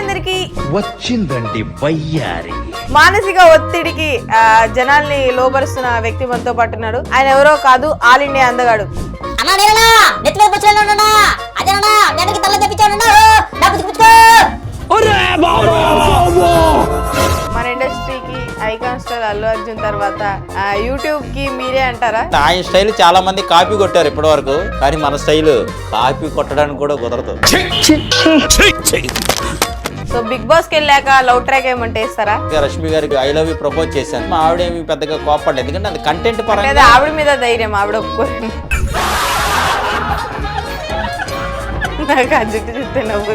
అందరికి వచ్చిందండి వయ్యారి. మానసిక ఒత్తిడికి జనాల్ని లోబరుస్తున్న వ్యక్తి మనతో పాటు ఉన్నాడు. ఆయన ఎవరో కాదు, ఆల్ ఇండియా అందగాడు. మన ఇండస్ట్రీకి ఐకాన్ స్టార్ అల్లు అర్జున్ తర్వాత యూట్యూబ్ కి మీరే అంటారా? ఆయన స్టైల్ చాలా మంది కాపీ కొట్టారు ఇప్పటి వరకు, కానీ మన స్టైల్ కాపీ కొట్టడానికి కూడా కుదరదు. సో బిగ్ బాస్ కి వెళ్ళాక లవ్ ట్రాక్ ఏమంటే ఇస్తారా? రష్మి గారికి ఐ లవ్ యూ ప్రపోజ్ చేశాను. మా ఆవిడేమి పెద్దగా కోపడలేదు, ఎందుకంటే అది కంటెంట్ పరంగా. ఆవిడ మీద ధైర్యం, ఆవిడ ఒప్పుకోరు. నాకు ఆ జుట్టు చూస్తే నవ్వు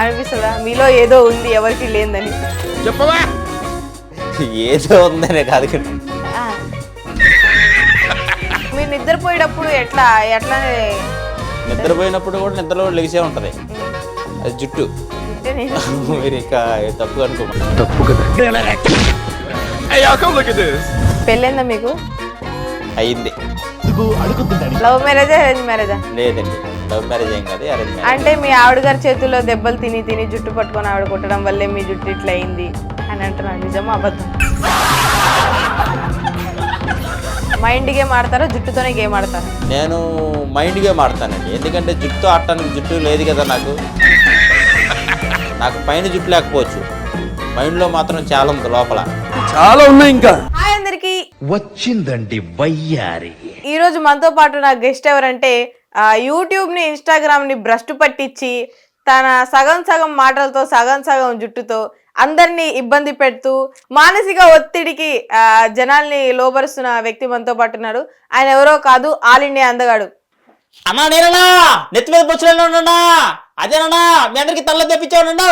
అనిపిస్తుందా మీలో ఏదో ఉంది ఎవరికి లేదని? చెప్పవా? ఏదో ఉందనే కాదు కదా. మీరు నిద్రపోయేటప్పుడు ఎట్లానే నిద్రపోయినప్పుడు కూడా నిద్రలో లెగిసే ఉంటది అది జుట్టు. మీరు ఇంకా తప్పు అనుకోమని. తప్పు కదా. పెళ్ళైందా మీకు? అయింది. లవ్ మ్యారేజా అరేంజ్ మ్యారేజా? లేదండి, లవ్ మ్యారేజ్ ఏం కాదు, అరేంజ్ మ్యారేజ్. అంటే మీ ఆవిడ గారి చేతుల్లో దెబ్బలు తిని తిని జుట్టు పట్టుకొని ఆవిడ కొట్టడం వల్లే మీ జుట్టు ఇట్లా అయింది అని అంటున్నాను. నిజమా అబద్ధం? మైండ్ గేమ్ ఆడతారా, జుట్టుతోనే గేమ్ ఆడతారా? నేను మైండ్ గేమ్ ఆడతానండి, ఎందుకంటే జుట్టు ఆడటానికి జుట్టు లేదు కదా నాకు. నాకు పైన జుట్టు లేకపోవచ్చు, మైండ్ లో మాత్రం చాలా ఉంది, లోపల చాలా ఉన్నాయి. ఇంకా హాయ్ అందరికి, వచ్చిందండి వయ్యారి. ఈ రోజు మనతో పాటు నా గెస్ట్ ఎవరంటే యూట్యూబ్ ని ఇన్స్టాగ్రామ్ ని భ్రష్టు పట్టించి తన సగం సగం మాటలతో సగం సగం జుట్టుతో అందరినీ ఇబ్బంది పెడుతూ మానసిక ఒత్తిడికి జనాల్ని లోబరుస్తున్న వ్యక్తి మనతో పాటు ఉన్నాడు. ఆయన ఎవరో కాదు, ఆల్ ఇండియా అందగాడు. అన్నా నేనన్నా నెత్తి మీద పుచ్చులేనా అదేనన్నా మీ అందరికి తల్ల తెప్పించావునన్నా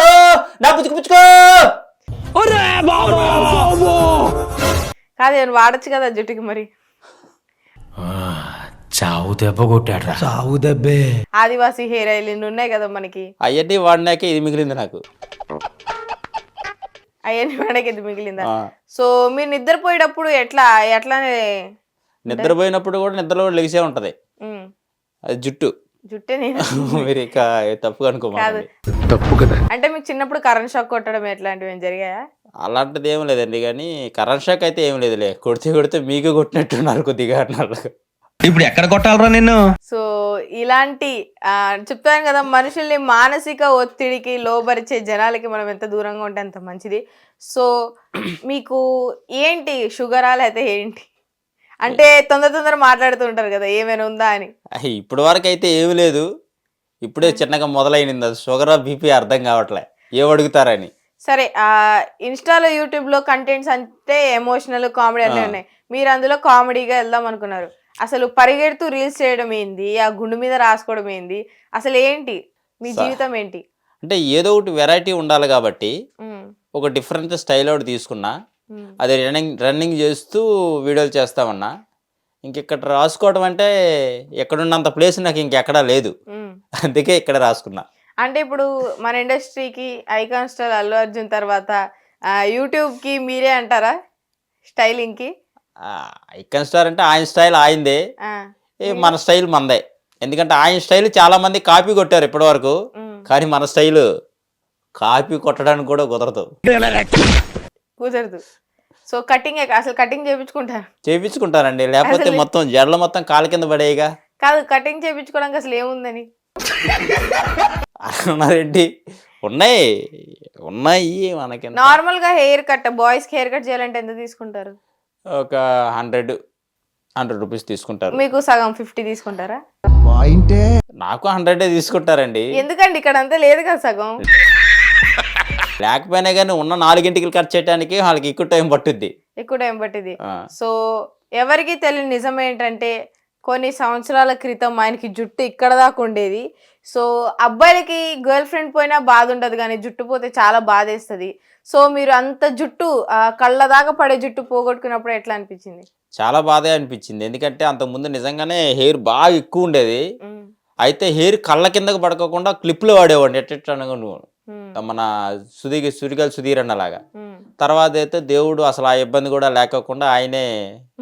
నా పుచ్చుకో. కాదు నేను వాడచ్చు కదా జుట్టుకి మరి. చావు దెబ్బ కొట్టాడు. చావు దెబ్బే. ఆదివాసీ హెయిర్ ఆయిల్ ఇన్ని ఉన్నాయి కదా మనకి, అవన్నీ వాడినాకే ఇది మిగిలింది నాకు. అవన్నీ వాడకి ఇది మిగిలిందా? సో మీరు నిద్రపోయేటప్పుడు ఎట్లానే నిద్రపోయినప్పుడు కూడా నిద్రలో లెగిసే ఉంటది అది జుట్టు. జుట్టే నేను మీరు ఇక తప్పు అనుకోమాలి. తప్పు కదా. అంటే మీకు చిన్నప్పుడు కరెంట్ షాక్ కొట్టడం ఎట్లాంటివి ఏం జరిగాయా? అలాంటిది ఏం లేదండి, కానీ కరెంట్ షాక్ అయితే ఏం లేదులే. కొడితే మీకు కొట్టినట్టున్నారు కొద్దిగా అన్నారు. ఇప్పుడు ఎక్కడ కొట్టాలరా నిన్ను? సో ఇలాంటి చెప్తాను కదా, మనుషుల్ని మానసిక ఒత్తిడికి లోబరిచే జనాలకి మనం ఎంత దూరంగా ఉంటే అంత మంచిది. సో మీకు ఏంటి షుగరా లేకపోతే ఏంటి? అంటే తొందర మాట్లాడుతూ ఉంటారు కదా, ఏమైనా ఉందా అని. ఇప్పటి వరకు అయితే ఏమి లేదు, ఇప్పుడే చిన్నగా మొదలైంది. అది షుగరా బీపీ అర్థం కావట్లే, ఏం అడుగుతారని. సరే, ఇన్స్టాలో యూట్యూబ్లో కంటెంట్స్ అంటే ఎమోషనల్ కామెడీ అన్నీ ఉన్నాయి. మీరు అందులో కామెడీగా వెళ్దాం అనుకున్నారు. అసలు పరిగెడుతూ రీల్స్ చేయడం ఏంది, ఆ గుండు మీద రాసుకోవడం ఏంది, అసలు ఏంటి మీ జీవితం ఏంటి? అంటే ఏదో ఒకటి వెరైటీ ఉండాలి కాబట్టి ఒక డిఫరెంట్ స్టైల్ ఒకటి తీసుకున్నా. అది రన్నింగ్ చేస్తూ వీడియోలు చేస్తామన్నా. ఇంకెక్కడ రాసుకోవడం అంటే ఎక్కడున్నంత ప్లేస్ నాకు ఇంకెక్కడా లేదు, అందుకే ఇక్కడ రాసుకున్నా. అంటే ఇప్పుడు మన ఇండస్ట్రీకి ఐకాన్ స్టార్ అల్లు అర్జున్ తర్వాత యూట్యూబ్కి మీరే అంటారా స్టైలింగ్ కి? ఐకాన్ స్టార్ అంటే ఆయన స్టైల్ ఆయనదే, మన స్టైల్ మనదే. ఎందుకంటే ఆయన స్టైల్ చాలా మంది కాపీ కొట్టారు ఇప్పటి వరకు, కానీ మన స్టైల్ కాపీ కొట్టడానికి కూడా కుదరదు. సో కటింగ్ అసలు కటింగ్ చేయించుకుంటారండి, లేకపోతే మొత్తం జడలు మొత్తం కాళ్ళ కింద పడేయగా. కాదు, కటింగ్ చేయించుకోవడానికి అసలు ఏముందని అన్నారండి. ఉన్నాయి మనకి. నార్మల్ గా హెయిర్ కట్, బాయ్స్ కి హెయిర్ కట్ చేయాలంటే ఎంత తీసుకుంటారు? ఒక 100 రూపీస్ తీసుకుంటారు. మీకు సగం 50 తీసుకుంటారా? నాకు 100 తీసుకుంటారండి. ఎందుకండి ఇక్కడ అంతా లేదు కదా సగం. లేకపోయినా కానీ ఉన్న 4 గంటలు కట్ చేయడానికి వాళ్ళకి ఎక్కువ టైం పట్టుద్ది. సో ఎవరికి తెలియని నిజం ఏంటంటే కొన్ని సంవత్సరాల క్రితం ఆయనకి జుట్టు ఇక్కడ దాకా ఉండేది. సో అబ్బాయిలకి గర్ల్ ఫ్రెండ్ పోయినా బాధ ఉండదు, కానీ జుట్టు పోతే చాలా బాధ వేస్తుంది. సో మీరు అంత జుట్టు కళ్ళ దాకా పడే జుట్టు పోగొట్టుకున్నప్పుడు ఎట్లా అనిపించింది? చాలా బాధ అనిపించింది, ఎందుకంటే అంతకుముందు నిజంగానే హెయిర్ బాగా ఎక్కువ ఉండేది. అయితే హెయిర్ కళ్ళ కిందకు పడుకోకుండా క్లిప్లు వాడేవాడిని. ఎట్లా మన సుధీర్ అన్నలాగా తర్వాత అయితే దేవుడు అసలు ఆ ఇబ్బంది కూడా లేకోకుండా ఆయనే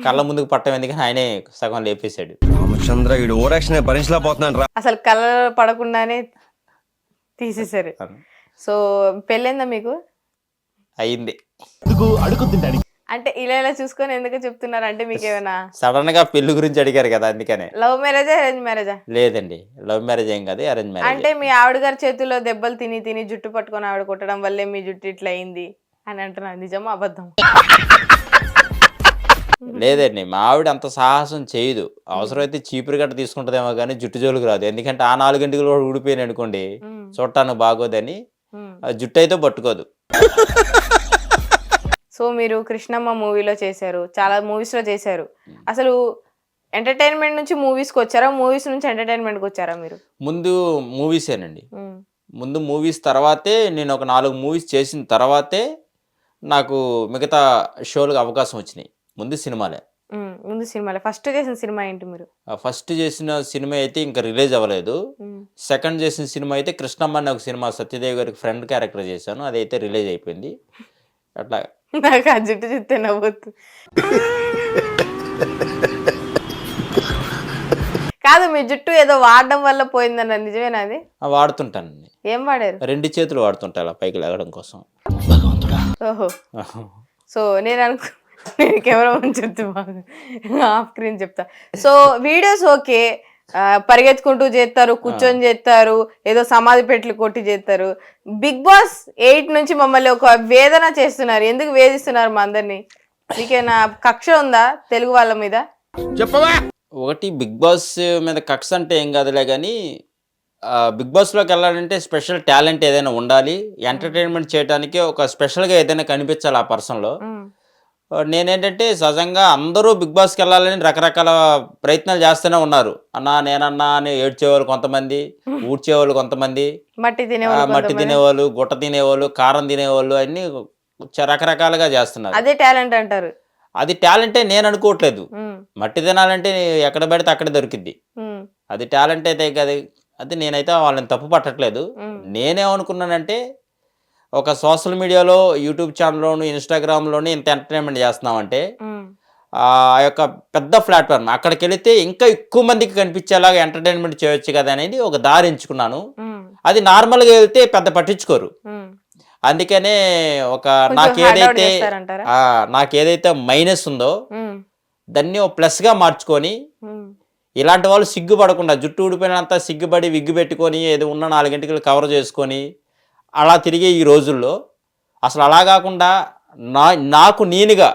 కళ్ళ ముందుకు పట్టం ఎందుకని ఆయనే సగం లేపేశాడు. రామచంద్ర వీడు ఓరాక్షన్ భరించలేకపోతున్నాను రా. అసలు కళ్ళలో పడకుండానే తీసేశారు. సో పెళ్ళైందా మీకు? అయింది. అంటే ఇలా చూసుకొని ఎందుకు చెప్తున్నారు అంటే మీకు ఏమైనా సడన్ గా పెళ్లి గురించి అడిగారు కదా అందుకనే. లవ్ మ్యారేజా అరేంజ్ మ్యారేజా? లేదండి, లవ్ మ్యారేజ్ ఏం కాదు, అరేంజ్ మ్యారేజ్. అంటే మీ ఆవిడ గారి చేతుల్లో దెబ్బలు తిని తిని జుట్టు పట్టుకొని ఆవిడ కొట్టడం వల్లే మీ జుట్టు ఇట్లా అయింది అని అంటున్నారు. నిజమా అబద్ధం? లేదండి, మా ఆవిడ అంత సాహసం చేయదు. అవసరమైతే చీపురు గట్ట తీసుకుంటదేమో కానీ జుట్టు జోలికి రాదు. ఎందుకంటే ఆ 4 గంటలు కూడా ఊడిపోయాను అనుకోండి చూడటానికి బాగోదని జుట్టు అయితే పట్టుకోదు. సో మీరు కృష్ణమ్మ మూవీలో చేశారు, చాలా మూవీస్ లో చేశారు. అసలు ఎంటర్టైన్మెంట్ నుంచి మూవీస్కి వచ్చారా, మూవీస్ నుంచి ఎంటర్టైన్మెంట్కి వచ్చారా మీరు? ముందు మూవీసేనండి. ముందు మూవీస్ తర్వాతే నేను ఒక 4 మూవీస్ చేసిన తర్వాతే నాకు మిగతా షోలకు అవకాశం వచ్చినాయి. ముందు సినిమాలే. ముందు సినిమాలే. ఫస్ట్ చేసిన సినిమా ఏంటి మీరు? ఫస్ట్ చేసిన సినిమా అయితే ఇంకా రిలీజ్ అవ్వలేదు. సెకండ్ చేసిన సినిమా అయితే కృష్ణమ్మ అనే ఒక సినిమా, సత్యదేవి గారికి ఫ్రెండ్ క్యారెక్టర్ చేశాను, అదైతే రిలీజ్ అయిపోయింది. అట్లా నాకు ఆ జుట్టు చూస్తే నవ్వుతు. కాదు, మీ జుట్టు ఏదో వాడడం వల్ల పోయిందన్న, నిజమేనా అది? వాడుతుంటానండి. ఏం వాడారు? 2 చేతులు వాడుతుంటా అలా పైకి లేగడం కోసం. ఓహో. సో నేను కెమెరా ముందు చెప్తా, ఆఫ్ స్క్రీన్ చెప్తా. సో వీడియోస్ ఓకే, పరిగెత్తుకుంటూ చేస్తారు, కూర్చొని చేస్తారు, ఏదో సమాధి పెట్లు కొట్టి చేస్తారు. బిగ్ బాస్ 8 నుంచి మమ్మల్ని ఒక వేదన చేస్తున్నారు. ఎందుకు వేధిస్తున్నారు మా అందరినీ? మీకేనా కక్ష ఉందా తెలుగు వాళ్ళ మీద? ఒకటి బిగ్ బాస్ మీద కక్ష అంటే ఏం కాదులే కానీ బిగ్ బాస్లోకి వెళ్ళాలంటే స్పెషల్ టాలెంట్ ఏదైనా ఉండాలి. ఎంటర్టైన్మెంట్ చేయడానికి ఒక స్పెషల్గా ఏదైనా కనిపించాలి ఆ పర్సన్లో. నేనేంటంటే సహజంగా అందరూ బిగ్ బాస్కి వెళ్ళాలని రకరకాల ప్రయత్నాలు చేస్తూనే ఉన్నారు. అన్నా నేనన్నా అని ఏడ్చేవాళ్ళు కొంతమంది, ఊడ్చేవాళ్ళు కొంతమంది, మట్టి తినేవాళ్ళు, గుట్ట తినేవాళ్ళు, కారం తినేవాళ్ళు, అన్ని రకరకాలుగా చేస్తున్నారు. అదే టాలెంట్ అంటారు. అది టాలెంటే నేను అనుకోవట్లేదు. మట్టి తినాలంటే ఎక్కడ పెడితే అక్కడ దొరికిద్ది, అది టాలెంట్ అయితే కదా. అది నేనైతే వాళ్ళని తప్పు పట్టట్లేదు. నేనేమనుకున్నానంటే ఒక సోషల్ మీడియాలో, యూట్యూబ్ ఛానల్లోను, ఇన్స్టాగ్రామ్లోను ఇంత ఎంటర్టైన్మెంట్ చేస్తున్నామంటే ఆ యొక్క పెద్ద ప్లాట్ఫామ్ అక్కడికి వెళితే ఇంకా ఎక్కువ మందికి కనిపించేలాగా ఎంటర్టైన్మెంట్ చేయొచ్చు కదా అనేది ఒక దారి ఎంచుకున్నాను. అది నార్మల్గా వెళ్తే పెద్ద పట్టించుకోరు. అందుకనే ఒక నాకేదైతే మైనస్ ఉందో దాన్ని ఒక ప్లస్గా మార్చుకొని, ఇలాంటి వాళ్ళు సిగ్గుపడకుండా జుట్టు ఊడిపోయినంత సిగ్గుపడి విగ్గు పెట్టుకొని ఏదో ఉన్న 4 గంటలు కవర్ చేసుకొని అలా తిరిగే ఈ రోజుల్లో అసలు అలా కాకుండా నాకు నేనుగా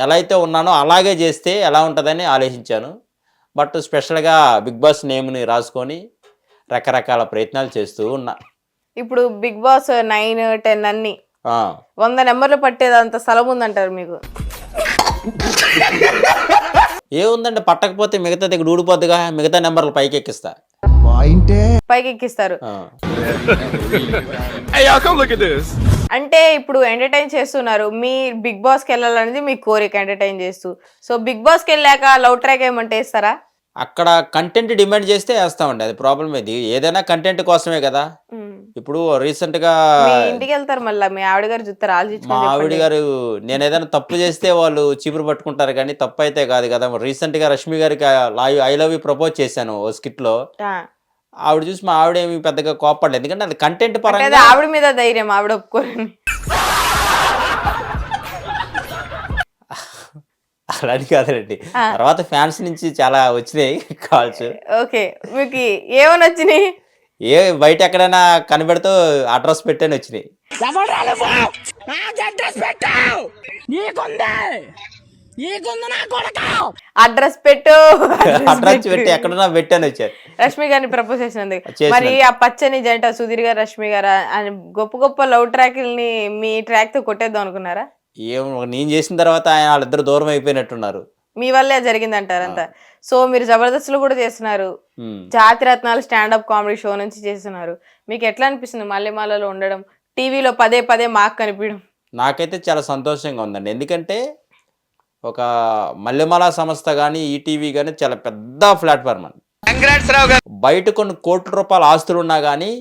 ఎలా అయితే ఉన్నానో అలాగే చేస్తే ఎలా ఉంటుందని ఆలోచించాను. బట్ స్పెషల్గా బిగ్ బాస్ నేమ్ని రాసుకొని రకరకాల ప్రయత్నాలు చేస్తూ ఉన్నా. ఇప్పుడు బిగ్ బాస్ 9, 10 అన్ని 100 నెంబర్లు పట్టేదంత స్థలం ఉందంటారు మీకు? ఏముందంటే పట్టకపోతే మిగతా దగ్గర ఊడిపోద్దుగా, మిగతా నెంబర్లు పైకి ఎక్కిస్తా. పైకి ఎక్కిస్తారు. అంటే ఇప్పుడు ఎంటర్టైన్ చేస్తున్నారు, మీ బిగ్ బాస్కి వెళ్ళాలనేది మీ కోరిక, ఎంటర్టైన్ చేస్తూ. సో బిగ్ బాస్కి వెళ్ళాక లవ్ ట్రాక్ ఏమంటే ఇస్తారా? అక్కడ కంటెంట్ డిమాండ్ చేస్తే వేస్తామండి, అది ప్రాబ్లం. ఇది ఏదైనా కంటెంట్ కోసమే కదా. ఇప్పుడు రీసెంట్ గా ఇంటికి వెళ్తారు, మళ్ళీ మీ ఆవిడ గారు చూస్తారు, మా ఆవిడ గారు నేను ఏదైనా తప్పు చేస్తే వాళ్ళు చీపురు పట్టుకుంటారు కానీ తప్పు అయితే కాదు కదా. రీసెంట్ గా రష్మి గారికి ఐ లవ్ యూ ప్రపోజ్ చేశాను ఓ స్కిట్ లో. ఆవిడ చూసి మా ఆవిడ ఏమి పెద్దగా కోపడలేదు, ఎందుకంటే అది కంటెంట్ పరంగా. ఆవిడ మీద ధైర్యం, ఆవిడ ఒప్పుకోరని. అలాంటి కాదండి, తర్వాత ఫ్యాన్స్ నుంచి చాలా వచ్చినాయి కాల్స్. ఓకే, మీకు ఏమని వచ్చినాయి? బయట ఎక్కడైనా కనబెడుతూ అడ్రస్ పెట్టని వచ్చినాయి. అడ్రస్ పెట్టు, అడ్రస్ పెట్టి ఎక్కడన్నా పెట్టని వచ్చారు. రష్మి గారిని ప్రపోజ్ చేసినందుకు. మరి ఆ పచ్చని జంట సుధీర్ గారు, రష్మి గారు గొప్ప గొప్ప లవ్ ట్రాక్ని మీ ట్రాక్ తో కొట్టేద్దాం అనుకున్నారా? నేను చేసిన తర్వాత ఆయన వాళ్ళిద్దరు దూరం అయిపోయినట్టున్నారు. మీ వల్లే జరిగిందంటారంతా. సో మీరు జబర్దస్త్లో కూడా చేస్తున్నారు, జాతి రత్నాలు స్టాండప్ కామెడీ షో నుంచి చేస్తున్నారు. మీకు ఎట్లా అనిపిస్తుంది మల్లెమాలలో ఉండడం, టీవీలో పదే పదే మాకు కనిపించడం? నాకైతే చాలా సంతోషంగా ఉందండి, ఎందుకంటే ఒక మల్లెమాల సంస్థ కానీ ఈటీవీ కానీ చాలా పెద్ద ప్లాట్ఫామ్ అండి. బయట కొన్ని కోట్ల రూపాయల ఆస్తులు ఉన్నా కానీ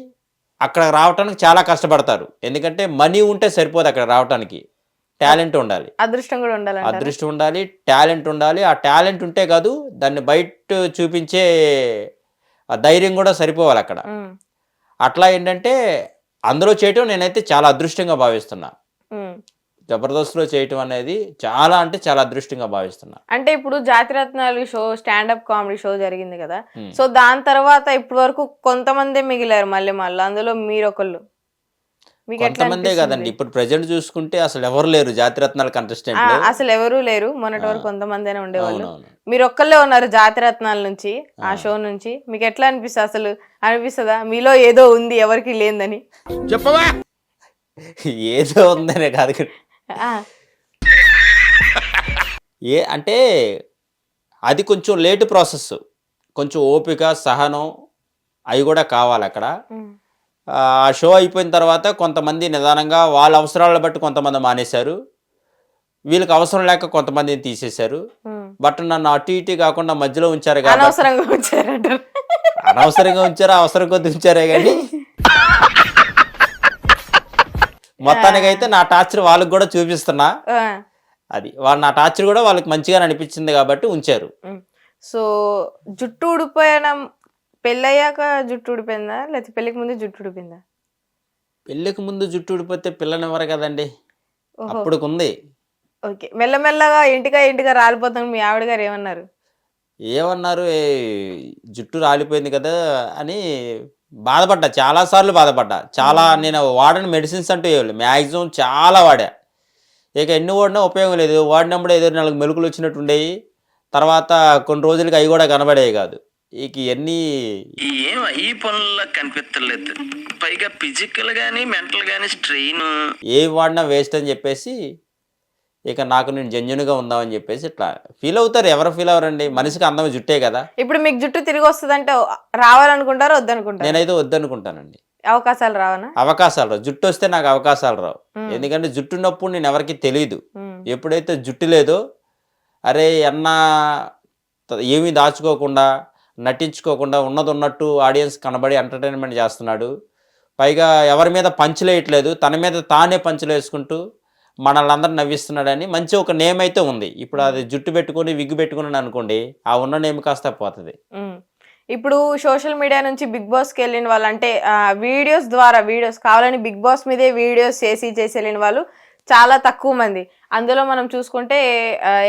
అక్కడ రావడానికి చాలా కష్టపడతారు, ఎందుకంటే మనీ ఉంటే సరిపోదు అక్కడ రావడానికి. టాలెంట్ ఉండాలి, అదృష్టం కూడా ఉండాలి. అదృష్టం ఉండాలి, టాలెంట్ ఉండాలి. ఆ టాలెంట్ ఉంటే కాదు, దాన్ని బయట చూపించే ఆ ధైర్యం కూడా సరిపోవాలి అక్కడ. అట్లా ఏంటంటే అందులో చేయటం నేనైతే చాలా అదృష్టంగా భావిస్తున్నా. జబర్దస్త్లో చేయటం అనేది చాలా అంటే చాలా అదృష్టంగా భావిస్తున్నా. అంటే ఇప్పుడు జాతిరత్నాలు షో, స్టాండప్ కామెడీ షో జరిగింది కదా, సో దాని తర్వాత ఇప్పటి వరకు కొంతమంది మిగిలారు మళ్ళీ అందులో మీరు ఒకళ్ళు. కొంతమందే కదండి, ఇప్పుడు ప్రెజెంట్ చూసుకుంటే అసలు ఎవరు లేరు జాతిరత్నాల కంటెస్టెంట్, అసలు ఎవరు లేరు. మొన్నటి వరకు కొంతమందినే ఉండేవాళ్ళు, మీరు ఒక్కళ్ళే ఉన్నారు జాతిరత్నాల నుంచి, ఆ షో నుంచి. మీకు ఎట్లా అనిపిస్తుంది? అసలు అనిపిస్తుందా మీలో ఏదో ఉంది ఎవరికి లేదని? చెప్పవా? ఏదో ఉందనే కాదు, అంటే అది కొంచెం లేట్ ప్రాసెస్, కొంచెం ఓపిక, సహనం అవి కూడా కావాలి అక్కడ. ఆ షో అయిపోయిన తర్వాత కొంతమంది నిదానంగా వాళ్ళ అవసరాలను బట్టి కొంతమంది మానేశారు, వీళ్ళకి అవసరం లేక కొంతమందిని తీసేశారు. బట్ నన్ను అటు ఇటు కాకుండా మధ్యలో ఉంచారు కాబట్టి అనవసరంగా ఉంచారు, అవసరం కొద్ది ఉంచారే కానీ మొత్తానికైతే నా టార్చర్ వాళ్ళకి కూడా చూపిస్తున్నా. అది నా టార్చర్ కూడా వాళ్ళకి మంచిగా అనిపించింది కాబట్టి ఉంచారు. సో జుట్టు ఊడిపోయిన పెళ్ళయ్యాక జుట్టు ఊడిపోయిందా, లేకపోతే పెళ్ళికి ముందు జుట్టు ఊడిపోయిందా? పెళ్ళికి ముందు జుట్టు ఊడిపోతే పిల్లనివ్వరు కదండి, అప్పుడు ఉంది. ఓకే, మెల్లమెల్లగా ఇంటిగా రాలిపోతాను. మీ ఆవిడ గారు ఏమన్నారు? జుట్టు రాలిపోయింది కదా అని బాధపడ్డా, చాలాసార్లు బాధపడ్డా. చాలా నేను వాడని మెడిసిన్స్ అంటూ ఏమి మ్యాక్సిమం చాలా వాడా. ఇక ఎన్ని వాడినా ఉపయోగం లేదు. వాడినప్పుడు ఏదో 4 మెలుకులు వచ్చినట్టు ఉండేవి, తర్వాత కొన్ని రోజులకి అవి కూడా కనబడేవి కాదు. ఇక ఇవన్నీ ఈ పనుల్లో కనిపించలేదు, పైగా ఫిజికల్ గానీ మెంటల్ గానీ స్ట్రెయిన్. ఏం వాడినా వేస్ట్ అని చెప్పేసి ఇక నాకు నేను జెన్యున్గా ఉందామని చెప్పేసి ఇట్లా ఫీల్ అవుతారు. ఎవరు ఫీల్ అవ్వరండి, మనిషికి అందం జుట్టే కదా. ఇప్పుడు మీకు జుట్టు తిరిగి వస్తుందంటే రావాలనుకుంటారా వద్దనుకుంటారా? నేనైతే వద్దనుకుంటానండి. అవకాశాలు రావనా? అవకాశాలు రావు, జుట్టు వస్తే నాకు అవకాశాలు రావు. ఎందుకంటే జుట్టు ఉన్నప్పుడు నేను ఎవరికి తెలియదు. ఎప్పుడైతే జుట్టు లేదో, అరే అన్న ఏమీ దాచుకోకుండా నటించుకోకుండా ఉన్నది ఉన్నట్టు ఆడియన్స్ కనబడి ఎంటర్టైన్మెంట్ చేస్తున్నాడు, పైగా ఎవరి మీద పంచులు వేయట్లేదు, తన మీద తానే పంచులు వేసుకుంటూ మనల్ని అందరూ నవ్విస్తున్నాడని మంచి ఒక నేమ్ అయితే ఉంది. ఇప్పుడు అది జుట్టు పెట్టుకొని విగ్గు పెట్టుకున్నాను అనుకోండి, ఆ ఉన్న నేమ్ కాస్త పోతుంది. ఇప్పుడు సోషల్ మీడియా నుంచి బిగ్ బాస్కి వెళ్ళిన వాళ్ళు, అంటే వీడియోస్ కావాలని బిగ్ బాస్ మీదే వీడియోస్ చేసి వెళ్ళిన వాళ్ళు చాలా తక్కువ మంది. అందులో మనం చూసుకుంటే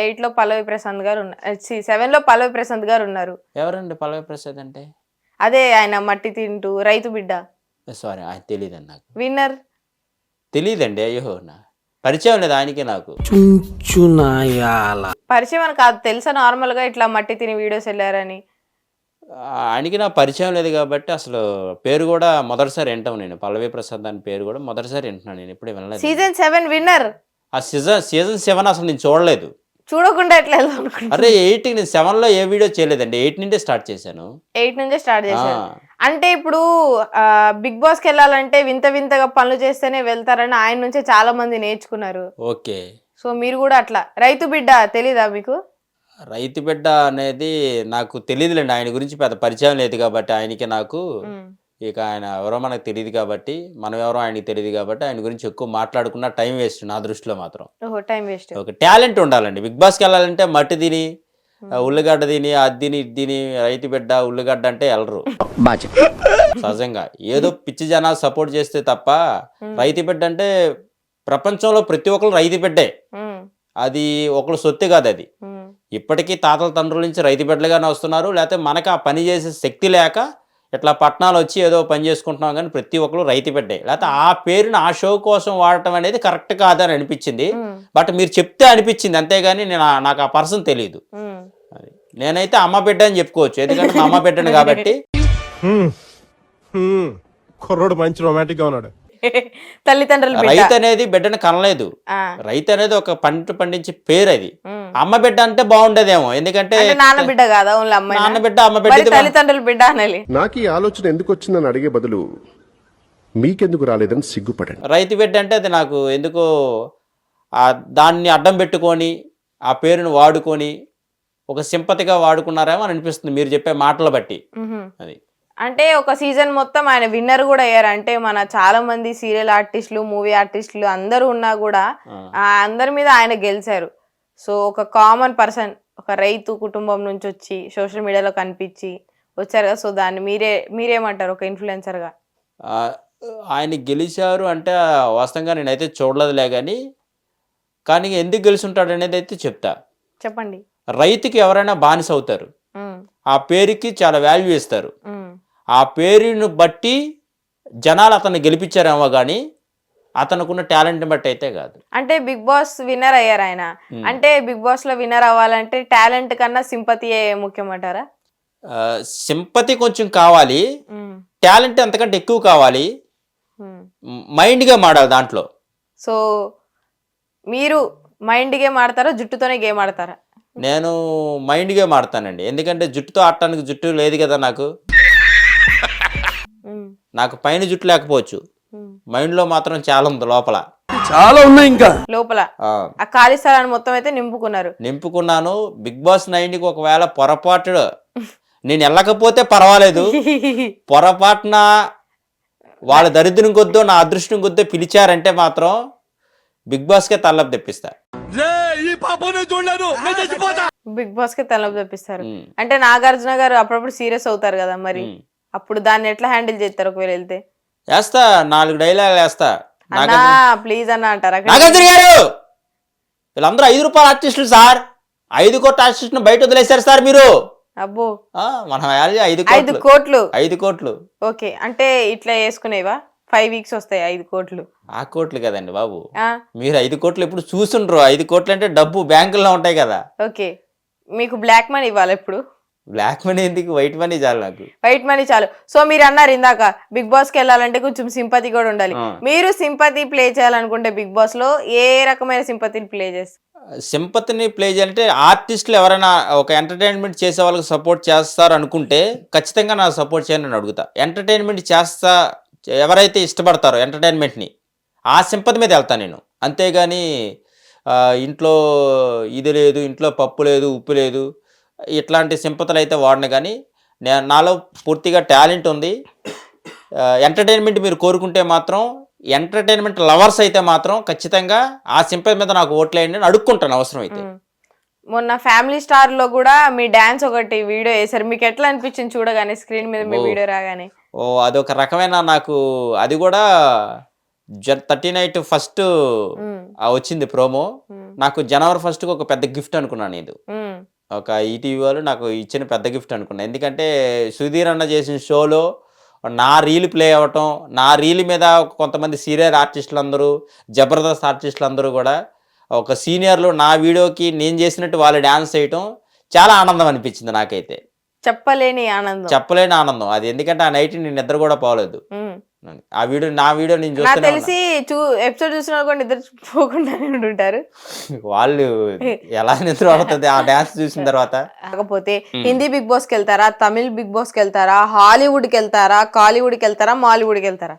8లో పల్లవి ప్రశాంత్ గారు ఉన్నారు, 7లో పల్లవి ప్రశాంత్ గారు ఉన్నారు. ఎవరండి పల్లవి ప్రసాద్ అంటే? అదే ఆయన మట్టి తింటూ రైతు బిడ్డ. సారీ, ఆయన తెలియదండి నాకు. విన్నర్ తెలియదండి. అయ్యో, పరిచయం లేదు ఆయనకి నాకు. పరిచయం అని కాదు, తెలుసా నార్మల్ గా ఇట్లా మట్టి తిని వీడియోస్ వెళ్ళారని? ఆయనకి నా పరిచయం లేదు కాబట్టి అసలు పేరు కూడా మొదటిసారి వింటాం. నేను పల్లవి ప్రసాద్ అని పేరు కూడా మొదటిసారి వింటున్నాను, నేను ఎప్పుడు వినలేదు. Season 7 winner. ఆ సీజన్ 7 అసలు నేను చూడలేదు. చూడకుండా ఎట్లా అనుకుంటా? అరే 8 నేను 7లో ఏ వీడియో చేయలేదండి, 8 నుండే స్టార్ట్ చేశాను. 8 నుంచే స్టార్ట్ చేశాను. అంటే ఇప్పుడు బిగ్ బాస్కి వెళ్ళాలంటే వింతగా పనులు చేస్తేనే వెళ్తారని ఆయన నుంచే చాలా మంది నేర్చుకున్నారు. ఓకే, సో మీరు కూడా అట్లా. రైతు బిడ్డ తెలీదా మీకు? రైతు బిడ్డ అనేది నాకు తెలియదులేండి, ఆయన గురించి పెద్ద పరిచయం లేదు కాబట్టి ఆయనకి నాకు. ఇక ఆయన ఎవరో మనకు తెలియదు కాబట్టి, మనం ఎవరో ఆయనకి తెలియదు కాబట్టి ఆయన గురించి ఎక్కువ మాట్లాడుకున్న టైం వేస్ట్ నా దృష్టిలో మాత్రం. Time waste. ఒక టాలెంట్ ఉండాలండి. బిగ్ బాస్కి వెళ్ళాలంటే మట్టి తిని ఉల్లిగడ్డ తిని అది తిని ఇది తిని రైతు బిడ్డ ఉల్లిగడ్డ అంటే వెళ్ళరు సహజంగా. ఏదో పిచ్చి జనాలు సపోర్ట్ చేస్తే తప్ప రైతు బిడ్డ అంటే ప్రపంచంలో ప్రతి ఒక్కరు రైతు బిడ్డే, అది ఒకరు సొత్తు కాదు. అది ఇప్పటికీ తాతల తండ్రుల నుంచి రైతు బిడ్డలుగానే వస్తున్నారు. లేకపోతే మనకు ఆ పని చేసే శక్తి లేక ఇట్లా పట్టణాలు వచ్చి ఏదో పని చేసుకుంటున్నాం, కానీ ప్రతి ఒక్కరు రైతు బిడ్డే. లేకపోతే ఆ పేరుని ఆ షో కోసం వాడటం అనేది కరెక్ట్ కాదని అనిపించింది. బట్ మీరు చెప్తే అనిపించింది, అంతేగాని నాకు ఆ పర్సన్ తెలియదు. నేనైతే అమ్మ బిడ్డ అని చెప్పుకోవచ్చు, ఎందుకంటే మా అమ్మ బిడ్డను కాబట్టి. కుర్రోడు మంచి రొమాంటిక్ గా ఉన్నాడు. తల్లిదండ్రులు రైతు అనేది బిడ్డను కనలేదు. రైతు అనేది ఒక పంట పండించే పేరు. అది అమ్మ బిడ్డ అంటే బాగుండేదేమో, ఎందుకంటే నాన్న బిడ్డ కాదా, నాన్న బిడ్డ అమ్మ బిడ్డ, తల్లిదండ్రులు బిడ్డ అనాలి. నాకు ఈ ఆలోచన ఎందుకు వచ్చిందని అడిగే బదులు మీకెందుకు రాలేదని సిగ్గుపడండి. రైతు బిడ్డ అంటే అది నాకు ఎందుకో దాన్ని అడ్డం పెట్టుకొని ఆ పేరును వాడుకొని ఒక సింపతిగా వాడుకున్నారేమో అని అనిపిస్తుంది మీరు చెప్పే మాటలు బట్టి. అది అంటే ఒక సీజన్ మొత్తం ఆయన విన్నర్ కూడా అయ్యారు. అంటే మన చాలా మంది సీరియల్ ఆర్టిస్టులు, మూవీ ఆర్టిస్టులు అందరూ ఉన్నా కూడా అందరి మీద ఆయన గెలిచారు. సో ఒక కామన్ పర్సన్, ఒక రైతు కుటుంబం నుంచి వచ్చి సోషల్ మీడియాలో కనిపించి వచ్చారు కదా. సో దాన్ని మీరేమంటారు ఒక ఇన్ఫ్లుయెన్సర్గా? ఆయన గెలిచారు అంటే వాస్తవంగా నేనైతే చూడలేదులే కానీ ఎందుకు గెలుచుంటాడు అనేది అయితే చెప్తా. చెప్పండి. రైతుకి ఎవరైనా బానిస అవుతారు, ఆ పేరుకి చాలా వాల్యూ ఇస్తారు. ఆ పేరును బట్టి జనాలు అతన్ని గెలిపించారేమో కానీ అతనుకున్న టాలెంట్ని బట్టి అయితే కాదు. అంటే బిగ్ బాస్ విన్నర్ అయ్యారు ఆయన. అంటే బిగ్ బాస్ లో విన్నర్ అవ్వాలంటే టాలెంట్ కన్నా సింపతియే ముఖ్యమంటారా? సింపతి కొంచెం కావాలి, టాలెంట్ అంతకంటే ఎక్కువ కావాలి, మైండ్ గేమ్ ఆడాలి దాంట్లో. సో మీరు మైండ్ గేమ్ ఆడతారా, జుట్టుతోనే గేమ్ ఆడతారా? నేను మైండ్ గేమ్ ఆడతానండి. ఎందుకంటే జుట్టుతో ఆడటానికి జుట్టు లేదు కదా నాకు పైన జుట్టు లేకపోవచ్చు, మైండ్ లో మాత్రం చాలా ఉంది, లోపల చాలా ఉన్నాయి. ఇంకా లోపల ఆ ఖాళీ స్థలాన్ని మొత్తం అయితే నింపుకున్నాను. బిగ్ బాస్ 9కి ఒకవేళ పొరపాటు నేను వెళ్ళకపోతే పర్వాలేదు, పొరపాటున వాళ్ళ దరిద్రం కొద్దో నా అదృష్టం కొద్దో పిలిచారంటే మాత్రం బిగ్ బాస్ కే తలపు తెప్పిస్తా. బిగ్ బాస్ కి తలపు తెప్పిస్తారు అంటే నాగార్జున గారు అప్పుడప్పుడు సీరియస్ అవుతారు కదా, మరి అప్పుడు దాన్ని ఎట్లా హ్యాండిల్ చేస్తారు? ఒకవేళ వెళ్తే వేస్తా, 4 డైలాగులు వేస్తా. ప్లీజ్ అన్న అంటారా? నాగార్జున గారు వీళ్ళందరూ 5 రూపాయల ఆర్టిస్టులు సార్, 5 కోట్ల ఆర్టిస్టులు బయట వదిలేశారు సార్ మీరు. అబ్బో, మనం 5 కోట్లు. ఓకే, అంటే ఇట్లా వేసుకునేవా 5 వీక్స్ వస్తాయి 5 కోట్లు? ఆ కోట్లు కదండి బాబు, మీరు 5 కోట్లు ఎప్పుడు చూస్తుండ్రు? 5 కోట్లు అంటే డబ్బు బ్యాంకుల్లో ఉంటాయి కదా. ఓకే, మీకు బ్లాక్ మనీ ఇవ్వాలి ఎప్పుడు? బ్లాక్ మనీ ఎందుకు, వైట్ మనీ చాలు నాకు. వైట్ మనీ చాలు. సో మీరు అన్నారు ఇందాక బిగ్ బాస్ కి వెళ్ళాలంటే కొంచెం సింపతి కూడా ఉండాలి. మీరు సింపతి ప్లే చేయాలనుకుంటే బిగ్ బాస్ లో ఏ రకమైన సింపతిని ప్లే చేస్తారు? సింపతిని ప్లే చేయాలంటే ఆర్టిస్టులు ఎవరైనా ఒక ఎంటర్టైన్మెంట్ చేసే వాళ్ళకి సపోర్ట్ చేస్తారు అనుకుంటే ఖచ్చితంగా నాకు సపోర్ట్ చేయండి అని అడుగుతా. ఎంటర్టైన్మెంట్ చేస్తా ఎవరైతే ఇష్టపడతారో ఎంటర్టైన్మెంట్ని, ఆ సింపతి మీద వెళ్తాను నేను. అంతేగాని ఇంట్లో ఇది లేదు, ఇంట్లో పప్పు లేదు, ఉప్పు లేదు, ఇట్లాంటి సింపతులు అయితే వాడను. కానీ నాలో పూర్తిగా టాలెంట్ ఉంది. ఎంటర్టైన్మెంట్ మీరు కోరుకుంటే మాత్రం, ఎంటర్టైన్మెంట్ లవర్స్ అయితే మాత్రం ఖచ్చితంగా ఆ సింపతి మీద నాకు ఓట్లేయండి అని అడుక్కుంటాను అవసరం అయితే. మొన్న ఫ్యామిలీ స్టార్ లో కూడా మీ డాన్స్ ఒకటి వీడియో వేసారు, మీకు ఎట్లా అనిపించింది చూడగానే స్క్రీన్ మీద మీ వీడియో రాగానే? అదొక రకమైన, నాకు అది కూడా 13 ఫస్ట్ వచ్చింది ప్రోమో. నాకు జనవరి 1కి ఒక పెద్ద గిఫ్ట్ అనుకున్నాను. ఇది ఒక ఈటీవీ వాళ్ళు నాకు ఇచ్చిన పెద్ద గిఫ్ట్ అనుకున్నాను. ఎందుకంటే సుధీర్ అన్న చేసిన షోలో నా రీల్ ప్లే అవ్వటం, నా రీల్ మీద కొంతమంది సీనియర్ ఆర్టిస్టులు అందరూ, జబర్దస్త్ ఆర్టిస్టులు అందరూ కూడా ఒక సీనియర్లు నా వీడియోకి నేను చేసినట్టు వాళ్ళు డాన్స్ చేయటం చాలా ఆనందం అనిపించింది నాకైతే. చెప్పలేని ఆనందం అది. ఎందుకంటే ఆ నైట్ నేను నిద్ర కూడా పోలేదు. ఆ వీడియో, నా వీడియో నేను చూస్తే తెలిసి ఎపిసోడ్ చూసిన వాళ్ళు నిద్ర పోకుండానే ఉంటారు. వాళ్ళు ఎలా నిద్ర పడుతుంది ఆ డాన్స్ చూసిన తర్వాత? కాకపోతే హిందీ బిగ్ బాస్ కి వెళ్తారా, తమిళ్ బిగ్ బాస్ కి వెళ్తారా, హాలీవుడ్ కి వెళ్తారా, కాలీవుడ్ కి వెళ్తారా, మాలీవుడ్ కి వెళ్తారా?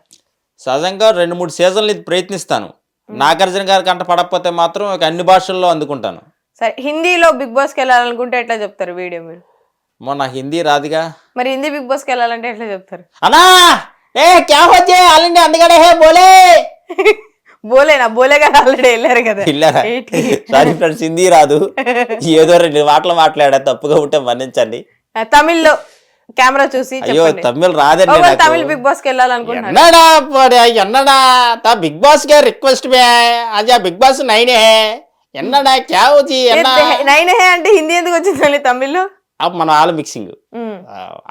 సహజంగా 2-3 సీజన్లు ప్రయత్నిస్తాను. నాగార్జున గారి కంట పడకపోతే మాత్రం అన్ని భాషల్లో అందుకుంటాను. సరే, హిందీలో బిగ్ బాస్ కి వెళ్ళాలనుకుంటే ఎట్లా చెప్తారు వీడియో మీరు? మొన్న హిందీ రాదుగా, మరి హిందీ బిగ్ బాస్ కి వెళ్ళాలంటే ఎట్లా చెప్తారు? అన్నా ఏ క్యా హోతే ఆల్ ఇండియా అందుకనే హే బోలే బోలేనా? బోలేగా ఆల్రెడీ వెళ్ళారు కదా. సారీ ఫ్రెండ్స్, హిందీ రాదు, ఏదో 2 మాటలు మాట్లాడా, తప్పుగా ఉంటే మన్నించండి. తమిళ్లో కెమెరా చూసి అయ్యో తమిళ్ రాదండి. తమిళ్ బిగ్ బాస్ కి వెళ్ళాలనుకుంటున్నాను. బిగ్ బాస్ కే రిక్వెస్ట్ మే आज బిగ్ బాస్ 9 है ఎన్నడా క్యా హోతి 9 है అంటే హిందీ ఎందుకు వచ్చింది తమిళ్లో? మనం ఆల్ మిక్సింగ్,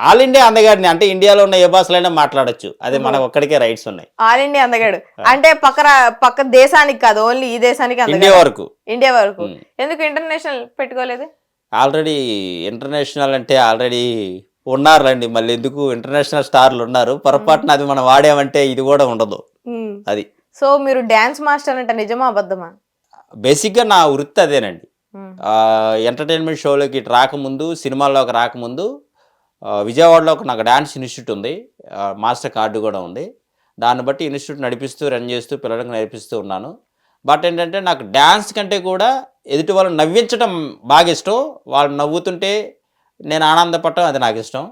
ఆల్ ఇండియా అందగాడిని అంటే ఇండియాలో ఉన్న ఏ భాషలైనా మాట్లాడొచ్చు, అది మనకు ఒక్కడికే రైట్స్ ఉన్నాయి. ఆల్ ఇండియా అందగాడు అంటే పక్క దేశానికి కాదు, ఓన్లీ ఈ దేశానికి, ఇండియా వరకు. ఎందుకు ఇంటర్నేషనల్ పెట్టుకోలేదు? ఆల్రెడీ ఇంటర్నేషనల్ అంటే ఆల్రెడీ ఉన్నారండి, మళ్ళీ ఎందుకు ఇంటర్నేషనల్ స్టార్లు ఉన్నారు. పొరపాటున అది మనం వాడామంటే ఇది కూడా ఉండదు అది. సో మీరు డాన్స్ మాస్టర్ అంటే నిజమా అబద్ధమా? బేసిక్గా నా వృత్తి అదేనండి. ఎంటర్టైన్మెంట్ షోలోకి రాకముందు, సినిమాల్లోకి రాకముందు విజయవాడలో నాకు డాన్స్ ఇన్స్టిట్యూట్ ఉంది, మాస్టర్ కార్డు కూడా ఉంది. దాన్ని బట్టి ఇన్స్టిట్యూట్ నడిపిస్తూ, రన్ చేస్తూ పిల్లలకు నేర్పిస్తూ ఉన్నాను. బట్ ఏంటంటే నాకు డాన్స్ కంటే కూడా ఎదుటి వాళ్ళని నవ్వించడం బాగా ఇష్టం. వాళ్ళు నవ్వుతుంటే నేను ఆనందపడటం అది నాకు ఇష్టం.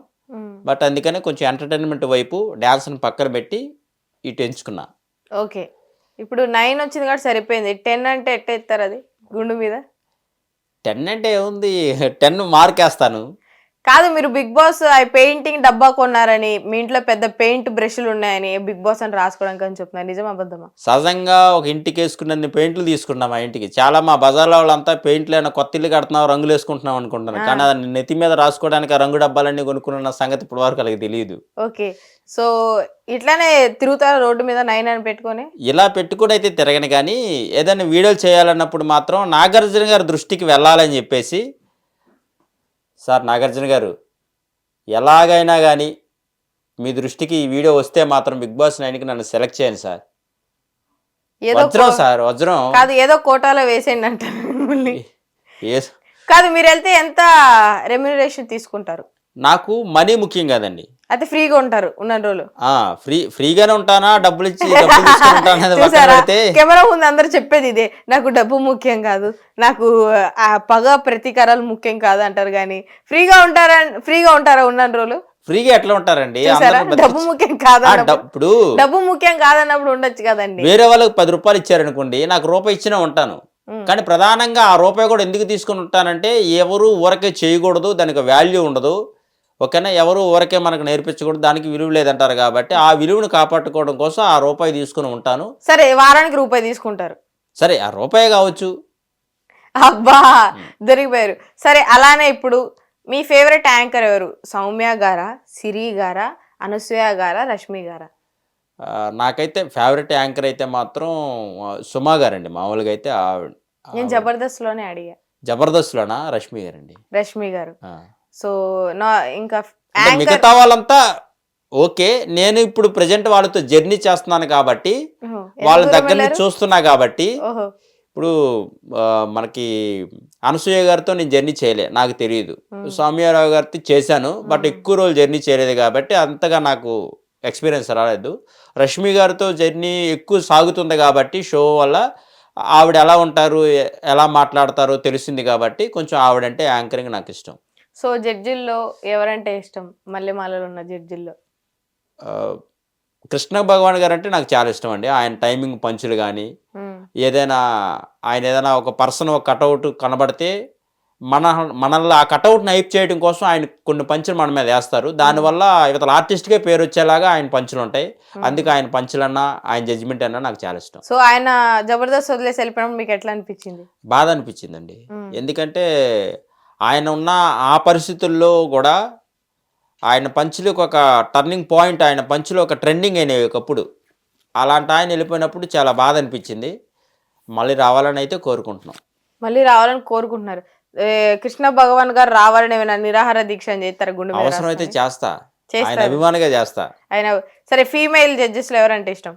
బట్ అందుకనే కొంచెం ఎంటర్టైన్మెంట్ వైపు డ్యాన్స్ని పక్కన పెట్టి ఇటు ఎంచుకున్నా. ఓకే, ఇప్పుడు 9 వచ్చింది కాబట్టి సరిపోయింది. 10 అంటే ఎట్ట ఎత్తారు అది గుండు మీద? 10 అంటే ఏముంది, 10 మార్కేస్తాను. కాదు, మీరు బిగ్ బాస్ పెయింటింగ్ డబ్బా కొన్నారని, మీ ఇంట్లో పెద్ద పెయింట్ బ్రష్లు ఉన్నాయని బిగ్ బాస్ అని రాసుకోవడానికి అని చెప్తున్నారు. నిజం అబద్ధమా? సహజంగా ఒక ఇంటికి వేసుకున్న పెయింట్లు తీసుకున్నాం మా ఇంటికి. చాలా మా బజార్లో వాళ్ళంతా పెయింట్లు అయినా కొత్త ఇల్లు కడుతున్నాం, రంగులు వేసుకుంటున్నాం అనుకుంటున్నాను. కానీ అది నెత్తి మీద రాసుకోవడానికి ఆ రంగు డబ్బాలన్నీ కొనుక్కున్న సంగతి ఇప్పటి వరకు అలాగే తెలియదు. ఓకే, సో ఇట్లానే తిరుగుతారా రోడ్డు మీద 9 అని పెట్టుకొని? ఇలా పెట్టుకుని అయితే తిరగను, కానీ ఏదైనా వీడియోలు చేయాలన్నప్పుడు మాత్రం నాగార్జున గారి దృష్టికి వెళ్ళాలని చెప్పేసి, సార్ నాగార్జున గారు ఎలాగైనా కానీ మీ దృష్టికి ఈ వీడియో వస్తే మాత్రం బిగ్ బాస్ 9కి నన్ను సెలెక్ట్ చేయండి సార్. వజ్రం సార్, వజ్రం కాదు, ఏదో కోటాలో వేసేయండి అంటారు మిమ్మల్ని. ఏ కాదు, మీరు వెళ్తే ఎంత రెమ్యునరేషన్ తీసుకుంటారు? నాకు మనీ ముఖ్యం కాదండి. అయితే ఫ్రీగా ఉంటారు ఉన్న రోజులు? ఫ్రీగానే ఉంటానా, డబ్బులు తీసుకుంటానా? చూసారా, కెమెరా ముందు అందరు చెప్పేది ఇదే, నాకు డబ్బు ముఖ్యం కాదు, నాకు ఆ పగ ప్రతీకారాలు ముఖ్యం కాదు అంటారు. కానీ ఫ్రీగా ఉంటారా ఉన్న రోజులు? ఫ్రీగా ఎట్లా ఉంటారండి? డబ్బు ముఖ్యం కాదు, ఇప్పుడు డబ్బు ముఖ్యం కాదన్నప్పుడు ఉండొచ్చు కదండి. వేరే వాళ్ళకి 10 రూపాయలు ఇచ్చారనుకోండి, నాకు రూపాయి ఇచ్చినా ఉంటాను. కానీ ప్రధానంగా ఆ రూపాయి కూడా ఎందుకు తీసుకుని ఉంటానంటే, ఎవరు ఊరకే చేయకూడదు, దానికి వాల్యూ ఉండదు. ఓకేనా, ఎవరు ఊరకే మనకు నేర్పించకూడదు, దానికి విలువ లేదంటారు. కాబట్టి ఆ విలువను కాపాడుకోవడం కోసం ఆ రూపాయి తీసుకుని ఉంటాను. సరే, వారానికి రూపాయి తీసుకుంటారు. సరే, ఆ రూపాయి కావచ్చు. అబ్బా, దొరికిపోయారు. సరే, అలానే ఇప్పుడు మీ ఫేవరెట్ యాంకర్ ఎవరు? సౌమ్య గారా, సిరి గారా, అనసూయ గారా, రష్మి గారా? నాకైతే ఫేవరెట్ యాంకర్ అయితే మాత్రం సుమా గారండి. మామూలుగా అయితే నేను జబర్దస్త్లోనే అడిగా. జబర్దస్త్లోనా? రష్మి గారండి. రష్మి గారు. సో ఇంకా మిగతా వాళ్ళంతా ఓకే. నేను ఇప్పుడు ప్రజెంట్ వాళ్ళతో జర్నీ చేస్తున్నాను కాబట్టి, వాళ్ళ దగ్గర నుంచి చూస్తున్నా కాబట్టి, ఇప్పుడు మనకి అనసూయ గారితో నేను జర్నీ చేయలే, నాకు తెలియదు. సౌమ్యారావు గారితో చేశాను, బట్ ఎక్కువ రోజులు జర్నీ చేయలేదు కాబట్టి అంతగా నాకు ఎక్స్పీరియన్స్ రాలేదు. రష్మి గారితో జర్నీ ఎక్కువ సాగుతుంది కాబట్టి షో వల్ల ఆవిడ ఎలా ఉంటారు, ఎలా మాట్లాడతారో తెలిసింది కాబట్టి కొంచెం ఆవిడంటే యాంకరింగ్ నాకు ఇష్టం. సో జడ్జిల్లో ఎవరంటే ఇష్టం? మల్లెమాలలో ఉన్న జడ్జిల్లో కృష్ణ భగవాన్ గారు అంటే నాకు చాలా ఇష్టం అండి. ఆయన టైమింగ్ పంచులు కానీ ఏదైనా ఒక పర్సన్ ఒక కటౌట్ కనబడితే మనల్ని ఆ కటౌట్ని హైప్ చేయడం కోసం ఆయన కొన్ని పంచులు మన మీద వేస్తారు. దానివల్ల ఇవతల ఆర్టిస్ట్కే పేరు వచ్చేలాగా ఆయన పంచులు ఉంటాయి. అందుకే ఆయన పంచులన్నా ఆయన జడ్జిమెంట్ అన్నా నాకు చాలా ఇష్టం. సో ఆయన జబర్దస్త్ వదిలేసి వెళ్ళిపోవడం మీకు ఎట్లా అనిపించింది? బాధ అనిపించిందండి. ఎందుకంటే ఆయన ఉన్న ఆ పరిస్థితుల్లో కూడా ఆయన పంచులకు ఒక టర్నింగ్ పాయింట్, ఆయన పంచులు ఒక ట్రెండింగ్ అయినవి ఒకప్పుడు. అలాంటి ఆయన వెళ్ళిపోయినప్పుడు చాలా బాధ అనిపించింది. మళ్ళీ రావాలని అయితే కోరుకుంటున్నాం. మళ్ళీ రావాలని కోరుకుంటున్నారు. కృష్ణ భగవాన్ గారు రావాలని ఏమైనా నిరాహార దీక్ష చేస్తారు? గుండె అవసరం అయితే చేస్తా, ఆయన అభిమానిగా చేస్తా. ఆయన సరే, ఫీమేల్ జడ్జెస్ లో ఎవరంటే ఇష్టం?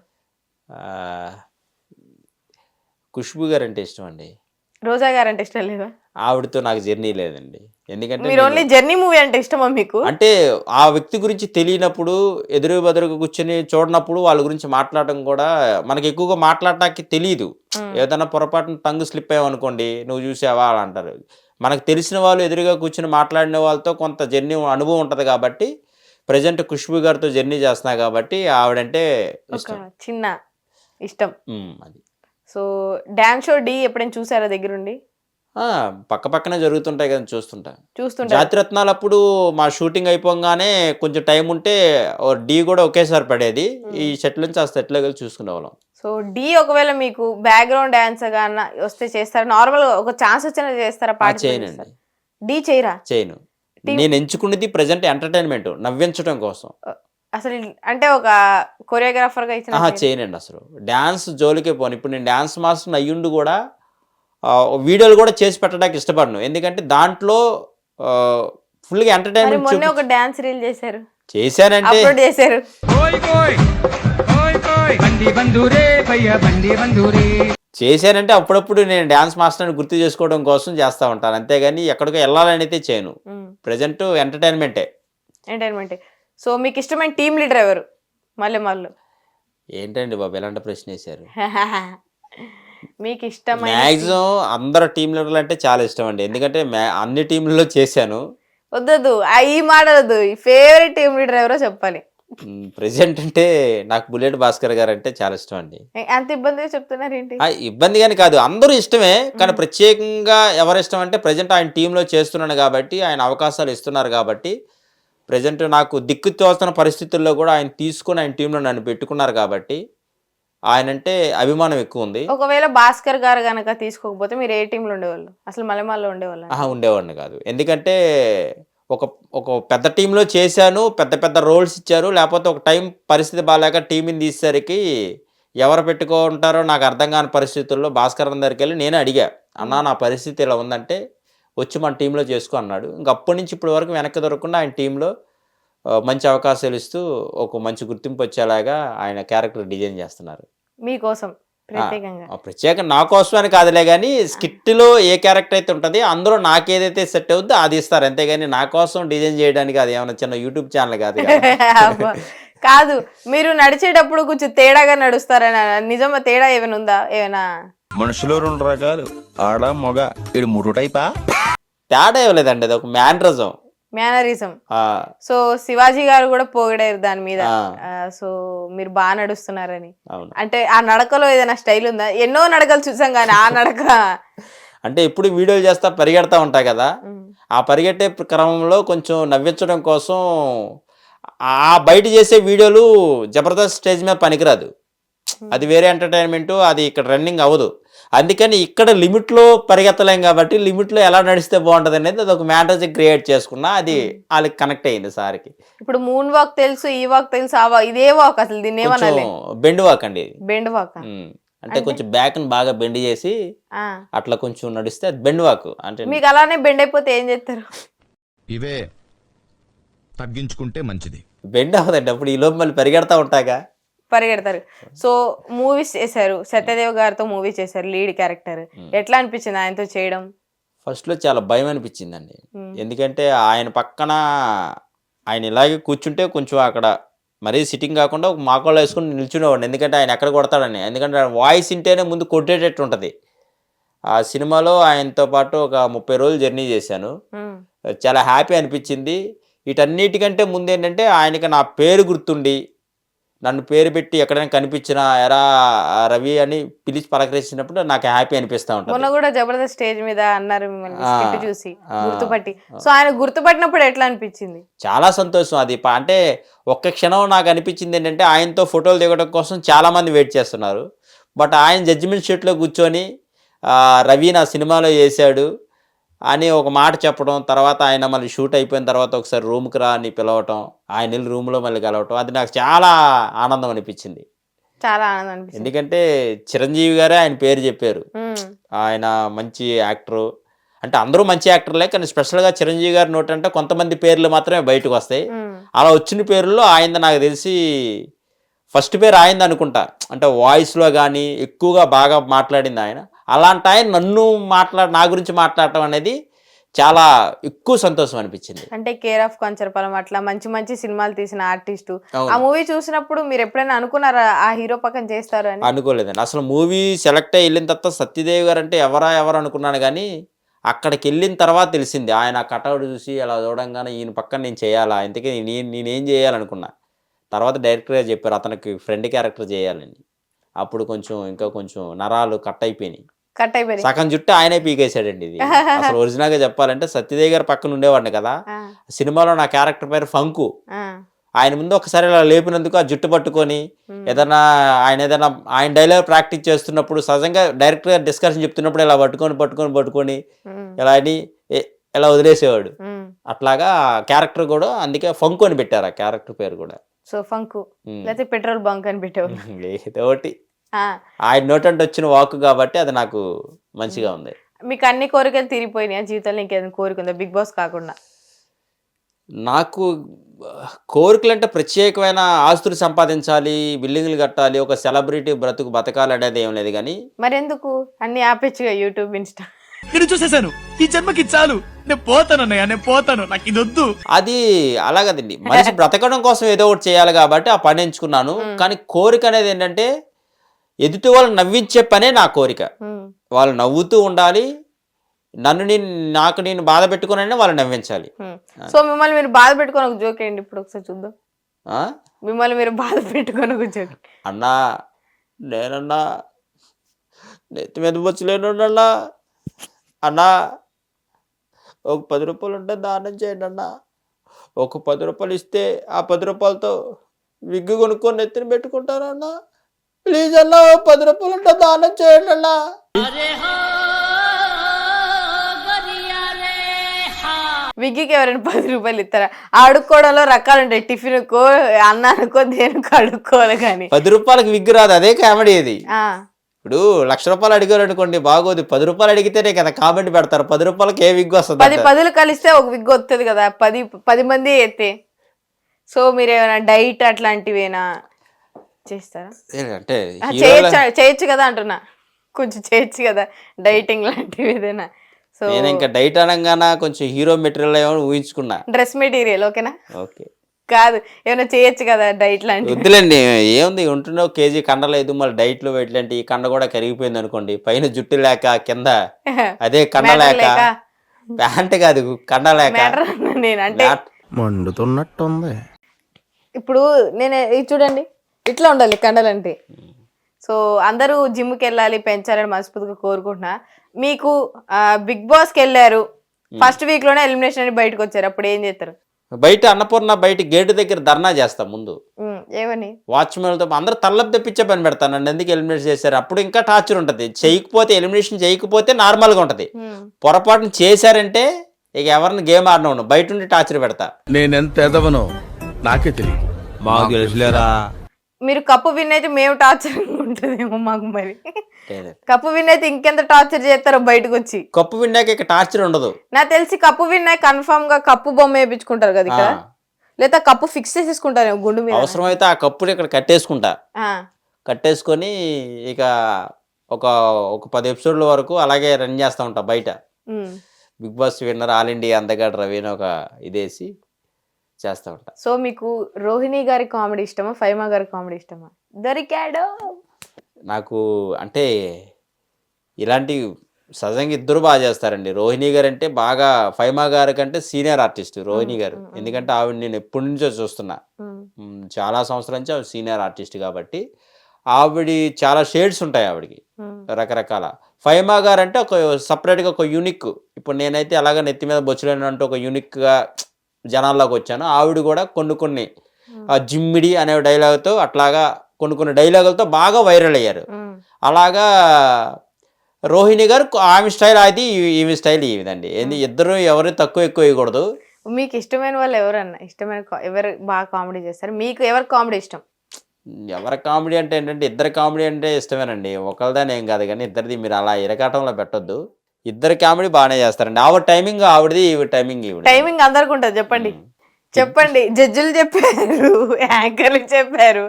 ఖుష్బూ గారు అంటే ఇష్టం అండి. రోజా గారు అంటే ఇష్టం లేదా? ఆవిడతో నాకు జర్నీ లేదండి. ఎందుకంటే మీరు ఓన్లీ జర్నీ మూవీ అంటే ఇష్టమా మీకు? అంటే ఆ వ్యక్తి గురించి తెలియనప్పుడు, ఎదురు బదురుగా కూర్చొని చూడనప్పుడు వాళ్ళ గురించి మాట్లాడడం కూడా మనకి ఎక్కువగా మాట్లాడటానికి తెలియదు. ఏదైనా పొరపాటున టంగ్ స్లిప్ అయ్యామనుకోండి, నువ్వు చూసావా అలా అంటారు. మనకు తెలిసిన వాళ్ళు ఎదురుగా కూర్చొని మాట్లాడిన వాళ్ళతో కొంత జర్నీ అనుభవం ఉంటుంది కాబట్టి ప్రజెంట్ ఖుష్బూ గారితో జర్నీ చేస్తున్నా కాబట్టి ఆవిడంటే చిన్న ఇష్టం. అది. సో డాన్స్ షో డి ఎప్పుడైనా చూసారా దగ్గరుండి? పక్క పక్కనే జరుగుతుంటాయి కదా, చూస్తుంటా. జాతిరత్నాలు అప్పుడు మా షూటింగ్ అయిపోగానే కొంచెం టైం ఉంటే డి కూడా ఒకేసారి పడేది. ఈ షెట్ నుంచి ఆ సెట్లో కలిసి చూసుకునే వాళ్ళం. సో డి ఒకవేళ మీకు బ్యాక్గ్రౌండ్ డాన్స్ గా వస్తే చేస్తారా? నార్మల్ ఒక ఛాన్స్ వచ్చినా చేస్తారా? చేయనండి. డి చేయరా? చేయను. నేను ఎంచుకున్నది ప్రజెంట్ ఎంటర్టైన్మెంట్, నవ్వించడం కోసం. అసలు అంటే ఒక కొరియోగ్రాఫర్ గా ఇచ్చిన చేయనండి. అసలు డాన్స్ జోలికే పోను. ఇప్పుడు నేను డాన్స్ మాస్టర్ అయ్యుండి కూడా వీడియోలు కూడా చేసి పెట్టడానికి ఇష్టపడను. ఎందుకంటే దాంట్లో ఫుల్గా ఎంటర్టైన్మెంట్. మొన్న ఒక డాన్స్ రీల్ చేశారు. చేశానంటే చేశారు. చేశానంటే అప్పుడప్పుడు నేను డాన్స్ మాస్టర్ని గుర్తు చేసుకోవడం కోసం చేస్తూ ఉంటాను. అంతేగాని ఎక్కడికో వెళ్ళాలని అయితే చేయను. ప్రజెంట్ ఎంటర్టైన్మెంటే. సో మీకు ఇష్టమైన టీమ్ లీడర్ ఎవరు? మల్లెమాలలో ఏంటండి బాబు ఎలాంటి ప్రశ్న వేశారు? మీకు ఇష్టమైన మ్యాక్సిమం అందరు టీమ్ లీడర్లు అంటే చాలా ఇష్టం అండి. ఎందుకంటే అన్ని టీంలలో చేశాను. వద్దొద్దు ఈ మాట వద్దు. ఫేవరెట్ టీమ్ లీడర్ ఎవరో చెప్పాలి. ప్రెసెంట్ అంటే నాకు బుల్లెట్ భాస్కర్ గారు అంటే చాలా ఇష్టం అండి. అంత ఇబ్బందిగా చెప్తున్నారు ఏంటి? ఇబ్బంది కానీ కాదు, అందరూ ఇష్టమే, కానీ ప్రత్యేకంగా ఎవరు ఇష్టం అంటే ప్రజెంట్ ఆయన టీంలో చేస్తున్నాను కాబట్టి, ఆయన అవకాశాలు ఇస్తున్నారు కాబట్టి, ప్రజెంట్ నాకు దిక్కు తోస్తున్న పరిస్థితుల్లో కూడా ఆయన తీసుకొని ఆయన టీంలో నన్ను పెట్టుకున్నారు కాబట్టి ఆయన అంటే అభిమానం ఎక్కువ ఉంది. ఒకవేళ భాస్కర్ గారు గనక తీసుకోకపోతే మీరు ఏ టీంలో ఉండేవాళ్ళు? అసలు మలమాల్లో ఉండేవాళ్ళు? ఉండేవాడిని కాదు, ఎందుకంటే ఒక పెద్ద టీంలో చేశాను, పెద్ద పెద్ద రోల్స్ ఇచ్చారు, లేకపోతే ఒక టైం పరిస్థితి బాగాలేక టీంని తీసేసరికి ఎవరు పెట్టుకుంటారో నాకు అర్థం కాని పరిస్థితుల్లో భాస్కర్ దగ్గరికి వెళ్ళి నేను అడిగా, అన్నా నా పరిస్థితి ఇలా ఉందంటే వచ్చి మన టీంలో చేసుకో అన్నాడు. ఇంకప్పటి నుంచి ఇప్పటి వరకు వెనక్కి దొరకకుండా ఆయన టీంలో మంచి అవకాశాలు ఇస్తూ ఒక మంచి గుర్తింపు వచ్చేలాగా ఆయన క్యారెక్టర్ డిజైన్ చేస్తున్నారు మీకోసం ప్రత్యేకంగా. ప్రత్యేకంగా నా కోసమని కాదులే కానీ, స్కిట్లో ఏ క్యారెక్టర్ అయితే ఉంటుంది అందులో నాకేదైతే సెట్ అవుద్దో అది ఇస్తారు, అంతేగాని నా కోసం డిజైన్ చేయడానికి అది ఏమైనా చిన్న యూట్యూబ్ ఛానల్ కాదు. కాదు, మీరు నడిచేటప్పుడు కొంచెం తేడాగా నడుస్తారని నిజమా? తేడా ఏమైనా ఉందా? ఏమైనా మనుషులు 2 రకాలు, ఆడ మొగ, ఇది 3 టైపా? తేడా ఇవ్వలేదండి, అది ఒక మేనరిజం. సో శివాజీ గారు కూడా పోగడారు దాని మీద. సో మీరు బాగా నడుస్తున్నారని. అంటే ఆ నడకలో ఏదైనా స్టైల్ ఉందా? ఎన్నో నడకలు చూసాం కానీ ఆ నడక అంటే ఇప్పుడు వీడియోలు చేస్తా పరిగెడతా ఉంటాయి కదా, ఆ పరిగెట్టే క్రమంలో కొంచెం నవ్వించడం కోసం ఆ బయట చేసే వీడియోలు జబర్దస్త్ స్టేజ్ మీద పనికిరాదు, అది వేరే ఎంటర్టైన్మెంట్, అది ఇక్కడ రన్నింగ్ అవ్వదు. అందుకని ఇక్కడ లిమిట్లో పరిగెత్తలేం కాబట్టి లిమిట్లో ఎలా నడిస్తే బాగుంటుంది అనేది అది ఒక మ్యాటర్ క్రియేట్ చేసుకున్నా, అది వాళ్ళకి కనెక్ట్ అయ్యింది సార్కి. ఇప్పుడు మూన్ వాక్ తెలుసు, ఈ వాక్ తెలుసు, ఇదే వాక్ అసలు దీన్ని ఏమనాలి? బెండ్ వాక్ అండి. బెండ్ వాక్ అంటే కొంచెం బ్యాక్ ని బాగా బెండ్ చేసి అట్లా కొంచెం నడిస్తే అది బెండ్ వాక్. అంటే మీకు అలానే బెండ్ అయిపోతే ఏం చేస్తారు? ఇవే తగ్గించుకుంటే మంచిది. బెండ్ అవ్వదండి, అప్పుడు ఈ లోపు మళ్ళీ పరిగెడతా ఉంటాగా. పరిగెడతారు. సో మూవీస్ చేశారు, సత్యదేవ్ గారితో మూవీ చేశారు, లీడ్ క్యారెక్టర్. ఎట్లా అనిపించింది ఆయనతో చేయడం? ఫస్ట్ లో చాలా భయం అనిపించిందండి, ఎందుకంటే ఆయన పక్కన ఆయన ఇలాగే కూర్చుంటే కొంచెం అక్కడ మరీ సిట్టింగ్ కాకుండా ఒక మాకోళ్ళు వేసుకుని నిల్చునేవాడిని, ఎందుకంటే ఆయన ఎక్కడ కొడతాడని. ఎందుకంటే ఆయన వాయిస్ వింటేనే ముందు కొట్టేటట్టు ఉంటుంది. ఆ సినిమాలో ఆయనతో పాటు ఒక 30 రోజులు జర్నీ చేశాను, చాలా హ్యాపీ అనిపించింది. వీటన్నిటికంటే ముందు ఏంటంటే ఆయనకి నా పేరు గుర్తుండి నన్ను పేరు పెట్టి ఎక్కడైనా కనిపించినా ఎరా రవి అని పిలిచి పలకరించినప్పుడు నాకు హ్యాపీ అనిపిస్తూ ఉంటుంది. మొన్న కూడా జబర్దస్త్ స్టేజ్ మీద అన్నారు మిమ్మల్ని చూసి గుర్తుపట్టి. సో ఆయన గుర్తుపట్టినప్పుడు ఎట్లా అనిపించింది? చాలా సంతోషం. అది అంటే ఒక్క క్షణం నాకు అనిపించింది ఏంటంటే ఆయనతో ఫోటోలు దిగడం కోసం చాలా మంది వెయిట్ చేస్తున్నారు, బట్ ఆయన జడ్జిమెంట్ షీట్లో కూర్చొని రవి నా సినిమాలో చేశాడు అని ఒక మాట చెప్పడం, తర్వాత ఆయన మళ్ళీ షూట్ అయిపోయిన తర్వాత ఒకసారి రూమ్కి రా అని పిలవటం, ఆయన వెళ్ళి రూమ్లో మళ్ళీ కలవటం, అది నాకు చాలా ఆనందం అనిపించింది. చాలా ఆనందం అనిపించింది, ఎందుకంటే చిరంజీవి గారే ఆయన పేరు చెప్పారు, ఆయన మంచి యాక్టరు. అంటే అందరూ మంచి యాక్టర్లే, కానీ స్పెషల్గా చిరంజీవి గారి నోట్ అంటే కొంతమంది పేర్లు మాత్రమే బయటకు వస్తాయి. అలా వచ్చిన పేర్లలో ఆయనది నాకు తెలిసి ఫస్ట్ పేరు ఆయనది అనుకుంటా. అంటే వాయిస్లో కానీ ఎక్కువగా బాగా మాట్లాడింది ఆయన. అలాంటి ఆయన నన్ను నా గురించి మాట్లాడటం అనేది చాలా ఎక్కువ సంతోషం అనిపించింది. అంటే కేర్ ఆఫ్ కంచరపాలెం అట్లా మంచి మంచి సినిమాలు తీసిన ఆర్టిస్టు. ఆ మూవీ చూసినప్పుడు మీరు ఎప్పుడైనా అనుకున్నారా ఆ హీరో పక్కన చేస్తారు అని? అనుకోలేదండి అసలు. మూవీ సెలెక్ట్ అయ్యి వెళ్ళిన తర్వాత సత్యదేవ్ గారు అంటే ఎవరు అనుకున్నాను, కానీ అక్కడికి వెళ్ళిన తర్వాత తెలిసింది. ఆయన కటౌట్ చూసి అలా చూడంగానే ఈయన పక్కన నేను చేయాలా, ఇంతకీ నేనేం చేయాలనుకున్నా. తర్వాత డైరెక్టర్ గారు చెప్పారు అతనికి ఫ్రెండ్ క్యారెక్టర్ చేయాలని. అప్పుడు ఇంకా కొంచెం నరాలు కట్ అయిపోయినాయి. సగం జుట్టు ఆయనే పీకేశాడండి. ఇది అసలు ఒరిజినల్ గా చెప్పాలంటే సత్యదేవ్ గారు పక్కన ఉండేవాడిని కదా, సినిమాలో నా క్యారెక్టర్ పేరు ఫంకు. ఆయన ముందు ఒకసారి ఇలా లేపినందుకు ఆ జుట్టు పట్టుకొని ఏదైనా ఆయన డైలాగ్ ప్రాక్టీస్ చేస్తున్నప్పుడు సహజంగా డైరెక్టర్ గారు డిస్కషన్ చెప్తున్నప్పుడు ఇలా పట్టుకొని ఇలా అని ఇలా వదిలేసేవాడు. అట్లాగా క్యారెక్టర్ కూడా అందుకే ఫంకు అని పెట్టారు ఆ క్యారెక్టర్ పేరు కూడా. సో ఫంకు లేకపోతే పెట్రోల్ బంక్ అని పెట్టేవాడు. ఏదోటి ఆయన నోటంటే వచ్చిన వాక్ కాబట్టి అది నాకు మంచిగా ఉంది. మీకు అన్ని కోరికలు తీరిపోయినాయా జీవితంలో? ఇంకేదైనా కోరిక ఉందా బిగ్ బాస్ కాకుండా? నాకు కోరికలు అంటే ప్రత్యేకమైన ఆస్తులు సంపాదించాలి, బిల్డింగ్లు కట్టాలి, ఒక సెలబ్రిటీ బతకాలి అనేది ఏం లేదు. కానీ మరెందుకు అన్ని ఆపేచ్చుగా యూట్యూబ్, ఇన్స్టా. నేను చూసేసాను, ఈ జన్మకి చాలు, నేను పోతాను, నాకు ఇది వద్దు. అది అలాగదండి, మనిషి బ్రతకడం కోసం ఏదో ఒకటి చేయాలి కాబట్టి ఆ పని ఎంచుకున్నాను. కానీ కోరిక అనేది ఏంటంటే ఎదుటి వాళ్ళు నవ్వించే పనే నా కోరిక. వాళ్ళు నవ్వుతూ ఉండాలి, నాకు నేను బాధ పెట్టుకుని వాళ్ళు నవ్వించాలి. సో మిమ్మల్ని మీరు బాధ పెట్టుకొని ఒక జోక్ వేయండి ఇప్పుడు ఒకసారి చూద్దాం. ఆ? మిమ్మల్ని మీరు బాధ పెట్టుకొని ఒక జోక్. అన్నా నేనన్నా నెత్తి మీద బొచ్చలేనున్నా అన్నా ఒక 10 రూపాయలు ఉంటే దానం చేయండి అన్నా. ఒక 10 రూపాయలు ఇస్తే ఆ 10 రూపాయలతో విగ్గు కొనుక్కొని నెత్తిని పెట్టుకుంటానన్నా. ప్లీజ్ అన్నా 10 రూపాయలు ఉంటే దానం చేయండి అన్నా. విగ్గీకి ఎవరైనా 10 రూపాయలు ఇస్తారా? అడుక్కోవడంలో రకాలు ఉంటాయి. టిఫిన్కో అన్నానికో దేనికో అడుక్కోవాలి కానీ 10 రూపాయలకి విగ్గు రాదు. అదే కామెడీ ఇది. ఇప్పుడు 1,00,000 రూపాయలు అడిగారు అనుకోండి బాగోదు. 10 రూపాయలు అడిగితేనే కదా కామెంట్ పెడతారు. 10 రూపాయలకి ఏ విగ్గు వస్తుంది? 10 10 కలిస్తే ఒక విగ్గు వస్తుంది కదా. 10 మంది అయితే. సో మీరు ఏమైనా డైట్ అట్లాంటివేనా చేస్తారా? అంటే చేయొచ్చు కదా అంటున్నా. కొంచెం చేయొచ్చు కదా డైటింగ్ లాంటివి ఏదైనా. సో నేను ఇంకా డైట్ అనగానే కొంచెం హీరో మెటీరియల్ ఏమో ఊహించుకున్నా. డ్రెస్ మెటీరియల్ ఓకేనా? ఓకే కాదు ఏమైనా చేయొచ్చు కదా డైట్ లాంటివి. వద్దులేండి. ఏముంది ఉంటున్న కేజీ కండ లేదు. మళ్ళీ డైట్లో పెట్టలేంటి ఈ కండ కూడా కరిగిపోయింది అనుకోండి. పైన జుట్టు లేక కింద అదే కండ లేక ప్యాంట్ కాదు కండ లేక నేను అంటే మండుతున్నట్టుంది. ఇప్పుడు నేను ఇది చూడండి ఇట్లా ఉండాలి కండలంటే. సో అందరూ జిమ్కి వెళ్ళాలి పెంచాలని మనస్ఫూర్తిగా కోరుకుంటున్నా. మీకు బిగ్ బాస్కి వెళ్ళారు, ఫస్ట్ వీక్ లోనే ఎలిమినేషన్ అని బయటకు వచ్చారు, అప్పుడు ఏం చేస్తారు? బయట అన్నపూర్ణ బయట గేటు దగ్గర ధర్నా చేస్తాం. ముందు ఏమని వాచ్మెన్లతో అందరూ తల్లపు తెప్పించే పని పెడతాను. నన్ను ఎందుకు ఎలిమినేట్ చేశారు? అప్పుడు ఇంకా టార్చర్ ఉంటుంది. చేయకపోతే ఎలిమినేషన్ చేయకపోతే నార్మల్గా ఉంటుంది. పొరపాటును చేశారంటే ఇక ఎవరిని గేమ్ ఆడిన ఉండవు. బయట ఉండి టార్చర్ పెడతా. నేనెంత ఎదవనో నాకే తెలియదు. మాకు తెలుసులేరా. మీరు కప్పు విన్ అయితే మేము టార్చర్ ఉంటుందేమో మాకు. మరి కప్పు విన్ అయితే ఇంకెంత టార్చర్ చేస్తారో బయటకు వచ్చి. కప్పు విన్నాక ఇక టార్చర్ ఉండదు. నాకు తెలిసి కప్పు విన్నా కన్ఫర్మ్ గా కప్పు బొమ్మ వేయించుకుంటారు కదా ఇక్కడ, లేదా కప్పు ఫిక్స్ చేసేసుకుంటారు గుండు మీద. అవసరమైతే ఆ కప్పుని ఇక్కడ కట్టేసుకుంటా. కట్టేసుకొని ఇక ఒక 10 ఎపిసోడ్ల వరకు అలాగే రన్ చేస్తూ ఉంటా బయట. Big boss winner all India అందగాడు రవి అని ఒక ఇదేసి చేస్తూ ఉంటా. సో మీకు రోహిణి గారి కామెడీ ఇష్టమా, ఫైమా గారి కామెడీ ఇష్టమా? దొరికాడు. నాకు అంటే ఇలాంటి సహజంగా ఇద్దరు బాగా చేస్తారండి. రోహిణి గారు అంటే బాగా, ఫైమా గారి కంటే సీనియర్ ఆర్టిస్ట్ రోహిణి గారు. ఎందుకంటే ఆవిడ నేను ఎప్పటి నుంచో చూస్తున్నా, చాలా సంవత్సరాల నుంచి ఆవిడ సీనియర్ ఆర్టిస్ట్ కాబట్టి ఆవిడ చాలా షేడ్స్ ఉంటాయి ఆవిడకి రకరకాల. ఫైమా గారు అంటే ఒక సపరేట్గా ఒక యూనిక్. ఇప్పుడు నేనైతే అలాగ నెత్తి మీద బొచ్చలేను అంటే ఒక యూనిక్గా జనాల్లోకి వచ్చాను. ఆవిడ కూడా కొన్ని జిమ్మిడి అనే డైలాగ్తో అట్లాగా కొన్ని డైలాగులతో బాగా వైరల్ అయ్యారు. అలాగా రోహిణి గారు ఆమె స్టైల్ అది, ఈమె స్టైల్ ఇదండి. ఇద్దరు ఎవరు తక్కువ ఎక్కువ వేయకూడదు. మీకు ఇష్టమైన వాళ్ళు ఎవరన్నా, ఇష్టమైన ఎవరు బాగా కామెడీ చేస్తారు? మీకు ఎవరు కామెడీ ఇష్టం? ఎవరి కామెడీ అంటే ఏంటంటే ఇద్దరు కామెడీ అంటే ఇష్టమేనండి. ఒకరిదాని ఏం కాదు కానీ ఇద్దరిది మీరు అలా ఇరకాటంలో పెట్టొద్దు. ఇద్దరు కామెడీ బాగానే చేస్తారండి. ఆవిడ టైమింగ్ ఆవిడది, ఈవిడ టైమింగ్ ఈవిడ. టైమింగ్ అందరికి ఉంటుంది. చెప్పండి జడ్జిలు చెప్పారు, యాంకర్లు చెప్పారు,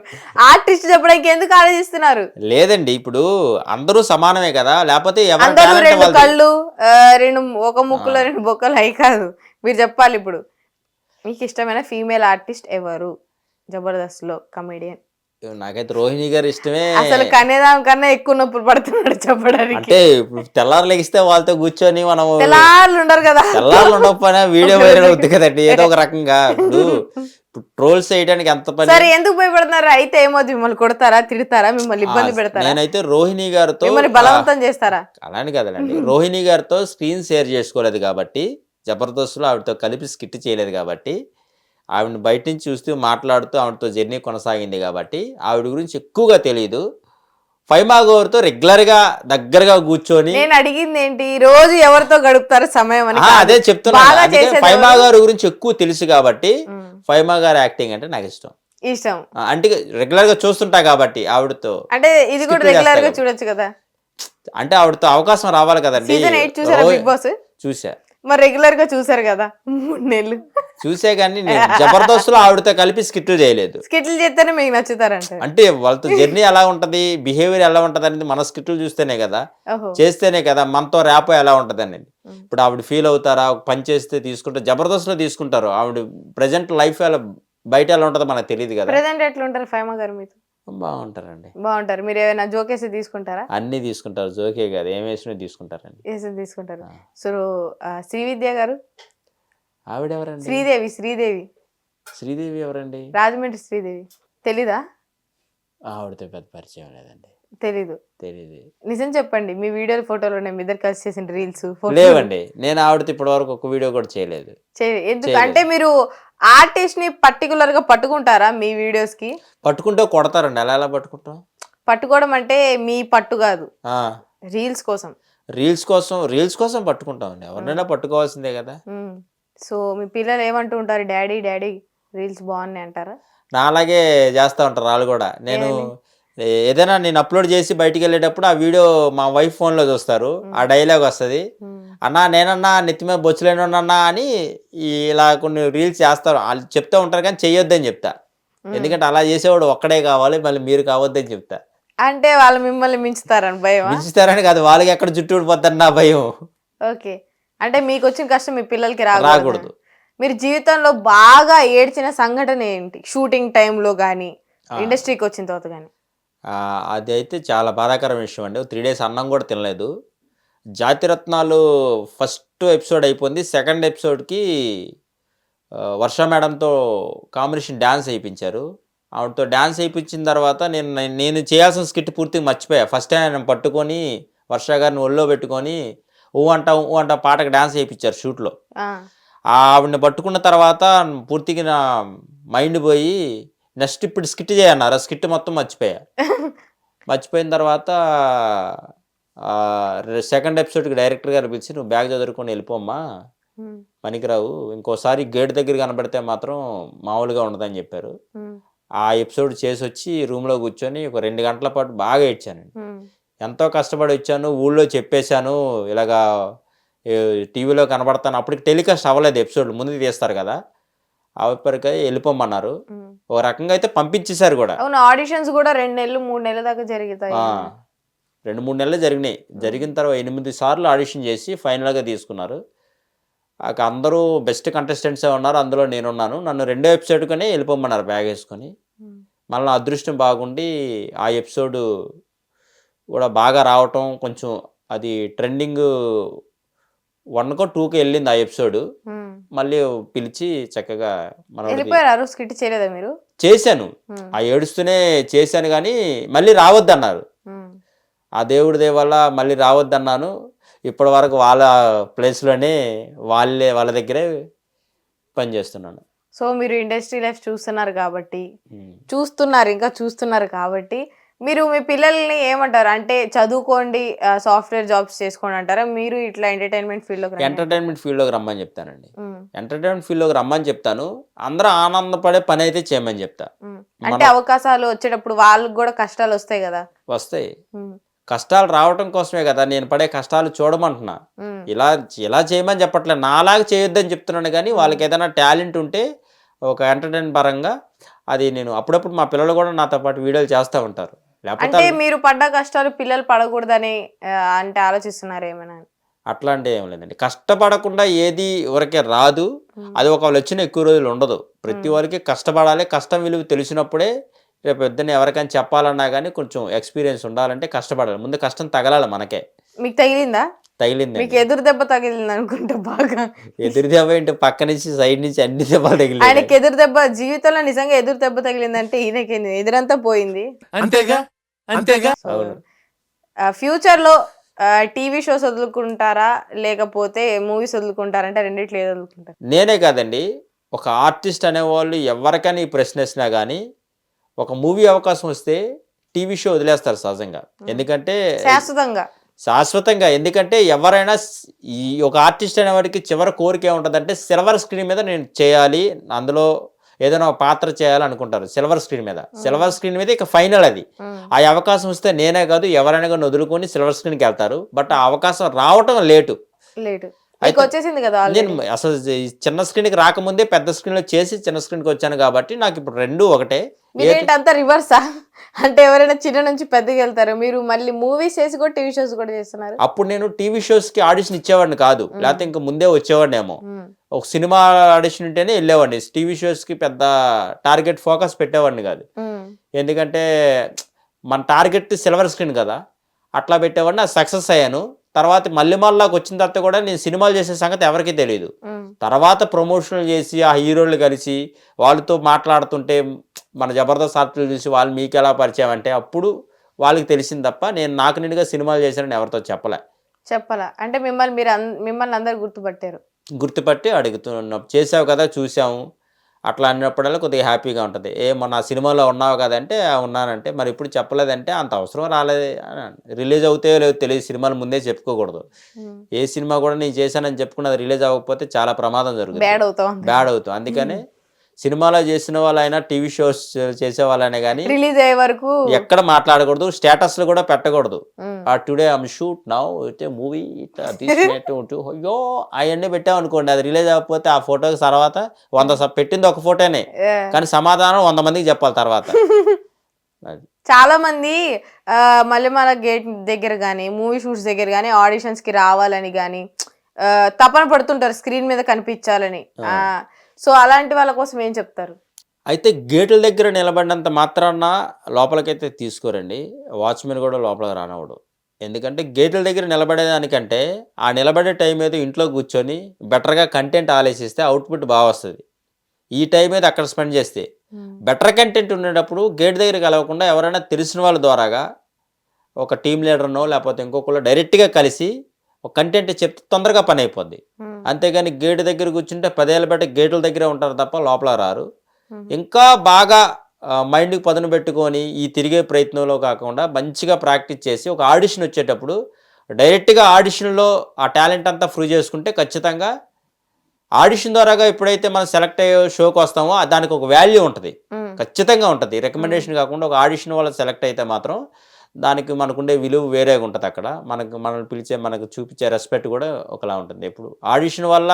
ఆర్టిస్ట్ చెప్పడానికి ఎందుకు ఆలోచిస్తున్నారు? లేదండి ఇప్పుడు అందరూ సమానమే కదా. లేకపోతే అందరూ 2 కళ్ళు ఒక ముక్కులో 2 బొక్కలు అయి కాదు. మీరు చెప్పాలి ఇప్పుడు మీకు ఇష్టమైన ఫీమేల్ ఆర్టిస్ట్ ఎవరు జబర్దస్త్ లో కమెడియన్? నాకైతే రోహిణి గారు ఇష్టమే. అసలు కనేదాని కన్నా ఎక్కువ నొప్పులు పడుతున్నాడు చెప్పడానికి. అంటే ఇప్పుడు తెల్లారు లెగిస్తే వాళ్ళతో కూర్చొని మనం తెల్లార్లు ఉండరు కదా. తెల్లారులు ఉండకపోయినా వీడియో వైరల్ అవుతుంది కదండి ఏదో ఒక రకంగా. ఇప్పుడు ట్రోల్స్ చేయడానికి ఎంత పని. సరే ఎందుకు భయపడుతున్నారు? అయితే ఏమవుతుంది? మిమ్మల్ని కొడతారా, తిడతారా, మిమ్మల్ని ఇబ్బంది పెడతారా? నేనైతే రోహిణి గారితో మిమ్మల్ని బలవంతం చేస్తారా? అలానే కదండి. రోహిణి గారితో స్క్రీన్ షేర్ చేసుకోలేదు కాబట్టి, జబర్దస్త్లో ఆవిడతో కలిపి స్కిట్ చేయలేదు కాబట్టి, ఆవిడని బయట నుంచి చూస్తూ మాట్లాడుతూ ఆవిడతో జర్నీ కొనసాగింది కాబట్టి ఆవిడ గురించి ఎక్కువగా తెలియదు. ఫైమా గారితో రెగ్యులర్గా దగ్గరగా కూర్చొని నేను అడిగింది ఏంటి, రోజు ఎవరితో గడుపుతారు సమయం అని. అదే చెప్తున్నా. ఫైమా గారి గురించి ఎక్కువ తెలుసు కాబట్టి ఫైమా గారి యాక్టింగ్ అంటే నాకు ఇష్టం. అంటే రెగ్యులర్ గా చూస్తుంటా కాబట్టి ఆవిడతో. అంటే ఇది కూడా రెగ్యులర్ గా చూడొచ్చు కదా. అంటే ఆవిడతో అవకాశం రావాలి కదండి. సీజన్ 8 చూసారా బిగ్ బాస్? చూసా. మరి రెగ్యులర్ గా చూసారు కదా 3 నెలలు. చూసే కానీ నేను జబర్దస్త్ లో ఆవిడతో కలిపి స్కిట్లు చేయలేదు. స్కిట్లు చేస్తేనే మీకు నచ్చుతారంట. అంటే వాళ్ళతో జర్నీ ఎలా ఉంటది, బిహేవియర్ ఎలా ఉంటది అనేది మన స్కిట్లు చూస్తేనే కదా, చేస్తేనే కదా మనతో ర్యాపో ఎలా ఉంటది అనేది. ఇప్పుడు ఆవిడ ఫీల్ అవుతారా, పని చేస్తే తీసుకుంటారు, జబర్దస్త్ లో తీసుకుంటారు. ఆవిడ ప్రెసెంట్ లైఫ్ ఎలా బయట ఎలా ఉంటుందో మనకు తెలియదు కదా. ప్రెసెంట్ ఎట్లా ఉంటారు ఫైమా గారు మీతో? బాగుంటారండి. బాగుంటారు. మీరు ఏమైనా జోకేసి తీసుకుంటారా? అన్నీ తీసుకుంటారు, జోకే కాదు, ఏం వేసినా తీసుకుంటారండి. వేసి తీసుకుంటారు. సో శ్రీవిద్య గారు, ఆవిడెవరండి? శ్రీదేవి శ్రీదేవి ఎవరండి? రాజమండ్రి శ్రీదేవి తెలీదా? ఆవిడతో పెద్ద పరిచయం లేదండి. తెలీదు. తెలియదు. నిజం చెప్పండి, మీ వీడియోలు ఫోటోలు ఉన్నాయి, మీ ఇద్దరు కలిసి చేసిన రీల్స్ లేవండి. నేను ఆవిడతో ఇప్పటి వరకు ఒక వీడియో కూడా చేయలేదు. ఎందుకు అంటే మీరు ఆర్టిస్ట్ ని పర్టికులర్ గా పట్టుకుంటారా మీ వీడియోస్ కి? పట్టుకుంటే కొడతారండి. ఎలా పట్టుకుంటాం? పట్టుకోవడం అంటే మీ పట్టు కాదు, ఆ, రీల్స్ కోసం. రీల్స్ కోసం పట్టుకుంటామండి. ఎవరినైనా పట్టుకోవాల్సిందే కదా. సో మీ పిల్లలు ఏమంటూ ఉంటారు? డాడీ రీల్స్ బాగున్నాయి అంటారా? నా అలాగే చేస్తూ ఉంటారు వాళ్ళు కూడా. నేను ఏదైనా నేను అప్లోడ్ చేసి బయటికి వెళ్ళేటప్పుడు ఆ వీడియో మా వైఫ్ ఫోన్లో చూస్తారు. ఆ డైలాగ్ వస్తుంది, అన్నా నేనన్నా నెత్తి మీద బొచ్చులేనన్నా అని ఇలా కొన్ని రీల్స్ చేస్తారు. వాళ్ళు చెప్తూ ఉంటారు కానీ చెయ్యొద్దని చెప్తా. ఎందుకంటే అలా చేసేవాడు ఒక్కడే కావాలి, మళ్ళీ మీరు కావద్దని చెప్తా. అంటే వాళ్ళు మిమ్మల్ని మించుతారని భయం? మించుతారని కాదు, వాళ్ళకి ఎక్కడ జుట్టు ఊడిపోతారు నా భయం. ఓకే, అంటే మీకు వచ్చిన కష్టం మీ పిల్లలకి రాకూడదు. మీరు జీవితంలో బాగా ఏడ్చిన సంఘటన ఏంటి? షూటింగ్ టైంలో కానీ ఇండస్ట్రీకి వచ్చిన తర్వాత కానీ? అది అయితే చాలా బాధాకరం విషయం అండి. 3 days అన్నం కూడా తినలేదు. జాతిరత్నాలు ఫస్ట్ ఎపిసోడ్ అయిపోయింది. సెకండ్ ఎపిసోడ్కి వర్ష మేడంతో కాంబినేషన్ డ్యాన్స్ వేయించారు. ఆవిడతో డ్యాన్స్ వేయించిన తర్వాత నేను చేయాల్సిన స్కిట్ పూర్తిగా మర్చిపోయా. ఫస్ట్ టైం నేను పట్టుకొని వర్ష గారిని ఒళ్ళో పెట్టుకొని ఊ అంటా పాటకు డ్యాన్స్ వేయించారు షూట్లో. ఆవిడని పట్టుకున్న తర్వాత పూర్తిగా నా మైండ్ పోయి నెక్స్ట్ ఇప్పుడు స్కిట్ చేయన్నారు. ఆ స్కిట్ మొత్తం మర్చిపోయిన తర్వాత సెకండ్ ఎపిసోడ్కి డైరెక్టర్ గారు పిలిచి, నువ్వు బ్యాగ్ చదువుకొని వెళ్ళిపోమ్మా, పనికిరావు, ఇంకోసారి గేట్ దగ్గర కనబడితే మాత్రం మామూలుగా ఉండదని చెప్పారు. ఆ ఎపిసోడ్ చేసి వచ్చి రూమ్లో కూర్చొని ఒక 2 గంటల పాటు బాగా ఏడ్చానండి. ఎంతో కష్టపడి వచ్చాను, ఊళ్ళో చెప్పేశాను ఇలాగా టీవీలో కనబడతాను. అప్పటికి టెలికాస్ట్ అవ్వలేదు, ఎపిసోడ్లు ముందు తీస్తారు కదా. అప్పటికే వెళ్ళిపోమన్నారు. ఒక రకంగా అయితే పంపించేశారు కూడా. అవును, ఆడిషన్స్ కూడా 2 నెలలు 3 నెలల దాకా జరుగుతాయి. 2-3 నెలలు జరిగినాయి. జరిగిన తర్వాత 8 సార్లు ఆడిషన్ చేసి ఫైనల్గా తీసుకున్నారు. అందరూ బెస్ట్ కంటెస్టెంట్సే ఉన్నారు, అందులో నేనున్నాను. నన్ను 2వ ఎపిసోడ్కనే వెళ్ళిపోమన్నారు బ్యాగ్ వేసుకొని. మళ్ళీ నా అదృష్టం బాగుండి ఆ ఎపిసోడ్ కూడా బాగా రావటం, కొంచెం అది ట్రెండింగ్ 1కో 2కో వెళ్ళింది ఆ ఎపిసోడ్. మళ్ళీ పిలిచి చక్కగా వెళ్ళిపోయారు. స్కిట్ చేయలేదా మీరు? చేశాను, ఆ ఏడుస్తూనే చేశాను కానీ మళ్ళీ రావద్దన్నారు. ఆ దేవుడి దయ వల్ల మళ్ళీ రావద్దన్నాను. ఇప్పటి వరకు వాళ్ళ ప్లేస్లోనే వాళ్ళ దగ్గరే పనిచేస్తున్నాను. సో మీరు ఇండస్ట్రీ లైఫ్ చూస్తున్నారు కాబట్టి మీరు మీ పిల్లల్ని ఏమంటారు? అంటే చదువుకోండి, సాఫ్ట్వేర్ జాబ్స్ చేసుకోండి అంటారా? మీరు ఇట్లా ఎంటర్టైన్మెంట్ ఫీల్డ్లోకి రమ్మని చెప్తానండి. ఎంటర్టైన్మెంట్ ఫీల్డ్లోకి రమ్మని చెప్తాను. అందరూ ఆనందపడే పని అయితే చేయమని చెప్తా. అంటే అవకాశాలు వచ్చేటప్పుడు వాళ్ళకి కూడా కష్టాలు వస్తాయి కదా? వస్తాయి. కష్టాలు రావటం కోసమే కదా నేను పడే కష్టాలు చూడమంటున్నా. ఇలా చేయమని చెప్పట్లేదు, నాలాగా చేయొద్దని చెప్తున్నాను. కానీ వాళ్ళకి ఏదైనా టాలెంట్ ఉంటే ఒక ఎంటర్టైన్ పరంగా అది నేను అప్పుడప్పుడు మా పిల్లలు కూడా నాతో పాటు వీడియోలు చేస్తూ ఉంటారు. అంటే మీరు పడ్డ కష్టాలు పిల్లలు పడకూడదని అంటే ఆలోచిస్తున్నారు ఏమైనా? అట్లాంటి ఏం లేదండి. కష్టపడకుండా ఏది ఎవరికే రాదు. అది ఒకవేళ వచ్చిన ఎక్కువ రోజులు ఉండదు. ప్రతి వారికి కష్టపడాలి. కష్టం విలువ తెలిసినప్పుడే రేపు పొద్దున్న ఎవరికైనా చెప్పాలన్నా కానీ కొంచెం ఎక్స్పీరియన్స్ ఉండాలంటే కష్టపడాలి. ముందు కష్టం తగలాలి మనకే. మీకు తగిలిందా? తగిలింది. మీకు ఎదురు దెబ్బ తగిలింది అనుకుంటా బాగా. ఎదురు దెబ్బ ఏంటి, పక్క నుంచి సైడ్ నుంచి అన్ని దెబ్బలు తగిలి. ఆయనకి ఎదురు దెబ్బ జీవితంలో నిజంగా ఎదురు దెబ్బ తగిలిందంటే ఈయనకి ఎదురంతా పోయింది. అంతేగా. ఫ్యూచర్ లో టీవీ షోస్ వదులుకుంటారా లేకపోతే మూవీస్ వదులుకుంటారా? అంటే రెండిట్లో ఏది వదులుకుంటారు? నేనే కాదండి, ఒక ఆర్టిస్ట్ అనేవాళ్ళు ఎవరికైనా ఈ ప్రశ్న వేసినా కానీ ఒక మూవీ అవకాశం వస్తే టీవీ షో వదిలేస్తారు సహజంగా. ఎందుకంటే శాశ్వతంగా. ఎందుకంటే ఎవరైనా ఈ ఒక ఆర్టిస్ట్ అనేవాడికి చివరి కోరిక ఏముంటుందంటే సిల్వర్ స్క్రీన్ మీద నేను చేయాలి, అందులో ఏదైనా ఒక పాత్ర చేయాలనుకుంటారు. సిల్వర్ స్క్రీన్ మీద ఇక ఫైనల్ అది. ఆ అవకాశం వస్తే నేనే కాదు ఎవరైనా కానీ వదులుకొని సిల్వర్ స్క్రీన్కి వెళ్తారు. బట్ ఆ అవకాశం రావటం లేటు. వచ్చేసింది కదా. నేను అసలు చిన్న స్క్రీన్కి రాకముందే పెద్ద స్క్రీన్లో చేసి చిన్న స్క్రీన్కి వచ్చాను కాబట్టి నాకు ఇప్పుడు రెండు ఒకటే. మీరేంటంతా రివర్సా? అంటే ఎవరైనా చిన్న నుంచి పెద్దగా వెళ్తారు, మీరు మళ్ళీ మూవీస్ చేసి కూడా టీవీ షోస్ కూడా చేస్తున్నారు. అప్పుడు నేను టీవీ షోస్ కి ఆడిషన్ ఇచ్చేవాడిని కాదు, లేకపోతే ఇంకా ముందే వచ్చేవాడినేమో. ఒక సినిమా ఆడిషన్ ఉంటేనే వెళ్ళేవాడిని. టీవీ షోస్ కి పెద్ద టార్గెట్ ఫోకస్ పెట్టేవాడిని కాదు. ఎందుకంటే మన టార్గెట్ సిల్వర్ స్క్రీన్ కదా, అట్లా పెట్టేవాడిని, అది సక్సెస్ అయ్యాను. తర్వాత మళ్ళీకి వచ్చిన తర్వాత కూడా నేను సినిమాలు చేసే సంగతి ఎవరికీ తెలియదు. తర్వాత ప్రమోషన్లు చేసి ఆ హీరోలు కలిసి వాళ్ళతో మాట్లాడుతుంటే మన జబర్దస్త్ ఆర్టిస్టులు చూసి వాళ్ళు మీకు ఎలా పరిచయం అంటే అప్పుడు వాళ్ళకి తెలిసింది తప్ప నేను నాకు నిండుగా సినిమాలు చేశానని ఎవరితో చెప్పాలా అంటే మిమ్మల్ని అందరు గుర్తుపట్టి అడుగుతున్నాం, చేసావు కదా చూసాము అట్లా అన్నప్పుడల్లా కొద్దిగా హ్యాపీగా ఉంటుంది. మొన్న ఆ సినిమాలో ఉన్నావు కదంటే ఉన్నానంటే మరి ఇప్పుడు చెప్పలేదంటే అంత అవసరం రాలేదు. రిలీజ్ అవుతాయో లేదో తెలియదు, సినిమాలు ముందే చెప్పుకోకూడదు. ఏ సినిమా కూడా నేను చేశానని చెప్పుకున్నది రిలీజ్ అవ్వకపోతే చాలా ప్రమాదం జరుగుతుంది, బ్యాడ్ అవుతాం. అందుకని సినిమాలో చేసిన వాళ్ళైనా టీవీ షోస్ చేసే వాళ్ళైనా కానీ రిలీజ్ అయ్యే వరకు ఎక్కడ మాట్లాడకూడదు, స్టేటస్లు కూడా పెట్టకూడదు. Today I'm shoot now movie అయ్యో అవన్నీ పెట్టామనుకోండి, అది రిలీజ్ అవ్వకపోతే ఆ ఫోటోకి తర్వాత 100 పెట్టింది ఒక ఫోటోనే కానీ సమాధానం 100 మందికి చెప్పాలి తర్వాత. చాలా మంది మల్లెమాల గేట్ దగ్గర కానీ మూవీ షూట్స్ దగ్గర కానీ ఆడిషన్స్ కి రావాలని కానీ తపన పడుతుంటారు, స్క్రీన్ మీద కనిపించాలని. సో అలాంటి వాళ్ళ కోసం ఏం చెప్తారు? అయితే గేట్ల దగ్గర నిలబడినంత మాత్రాన లోపలికైతే తీసుకోరండి, వాచ్మెన్ కూడా లోపలికి రానవడు. ఎందుకంటే గేట్ల దగ్గర నిలబడేదానికంటే ఆ నిలబడే టైం ఏదో ఇంట్లో కూర్చొని బెటర్గా కంటెంట్ ఆలోచిస్తే అవుట్పుట్ బాగా వస్తుంది. ఈ టైం ఏదో అక్కడ స్పెండ్ చేస్తే బెటర్ కంటెంట్ ఉండేటప్పుడు గేట్ దగ్గర కలవకుండా ఎవరైనా తెలిసిన వాళ్ళ ద్వారాగా ఒక టీం లీడర్నో లేకపోతే ఇంకొకళ్ళు డైరెక్ట్గా కలిసి ఒక కంటెంట్ చెప్తే తొందరగా పని అయిపోద్ది. అంతేగాని గేటు దగ్గర కూర్చుంటే 10 ఏళ్ళ బట్టి గేట్ల దగ్గరే ఉంటారు తప్ప లోపల రారు. ఇంకా బాగా మైండ్కి పదును పెట్టుకొని ఈ తిరిగే ప్రయత్నంలో కాకుండా మంచిగా ప్రాక్టీస్ చేసి ఒక ఆడిషన్ వచ్చేటప్పుడు డైరెక్ట్గా ఆడిషన్లో ఆ టాలెంట్ అంతా ప్రూవ్ చేసుకుంటే ఖచ్చితంగా ఆడిషన్ ద్వారాగా ఎప్పుడైతే మనం సెలెక్ట్ అయ్యే షోకి వస్తామో దానికి ఒక వాల్యూ ఉంటుంది, ఖచ్చితంగా ఉంటుంది. రికమెండేషన్ కాకుండా ఒక ఆడిషన్ వల్ల సెలెక్ట్ అయితే మాత్రం దానికి మనకుండే విలువ వేరేగా ఉంటుంది. అక్కడ మనల్ని పిలిచే మనకు చూపించే రెస్పెక్ట్ కూడా ఒకలా ఉంటుంది. ఎప్పుడు ఆడిషన్ వల్ల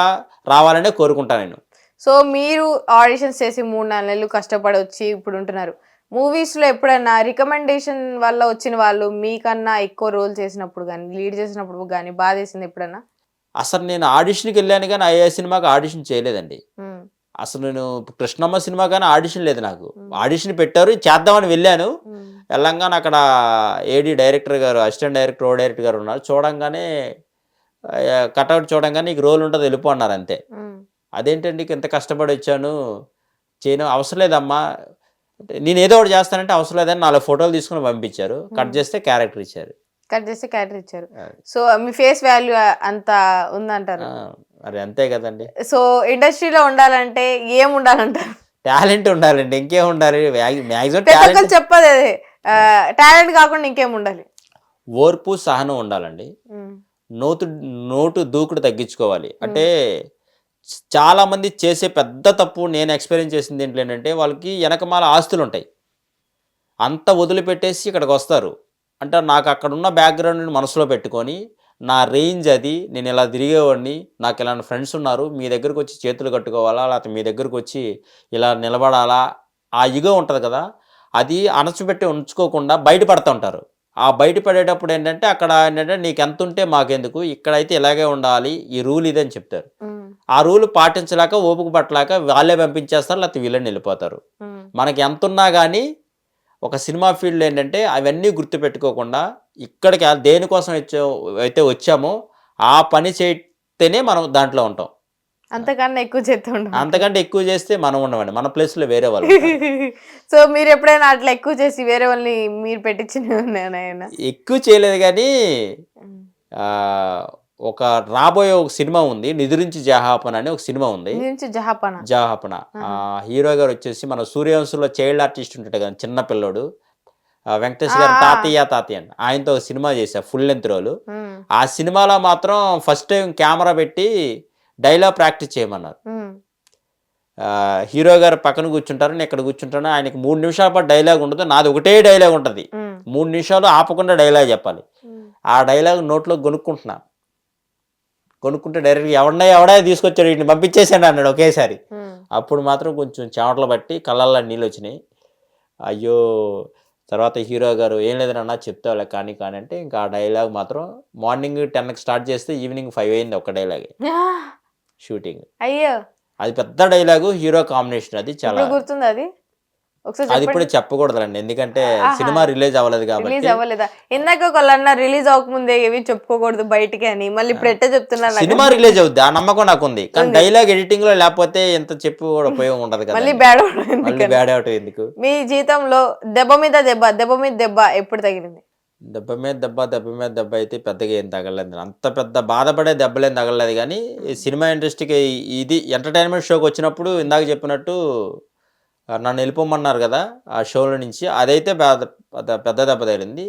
రావాలనే కోరుకుంటాను నేను. సో మీరు ఆడిషన్స్ చేసి 3-4 నెలలు కష్టపడి వచ్చి ఇప్పుడు ఉంటున్నారు. మూవీస్లో ఎప్పుడైనా రికమెండేషన్ వల్ల వచ్చిన వాళ్ళు మీకన్నా ఎక్కువ రోల్ చేసినప్పుడు కానీ లీడ్ చేసినప్పుడు కానీ బాధ వేసింది ఎప్పుడన్నా? అసలు నేను ఆడిషన్కి వెళ్ళాను కానీ ఏ సినిమాకి ఆడిషన్ చేయలేదండి. అసలు నేను కృష్ణమ్మ సినిమా కానీ ఆడిషన్ లేదు నాకు. ఆడిషన్ పెట్టారు, చేద్దామని వెళ్ళాను. వెళ్ళంగానే అక్కడ ఏడీ డైరెక్టర్ గారు, అసిస్టెంట్ డైరెక్టర్, డైరెక్టర్ గారు ఉన్నారు. చూడంగానే కట్అవుట్ చూడంగానే నీకు రోల్ ఉంటుంది వెళ్ళిపో అన్నారు అంతే. అదేంటండి ఇంత కష్టపడి వచ్చాను చేయను అవసరం లేదమ్మా, నేను ఏదో ఒకటి చేస్తానంటే అవసరం లేదని 4 ఫోటోలు తీసుకుని పంపించారు. కట్ చేస్తే క్యారెక్టర్ ఇచ్చారు. సో మీ ఫేస్ వాల్యూ అంత ఉందంటారు? మరి అంతే కదండి. సో ఇండస్ట్రీలో ఉండాలంటే ఏం ఉండాలంటారు? టాలెంట్ ఉండాలండి, ఇంకేం ఉండాలి? మ్యాక్సిమం చెప్పదు అదే, టాలెంట్ కాకుండా ఇంకేం ఉండాలి? ఓర్పు సహనం ఉండాలండి. నోటు దూకుడు తగ్గించుకోవాలి. అంటే చాలా మంది చేసే పెద్ద తప్పు నేను ఎక్స్పీరియన్స్ చేసింది ఏంటంటే వాళ్ళకి వెనకమాల ఆస్తులు ఉంటాయి, అంత వదిలిపెట్టేసి ఇక్కడికి వస్తారు. అంటే నాకు అక్కడ ఉన్న బ్యాక్గ్రౌండ్ని మనసులో పెట్టుకొని నా రేంజ్ అది, నేను ఇలా తిరిగేవాడిని, నాకు ఇలాంటి ఫ్రెండ్స్ ఉన్నారు, మీ దగ్గరకు వచ్చి చేతులు కట్టుకోవాలా లేకపోతే మీ దగ్గరకు వచ్చి ఇలా నిలబడాలా, ఆ ఇగో ఉంటుంది కదా, అది అణచిపెట్టి ఉంచుకోకుండా బయటపడుతూ ఉంటారు. ఆ బయటపడేటప్పుడు ఏంటంటే అక్కడ ఏంటంటే నీకు ఎంత ఉంటే మాకెందుకు, ఇక్కడైతే ఇలాగే ఉండాలి, ఈ రూల్ ఇదని చెప్తారు. ఆ రూల్ పాటించలేక ఓపిక పట్టలేక వాళ్ళే పంపించేస్తారు, లేకపోతే వీళ్ళని వెళ్ళిపోతారు. మనకి ఎంత ఉన్నా కానీ ఒక సినిమా ఫీల్డ్ ఏంటంటే అవన్నీ గుర్తుపెట్టుకోకుండా ఇక్కడికి దేనికోసం అయితే వచ్చామో ఆ పని చేస్తేనే మనం దాంట్లో ఉంటాం. అంతకంటే ఎక్కువ చేస్తే మనం ఉండమండి, మన ప్లేస్లో వేరే వాళ్ళు. సో మీరు ఎప్పుడైనా అట్లా ఎక్కువ చేసి వేరే వాళ్ళని మీరు పెట్టించిన? ఎక్కువ చేయలేదు కానీ ఒక రాబోయే ఒక సినిమా ఉంది, నిదురించి జహాపన అని ఒక సినిమా ఉంది. జహాపన హీరో గారు వచ్చేసి మన సూర్యవంశంలో చైల్డ్ ఆర్టిస్ట్ ఉంటాడు కదా, చిన్న పిల్లోడు, వెంకటేష్ గారు తాతయ్య అని ఆయనతో ఒక సినిమా చేశా, ఫుల్ లెంత్ రోల్. ఆ సినిమాలో మాత్రం ఫస్ట్ టైం కెమెరా పెట్టి డైలాగ్ ప్రాక్టీస్ చేయమన్నారు. హీరో గారు పక్కన కూర్చుంటారు, నేను ఇక్కడ కూర్చుంటాను. ఆయనకి 3 నిమిషాల పాటు డైలాగ్ ఉంటుంది, నాది ఒకటే డైలాగ్ ఉంటుంది. 3 నిమిషాలు ఆపకుండా డైలాగ్ చెప్పాలి. ఆ డైలాగ్ నోట్లో కొనుక్కుంటే డైరెక్ట్గా ఎవడా తీసుకొచ్చాడు, వీటిని పంపించేసాడు అన్నాడు ఒకేసారి. అప్పుడు మాత్రం కొంచెం చెమటలు బట్టి కళ్ళల్లో నీళ్ళు వచ్చినాయి. అయ్యో, తర్వాత హీరో గారు ఏం లేదన్నా చెప్తావులే కానీ అంటే ఇంకా ఆ డైలాగ్ మాత్రం మార్నింగ్ 10కి స్టార్ట్ చేస్తే ఈవినింగ్ 5 అయింది ఒక డైలాగే షూటింగ్. అయ్యో, అది పెద్ద డైలాగు, హీరో కాంబినేషన్, అది చాలా గుర్తుంది. అది ఒకసారి అది ఇప్పుడు చెప్పకూడదండి, ఎందుకంటే సినిమా రిలీజ్ అవ్వలేదు కాబట్టి. రిలీజ్ అవ్వలేదా? ఇందాక ఒకళ్ళు అన్నారు రిలీజ్ అవ్వకముందే ఏవి చెప్పుకోకూడదు బయటికి అని, మళ్ళీ ఇప్పుడు ఎట్టే చెప్తున్నారు నాకు? సినిమా రిలీజ్ అవుద్ది ఆ నమ్మకం నాకు ఉంది, కానీ డైలాగ్ ఎడిటింగ్ లో లేకపోతే ఎంత చెప్పు కూడా ఉపయోగం ఉండదు కదా. మళ్ళీ బ్యాడ్ మళ్ళీ బ్యాడ్ అవుట్ ఎందుకు? మీ జీవితంలో దెబ్బ మీద దెబ్బ, దెబ్బ మీద దెబ్బ ఎప్పుడు తగిలింది? దెబ్బ మీద దెబ్బ, దెబ్బ మీద దెబ్బ అయితే పెద్దగా ఏం తగలలేదు, అంత పెద్ద బాధపడే దెబ్బలేం తగలలేదు. కానీ ఈ సినిమా ఇండస్ట్రీకి ఇది ఎంటర్టైన్మెంట్ షోకి వచ్చినప్పుడు ఇందాక చెప్పినట్టు నన్ను వెళ్ళిపోమన్నారు కదా ఆ షోల నుంచి, అదైతే పెద్ద దెబ్బ తగిలింది.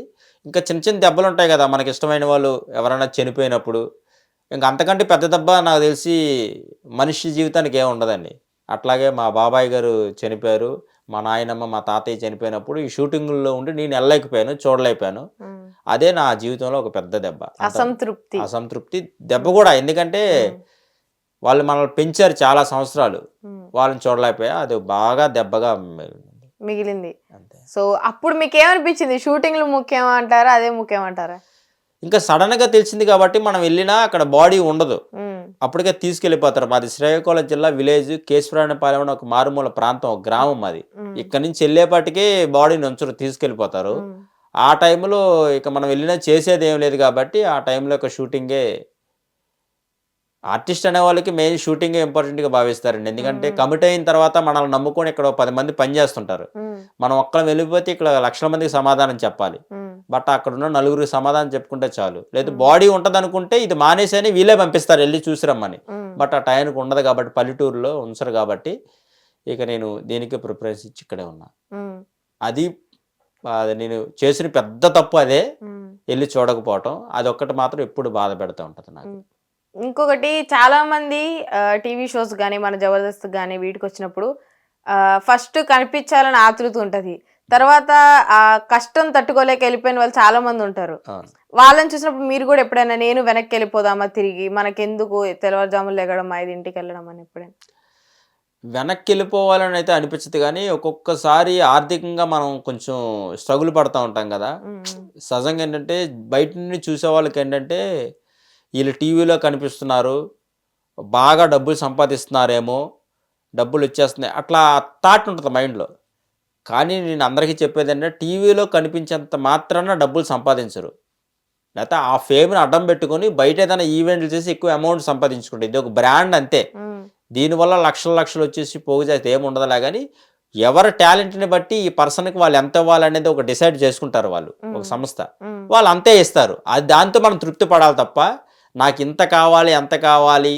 ఇంకా చిన్న చిన్న దెబ్బలు ఉంటాయి కదా మనకి ఇష్టమైన వాళ్ళు ఎవరైనా చనిపోయినప్పుడు, ఇంకా అంతకంటే పెద్ద దెబ్బ నాకు తెలిసి మనిషి జీవితానికి ఏమి ఉండదండి. అట్లాగే మా బాబాయ్ గారు చనిపోయారు, మా నాయనమ్మ మా తాతయ్య చనిపోయినప్పుడు ఈ షూటింగుల్లో ఉండి నేను వెళ్ళలేకపోయాను, చూడలేకపోయాను. అదే నా జీవితంలో ఒక పెద్ద దెబ్బ, అసంతృప్తి దెబ్బ కూడా. ఎందుకంటే వాళ్ళు మనల్ని పెంచారు చాలా సంవత్సరాలు, వాళ్ళని చూడలేకపోయా, అది బాగా దెబ్బగా మిగిలింది. సో అప్పుడు మీకు ఏమనిపించింది? షూటింగ్లు ముఖ్యం అంటారా, అదే ముఖ్యం అంటారా? ఇంకా సడన్ గా తెలిసింది కాబట్టి మనం వెళ్ళినా అక్కడ బాడీ ఉండదు, అప్పటికే తీసుకెళ్లిపోతారు. మాది శ్రీకాకుళం జిల్లా విలేజ్ కేశవరాయనపాలెం అని ఒక మారుమూల ప్రాంతం, ఒక గ్రామం అది. ఇక్కడ నుంచి వెళ్ళేపాటికే బాడీని ఉంచరు, తీసుకెళ్లిపోతారు. ఆ టైంలో ఇక మనం వెళ్ళినా చేసేది ఏం లేదు కాబట్టి ఆ టైంలో ఒక షూటింగే, ఆర్టిస్ట్ అనే వాళ్ళకి మెయిన్ షూటింగే ఇంపార్టెంట్గా భావిస్తారండి. ఎందుకంటే కమిట్ అయిన తర్వాత మనల్ని నమ్ముకొని ఇక్కడ 10 మంది పనిచేస్తుంటారు, మనం ఒక్కరం వెళ్ళిపోతే ఇక్కడ లక్షల మందికి సమాధానం చెప్పాలి. బట్ అక్కడ ఉన్న నలుగురికి సమాధానం చెప్పుకుంటే చాలు. లేదు బాడీ ఉంటుంది అనుకుంటే ఇది మానేసని వీళ్ళే పంపిస్తారు వెళ్ళి చూసిరమ్మని. బట్ ఆ టైంకి ఉండదు కాబట్టి, పల్లెటూరులో ఉంచరు కాబట్టి ఇక నేను దీనికి ప్రిఫరెన్స్ ఇచ్చి ఇక్కడే ఉన్నా. అది నేను చేసిన పెద్ద తప్పు అదే, వెళ్ళి చూడకపోవటం. అదొక్కటి మాత్రం ఎప్పుడు బాధ పెడతా ఉంటుంది నాకు. ఇంకొకటి, చాలా మంది టీవీ షోస్ కానీ మన జబర్దస్త్ కానీ వీటికి వచ్చినప్పుడు ఫస్ట్ కనిపించాలని ఆతృత ఉంటుంది, తర్వాత ఆ కష్టం తట్టుకోలేక వెళ్ళిపోయిన వాళ్ళు చాలా మంది ఉంటారు. వాళ్ళని చూసినప్పుడు మీరు కూడా ఎప్పుడైనా నేను వెనక్కి వెళ్ళిపోదామా తిరిగి, మనకెందుకు తెల్లవారుజాములు లెగడం 5 వెళ్ళడం అని ఎప్పుడైనా వెనక్కి వెళ్ళిపోవాలని అయితే అనిపించదు. కానీ ఒక్కొక్కసారి ఆర్థికంగా మనం కొంచెం స్ట్రగుల్ పడుతూ ఉంటాం కదా. సహజంగా ఏంటంటే బయట నుండి చూసే వాళ్ళకి ఏంటంటే వీళ్ళు టీవీలో కనిపిస్తున్నారు, బాగా డబ్బులు సంపాదిస్తున్నారేమో, డబ్బులు వచ్చేస్తున్నాయి, అట్లా థాట్ ఉంటుంది మైండ్లో. కానీ నేను అందరికీ చెప్పేది ఏంటంటే టీవీలో కనిపించేంత మాత్రాన డబ్బులు సంపాదించరు. లేకపోతే ఆ ఫేమ్ని అడ్డం పెట్టుకొని బయట ఏదైనా ఈవెంట్లు చేసి ఎక్కువ అమౌంట్ సంపాదించుకుంటారు. ఇది ఒక బ్రాండ్ అంతే. దీనివల్ల లక్షలు వచ్చేసి పోగు చేస్తే ఏముండదులే. కానీ ఎవరి టాలెంట్ని బట్టి ఈ పర్సన్కి వాళ్ళు ఎంత ఇవ్వాలనేది ఒక డిసైడ్ చేసుకుంటారు వాళ్ళు, ఒక సంస్థ వాళ్ళు అంతే ఇస్తారు. అది దాంతో మనం తృప్తి పడాలి తప్ప నాకు ఇంత కావాలి అంత కావాలి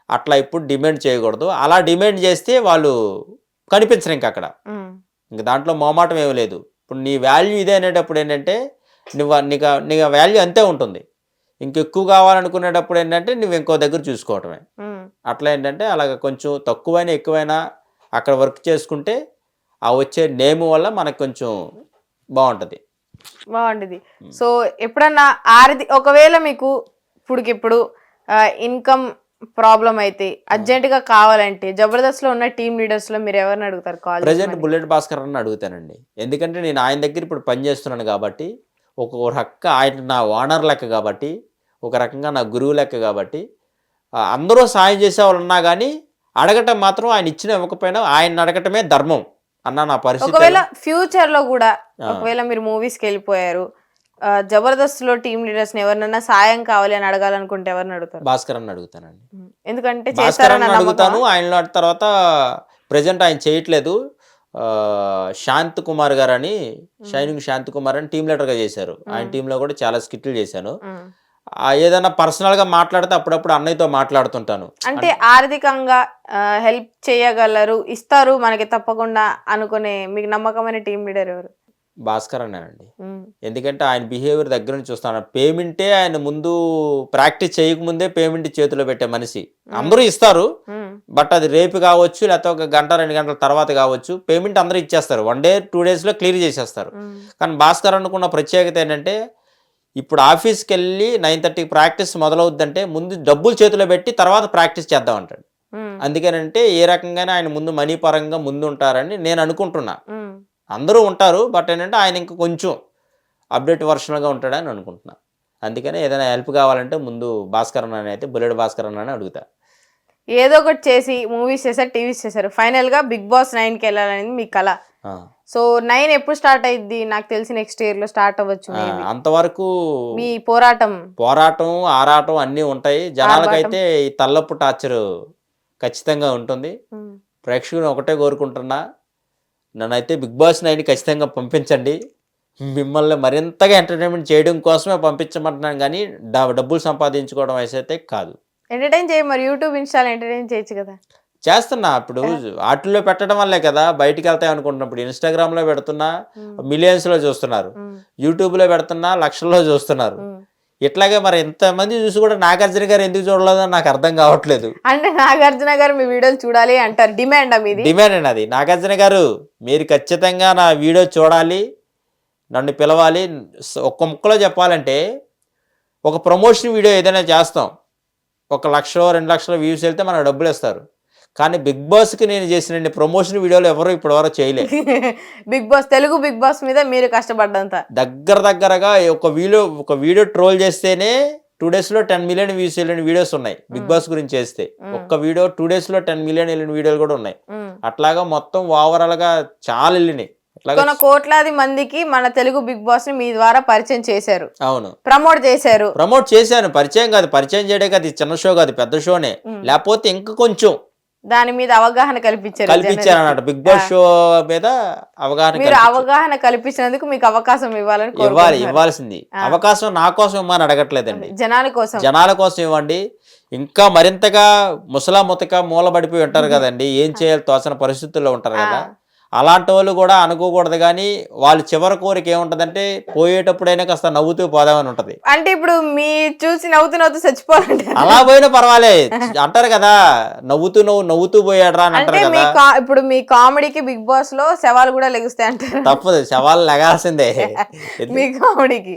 అట్లా ఇప్పుడు డిమాండ్ చేయకూడదు. అలా డిమాండ్ చేస్తే వాళ్ళు కనిపించరు ఇంక అక్కడ. ఇంక దాంట్లో మొహమాటం ఏమీ లేదు. ఇప్పుడు నీ వాల్యూ ఇదే అనేటప్పుడు ఏంటంటే నీకు వాల్యూ అంతే ఉంటుంది. ఇంకెక్కువ కావాలనుకునేటప్పుడు ఏంటంటే నువ్వు ఇంకో దగ్గర చూసుకోవటమే. అట్లా ఏంటంటే అలాగ కొంచెం తక్కువైనా ఎక్కువైనా అక్కడ వర్క్ చేసుకుంటే ఆ వచ్చే నేమ్ వల్ల మనకు కొంచెం బాగుంటుంది. సో ఎప్పుడన్నా ఒకవేళ మీకు ఇప్పుడుకిప్పుడు ఇన్కమ్ ప్రాబ్లం అయితే అర్జెంటుగా కావాలంటే జబర్దస్త్లో ఉన్న టీమ్ లీడర్స్లో మీరు ఎవరిని అడుగుతారు? ప్రెజెంట్ బుల్లెట్ భాస్కర్ అని అడుగుతానండి. ఎందుకంటే నేను ఆయన దగ్గర ఇప్పుడు పని చేస్తున్నాను కాబట్టి, ఒక రక్క ఆయన నా ఓనర్ లెక్క కాబట్టి, ఒక రకంగా నా గురువు లెక్క కాబట్టి, అందరూ సాయం చేసే వాళ్ళు ఉన్నా కానీ అడగటం మాత్రం ఆయన ఇచ్చిన ఇవ్వకపోయినా ఆయన అడగటమే ధర్మం అన్న నా పరిస్థితి. ఒకవేళ ఫ్యూచర్లో కూడా ఒకవేళ మీరు మూవీస్కి వెళ్ళిపోయారు, జబర్దస్త్లో టీమ్ లీడర్స్ ఎవరినైనా సాయం కావాలి అని అడగాలనుకుంటే ఎవరిని అడుగుతారు? భాస్కర్ అని అడుగుతానండి. ఎందుకంటే భాస్కర్ అని అడుగుతాను. ఆయన తర్వాత ప్రజెంట్ ఆయన చేయట్లేదు, శాంత్ కుమార్ గారు అని, షైనింగ్ శాంత్ కుమార్ అని టీమ్ లీడర్గా చేశారు. ఆయన టీంలో కూడా చాలా స్కిట్లు చేశాను. ఏదైనా పర్సనల్గా మాట్లాడితే అప్పుడప్పుడు అన్నయ్యతో మాట్లాడుతుంటాను. అంటే ఆర్థికంగా హెల్ప్ చేయగలరు, ఇస్తారు మనకి తప్పకుండా అనుకునే మీకు నమ్మకమైన టీమ్ లీడర్ ఎవరు? భాస్కర్ అన్నానండి. ఎందుకంటే ఆయన బిహేవియర్ దగ్గర నుంచి చూస్తాను. పేమెంటే ఆయన ముందు ప్రాక్టీస్ చేయకముందే పేమెంట్ చేతిలో పెట్టే మనిషి. అందరూ ఇస్తారు, బట్ అది రేపు కావచ్చు లేకపోతే ఒక గంట 2 గంటల తర్వాత కావచ్చు, పేమెంట్ అందరూ ఇచ్చేస్తారు. 1 day 2 daysలో క్లియర్ చేసేస్తారు. కానీ భాస్కర్ అనుకున్న ప్రత్యేకత ఏంటంటే ఇప్పుడు ఆఫీస్కి వెళ్ళి 9:30కి ప్రాక్టీస్ మొదలవుద్దంటే ముందు డబ్బులు చేతిలో పెట్టి తర్వాత ప్రాక్టీస్ చేద్దాం అంటాడు. అందుకనంటే ఏ రకంగానే ఆయన ముందు మనీ పరంగా ముందు ఉంటారని నేను అనుకుంటున్నా. అందరూ ఉంటారు, బట్ ఏంటంటే ఆయన ఇంకా కొంచెం అప్డేట్ వర్షన్గా ఉంటాడని అనుకుంటున్నా. అందుకనే ఏదైనా హెల్ప్ కావాలంటే ముందు భాస్కర్ అన్న అయితే బుల్లెట్ భాస్కర్ అన్న అడుగుతా. ఏదో ఒకటి చేసి మూవీస్ చేశారు, టీవీస్ చేశారు, ఫైనల్గా బిగ్ బాస్ 9కి వెళ్ళాలనేది మీ కళ. సో 9 ఎప్పుడు స్టార్ట్ అయ్యిద్ది? నాకు తెలిసి నెక్స్ట్ ఇయర్ లో స్టార్ట్ అవ్వచ్చు maybe. అంతవరకు మీ పోరాటం ఆరాటం అన్నీ ఉంటాయి. జనాలకైతే ఈ తల్లపు టార్చర్ ఖచ్చితంగా ఉంటుంది. ప్రేక్షకులు ఒకటే కోరుకుంటున్నా, నన్నైతే బిగ్ బాస్ 9 ఖచ్చితంగా పంపించండి. మిమ్మల్ని మరింతగా ఎంటర్టైన్మెంట్ చేయడం కోసమే పంపించమంటున్నాను, కానీ డబ్బులు సంపాదించుకోవడం అయితే కాదు. ఎంటర్టైన్ చేయ మరి యూట్యూబ్ ఇన్స్టాల్ ఎంటర్టైన్ చేయొచ్చు కదా. చేస్తున్నా. ఇప్పుడు వాటిల్లో పెట్టడం వల్లే కదా బయటికి వెళ్తాయి అనుకుంటున్నప్పుడు. ఇన్స్టాగ్రామ్లో పెడుతున్నా మిలియన్స్లో చూస్తున్నారు, యూట్యూబ్లో పెడుతున్నా లక్షల్లో చూస్తున్నారు. ఇట్లాగే మరి ఎంతమంది చూసి కూడా నాగార్జున గారు ఎందుకు చూడలేదో నాకు అర్థం కావట్లేదు. అంటే నాగార్జున గారు మీ వీడియోలు చూడాలి అంటారు, డిమాండ్ మీది? డిమాండ్ అండి అది. నాగార్జున గారు మీరు ఖచ్చితంగా నా వీడియో చూడాలి, నన్ను పిలవాలి. ఒక్క ముక్కలో చెప్పాలంటే ఒక ప్రమోషన్ వీడియో ఏదైనా చేస్తాం, 1 లక్ష 2 లక్షల వ్యూస్ వెళ్తే మనకు డబ్బులు ఇస్తారు. కానీ బిగ్ బాస్కి నేను చేసిన ప్రమోషన్ వీడియోలు ఎవరు ఇప్పటివరకు చేయలేదు. Big boss, Telugu big boss మీద మీరు కష్టపడ్డంత దగ్గరగా ఒక వీడియో ట్రోల్ చేస్తేనే 2 డేస్లో 10 మిలియన్ వ్యూస్ వెళ్ళిన వీడియోస్ ఉన్నాయి. బిగ్ బాస్ గురించి చేస్తే ఒక్క వీడియో 2 డేస్లో 10 మిలియన్ వెళ్ళిన వీడియోలు కూడా ఉన్నాయి. అట్లాగా మొత్తం ఓవరాల్గా చాలా వెళ్ళినాయి. కొన్ని కోట్లాది మందికి మన తెలుగు బిగ్ బాస్ ని మీ ద్వారా పరిచయం చేశారు. అవును, ప్రమోట్ చేశాను. పరిచయం కాదు, పరిచయం చేయడే కాదు. ఇది చిన్న షో కాదు, పెద్ద షోనే. లేకపోతే ఇంకా కొంచెం దాని మీద అవగాహన కల్పించారు అన్నమాట. బిగ్ బాస్ షో మీద అవగాహన కల్పించినందుకు మీకు అవకాశం ఇవ్వాల్సింది. అవకాశం నా కోసం ఇవ్వమని అడగట్లేదండి, జనాల కోసం ఇవ్వండి. ఇంకా మరింతగా ముతక మూలబడిపోయి ఉంటారు కదండి, ఏం చేయాలి తోచని పరిస్థితుల్లో ఉంటారు కదా. అలాంటి వాళ్ళు కూడా అనుకోకూడదు. కానీ వాళ్ళు చివరి కోరిక ఏముంటదంటే పోయేటప్పుడైనా కాస్త నవ్వుతూ పోదామని ఉంటది. అంటే ఇప్పుడు మీ చూసి నవ్వుతూ చచ్చిపోవాలంటే అలా పోయినా పర్వాలే అంటారు కదా, నవ్వుతూ పోయాడ్రా అని అంటారు కదా. ఇప్పుడు మీ కామెడీకి బిగ్ బాస్ లో శవాలు కూడా లెగుస్తాయి అంటారు. తప్పదు, శవాలు లెగాల్సిందే మీ కామెడీకి.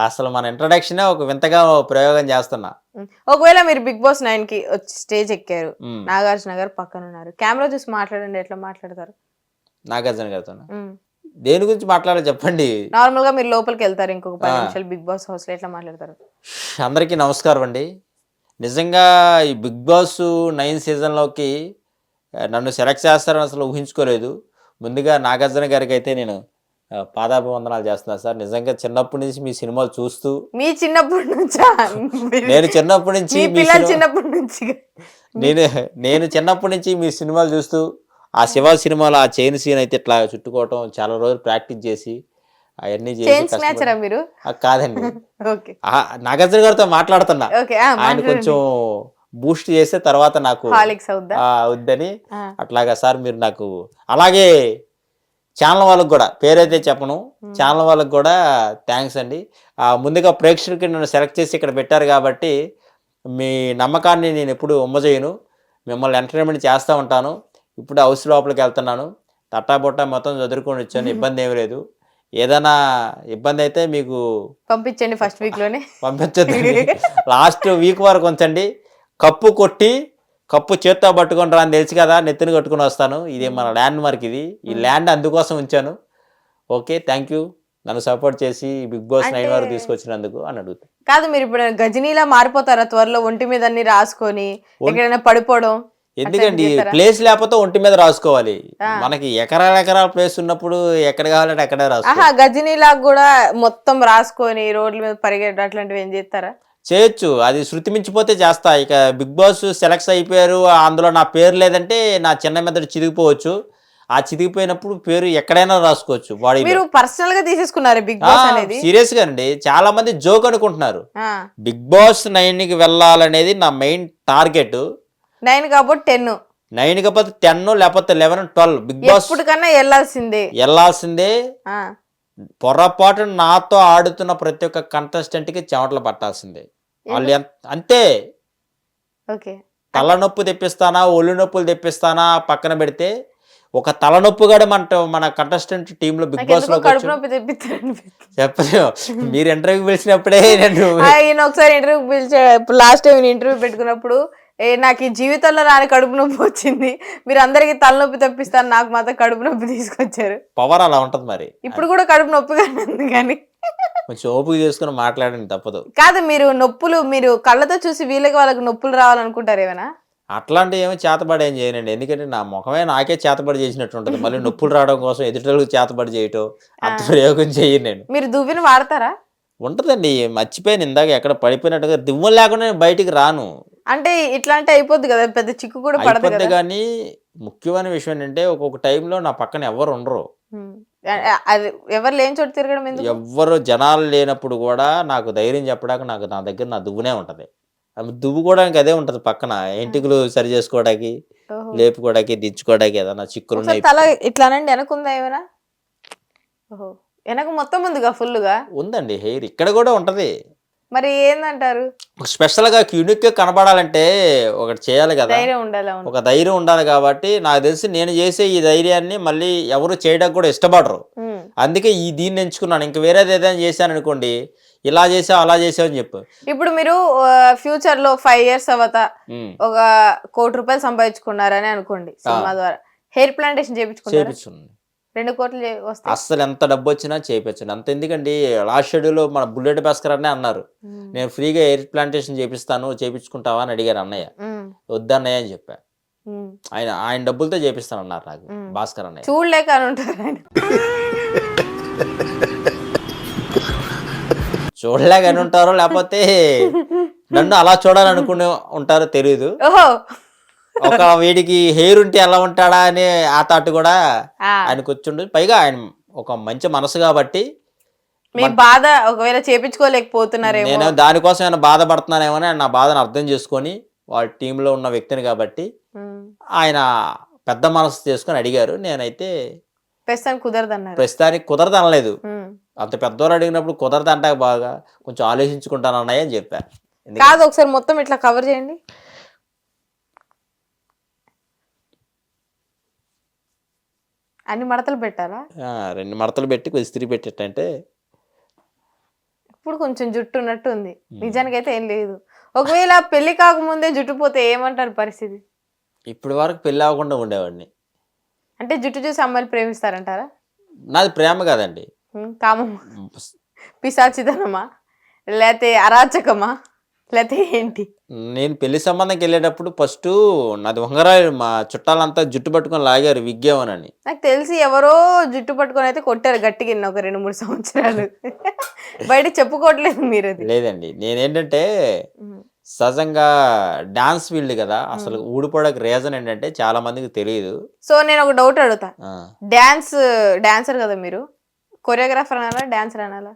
అసలు మన ఇంట్రడక్షన్ ఒక వింతగా ప్రయోగం చేస్తున్నా. ఒకవేళ మీరు బిగ్ బాస్ 9 కి వచ్చి స్టేజ్ ఎక్కారు, నాగార్జున గారు పక్కన ఉన్నారు, కెమెరా చూసి మాట్లాడండి, ఎట్లా మాట్లాడతారు? నాగార్జున గారితో దేని గురించి మాట్లాడాలి చెప్పండి? నార్మల్ గా మీరు లోపలికి వెళ్తారు, ఇంకొక 10 నిమిషాలు బిగ్ బాస్ హౌస్ లో ఎట్లా మాట్లాడతారు? అందరికీ నమస్కారం అండి. నిజంగా ఈ బిగ్ బాస్ 9 సీజన్లోకి నన్ను సెలెక్ట్ చేస్తారని అసలు ఊహించుకోలేదు. ముందుగా నాగార్జున గారికి అయితే నేను పాదాభివందనాలు చేస్తున్నాను సార్. నిజంగా చిన్నప్పటి నుంచి మీ సినిమాలు చూస్తూ, మీ చిన్నప్పటి నుంచా? నేను చిన్నప్పటి నుంచి నేను చిన్నప్పటి నుంచి మీ సినిమాలు చూస్తూ, ఆ శివ సినిమాలో ఆ చైన్ సీన్ అయితే ఇట్లా చుట్టుకోవటం చాలా రోజులు ప్రాక్టీస్ చేసి అవన్నీ మీరు కాదండి. నాగార్జున గారితో మాట్లాడుతున్నా, ఆయన కొంచెం బూస్ట్ చేస్తే తర్వాత నాకు వద్దని అట్లాగా సార్ మీరు నాకు. అలాగే ఛానల్ వాళ్ళకి కూడా, పేరైతే చెప్పను, ఛానల్ వాళ్ళకి కూడా థ్యాంక్స్ అండి. ముందుగా ప్రేక్షకులకి నన్ను సెలెక్ట్ చేసి ఇక్కడ పెట్టారు కాబట్టి మీ నమ్మకాన్ని నేను ఎప్పుడు ఉమ్మజేయను. మిమ్మల్ని ఎంటర్టైన్మెంట్ చేస్తూ ఉంటాను. ఇప్పుడు హౌస్ లోపలికి వెళ్తున్నాను, తట్టాబొట్టా మొత్తం చదువుకొని వచ్చాను, ఇబ్బంది ఏమి లేదు. ఏదైనా ఇబ్బంది అయితే మీకు పంపించండి, ఫస్ట్ వీక్ లోనే పంపించండి, లాస్ట్ వీక్ వరకు ఉంచండి. కప్పు చేత్తో పట్టుకొని రా అని తెలుసు కదా, నెత్తిని కట్టుకుని వస్తాను. ఇది మన ల్యాండ్ మార్క్, ఈ ల్యాండ్ అందుకోసం ఉంచాను. ఓకే, థ్యాంక్ యూ నన్ను సపోర్ట్ చేసి బిగ్ బాస్ 9 వరకు తీసుకొచ్చినందుకు అని అడుగుతాను. కాదు, మీరు ఇప్పుడు గజనీలా మారిపోతారా త్వరలో? ఒంటి మీద అన్ని రాసుకొని ఎక్కడైనా పడిపోవడం ఎందుకండి? ప్లేస్ లేకపోతే ఒంటి మీద రాసుకోవాలి. మనకి ఎకరాల ప్లేస్ ఉన్నప్పుడు ఎక్కడ కావాలంటే అక్కడే రాసుకోవాలి. గజనీలా కూడా మొత్తం రాసుకొని రోడ్ల మీద పరిగెట్టడం అట్లాంటివి ఏం చేస్తారా? చేయొచ్చు, అది శృతి మించిపోతే చేస్తా. ఇక బిగ్ బాస్ సెలెక్ట్ అయిపోయారు, అందులో నా పేరు లేదంటే నా చిన్న మెదడు చిరిగిపోవచ్చు. ఆ చిరిగిపోయినప్పుడు పేరు ఎక్కడైనా రాసుకోవచ్చు. బాడీ మీరు పర్సనల్ గా తీసేసుకున్నారు బిగ్ బాస్ అనేది? సీరియస్ గా అండి, చాలా మంది జోక్ అనుకుంటున్నారు. బిగ్ బాస్ 9 కి వెళ్ళాలనేది నా మెయిన్ టార్గెట్. 9 కాబట్టి 10, 9 కాకపోతే 10 లేకపోతే 11, 12 బిగ్ బాస్ ఎప్పటికన్నా వెళ్ళాల్సిందే. పొరపాటు నాతో ఆడుతున్న ప్రతి ఒక్క కంటెస్టెంట్ కి చెమటలు పట్టాల్సిందే. వాళ్ళు అంతే. తలనొప్పి తెప్పిస్తానా, ఒళ్ళు నొప్పులు తెప్పిస్తానా పక్కన పెడితే, ఒక తలనొప్పి కూడా మన కంటెస్టెంట్ టీమ్ లో బిగ్ బాస్ లో చెప్పలేము. మీరు ఇంటర్వ్యూ పిలిచినప్పుడే ఒకసారి ఇంటర్వ్యూ పిలిచాడు. లాస్ట్ టైం ఇంటర్వ్యూ పెట్టుకున్నప్పుడు నాకు ఈ జీవితంలో రాని కడుపు నొప్పి వచ్చింది, మీరు అందరికి తలనొప్పి తెప్పిస్తాను, నాకు మాత్రం కడుపు నొప్పి తీసుకొచ్చారు. పవర్ అలా ఉంటది. మరి ఇప్పుడు కూడా కడుపు నొప్పిగా ఉంది, కానీ కొంచెం ఓపిక చేసుకుని మాట్లాడండి, తప్పదు. కాదు, మీరు కళ్ళతో చూసి వాళ్ళకి నొప్పులు రావాలనుకుంటారు ఏమైనా? అట్లాంటివి ఏమో చేతబడి ఏం చేయనండి. ఎందుకంటే నా ముఖమే నాకే చేతబడి చేసినట్టు ఉంటుంది. మళ్ళీ నొప్పులు రావడం కోసం ఎదుటోళ్ళకి చేతబడి చేయటం అంత ప్రయోగం చేయను నేను. మీరు దువ్విని వాడతారా? ఉంటుందండి, మర్చిపోయాను ఇందాక ఎక్కడ పడిపోయినట్టుగా. దిమ్మలు లేకుండా నేను బయటికి రాను. అంటే ఇట్లా అంటే అయిపోద్ది కదా, పెద్ద చిక్కు కూడా పడదు అయిపోద్ది కదా. కానీ ముఖ్యమైన విషయం ఏంటంటే ఒక్కొక్క టైంలో నా పక్కన ఎవరు ఉండరు. అది ఎవరు లేని చోటు తిరగడం ఎందుకు? ఎవ్వరు జనాలు లేనప్పుడు కూడా నాకు ధైర్యం చెప్పడానికి నా దగ్గర నా దువ్వునే ఉంటుంది. దువ్వుకోవడానికి అదే ఉంటుంది పక్కన. ఎంటికలు సరి చేసుకోవడానికి, ఓహో. లేపుకోవడానికి, దించుకోవడానికి, ఏదైనా చిక్కులు ఒకసారి తల ఇట్లా అనండి, వెనకుందా ఏమైనా? ఓహో, వెనక మొత్తం ఉందిగా ఫుల్గా. ఉందండి హెయిర్ ఇక్కడ కూడా ఉంటది. మరి ఏందంటారు? స్పెషల్ గా యూనిక్ గా కనబడాలంటే ఒకటి చేయాలి కదా, ధైర్యం ఉండాలి. అవును. ఒక ధైర్యం ఉండాలి. కాబట్టి నాకు తెలిసి నేను చేసే ఈ ధైర్యాన్ని మళ్ళీ ఎవరు చేయడానికి కూడా ఇష్టపడరు. అందుకే దీన్ని ఎంచుకున్నాను. ఇంక వేరేది ఏదైనా చేశాను అనుకోండి, ఇలా చేసావు అలా చేసావు అని చెప్పు. ఇప్పుడు మీరు ఫ్యూచర్ లో 5 years అవత ఒక ₹1 కోటి సంపాదించుకున్నారని అనుకోండి సినిమా ద్వారా, హెయిర్ ప్లాంటేషన్ చేయించుకున్నారు. చేపించుకున్నాను. 2 కోట్లు వస్తాయి. అస్సలు ఎంత డబ్బు వచ్చినా చేయించండి. అంత ఎందుకండి, లాస్ట్ షెడ్యూల్లో మన బుల్లెట్ భాస్కర్ అనే అన్నారు, నేను ఫ్రీగా హెయిర్ ప్లాంటేషన్ చేపిస్తాను, చేయించుకుంటావా అని అడిగారు అన్నయ్య. వద్దన్నయ్య అని చెప్పా. ఆయన డబ్బులతో చేపిస్తాను అన్నారు నాకు భాస్కర్ అన్నయ్య. చూడలేక అని ఉంటారు ఆయన. చూడలేకని ఉంటారో లేకపోతే నన్ను అలా చూడాలనుకునే ఉంటారో తెలియదు. ఓహో, ఒక వీడికి హెయిర్ ఉంటే ఎలా ఉంటాడా అని ఆ థాట్ కూడా ఆయనకు వచ్చిండు. పైగా ఆయన ఒక మంచి మనసు కాబట్టి మీ బాధ ఒకవేళ చేపించుకోలేకపోతున్నారేమో, నేను దానికోసం ఏమైనా బాధపడుతున్నానేమో అని నా బాధను అర్థం చేసుకొని వాళ్ళ టీంలో ఉన్న వ్యక్తిని కాబట్టి ఆయన పెద్ద మనసు చేసుకొని అడిగారు. నేనైతే ప్రస్తుతానికి కుదరదన్నారు. ప్రస్తుతానికి కుదరదు అనలేదు. అంత పెద్దవారు అడిగినప్పుడు కుదరదు అంటే బాగా కొంచెం ఆలోచించుకుంటాను అన్నయ్య అని చెప్పా. కాదు, ఒకసారి మొత్తం ఇట్లా కవర్ చేయండి. అన్ని మడతలు పెట్టాలా? 2 మడతలు పెట్టి కొంచెం ఇస్త్రీ పెట్టేటంటే ఇప్పుడు కొంచెం జుట్టు ఉన్నట్టు ఉంది. నిజానికైతే ఏం లేదు. ఒకవేళ పెళ్లి కాకముందే జుట్టు పోతే ఏమంటారు పరిస్థితి? ఇప్పటి వరకు పెళ్ళి అవ్వకుండా ఉండేవాడిని. అంటే జుట్టు చూసి అమ్మాయిలు ప్రేమిస్తారంటారా? నాది ప్రేమ కాదండి, కామం, పిశాచితనమా, లేకపోతే అరాచకమా, లేకపోతే ఏంటి? నేను పెళ్లి సంబంధంకి వెళ్ళేటప్పుడు ఫస్ట్ నాది ఉంగరాలు, మా చుట్టాలంతా జుట్టు పట్టుకొని లాగారు విగ్గామనని. నాకు తెలిసి ఎవరో జుట్టు పట్టుకొని అయితే కొట్టారు గట్టిగా ఒక 2-3 సంవత్సరాలు. బయట చెప్పుకోవట్లేదు మీరు. అది లేదండి, నేనేంటంటే సహజంగా డాన్స్ ఫీల్డ్ కదా, అసలు ఊడిపోవడానికి రీజన్ ఏంటంటే చాలా మందికి తెలియదు. సో నేను ఒక డౌట్ అడుగుతా, డాన్సర్ కదా మీరు, కొరియోగ్రాఫర్ అనాలా, డాన్సర్ అనాలా?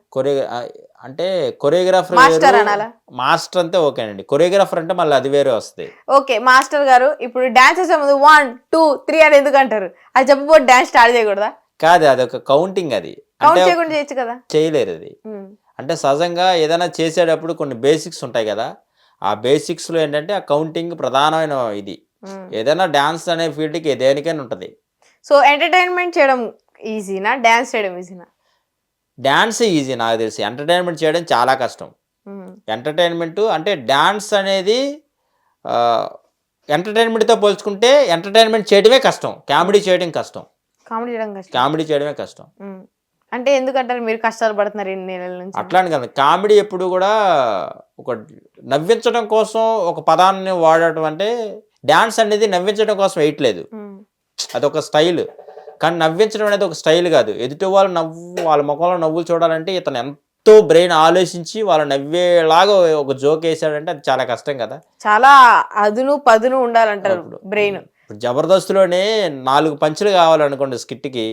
అంటే కొరియోగ్రాఫర్ మాస్టర్ అనాలా? మాస్టర్ అంతే ఓకేనండి. కొరియోగ్రాఫర్ అంటే మళ్ళీ అది వేరే వస్తుంది. ఓకే, మాస్టర్ గారు ఇప్పుడు డాన్స్ చేసే ముందు 1 2 3 అని ఎందుకు అంటారు? అది చెప్పబోదు, డాన్స్ స్టార్ట్ చేయకూడదా? కాదు, అది ఒక కౌంటింగ్. అది కౌంట్ చేయకుండా చేయొచ్చు కదా. చేయలేరు అది. అంటే సహజంగా ఏదైనా చేసేటప్పుడు కొన్ని బేసిక్స్ ఉంటాయి కదా, ఆ బేసిక్స్ లో ఏంటంటే ఆ కౌంటింగ్ ప్రధానమైన ఇది. ఏదైనా డాన్స్ అనే ఫీల్డ్కి దేనికైనా ఉంటుంది. సో ఎంటర్టైన్మెంట్ చేయడం ఈజీనా, డాన్స్ చేయడం ఈజీనా? డాన్స్ ఈజీ నాకు తెలిసి, ఎంటర్టైన్మెంట్ చేయడం చాలా కష్టం. ఎంటర్టైన్మెంట్ అంటే డాన్స్ అనేది ఎంటర్టైన్మెంట్తో పోల్చుకుంటే ఎంటర్టైన్మెంట్ చేయడమే కష్టం, కామెడీ చేయడం కష్టం. కామెడీ చేయడమే కష్టం. అంటే ఎందుకంటారు, మీరు కష్టాలు పడుతున్నారు 2 నెలల నుంచి? అట్లా అని కదా, కామెడీ ఎప్పుడు కూడా ఒక నవ్వించడం కోసం ఒక పదాన్ని వాడటం. అంటే డాన్స్ అనేది నవ్వించడం కోసం వేయట్లేదు, అదొక స్టైల్. కానీ నవ్వించడం అనేది ఒక స్టైల్ కాదు. ఎదుటి వాళ్ళు వాళ్ళ ముఖంలో నవ్వులు చూడాలంటే ఇతను ఎంతో బ్రెయిన్ ఆలోచించి వాళ్ళు నవ్వేలాగా ఒక జోక్ వేసాడంటే అది చాలా కష్టం కదా. చాలా అదును పదును ఉండాలంటారు బ్రెయిన్. ఇప్పుడు జబర్దస్త్లోనే 4 పంచులు కావాలనుకోండి స్కిట్కి,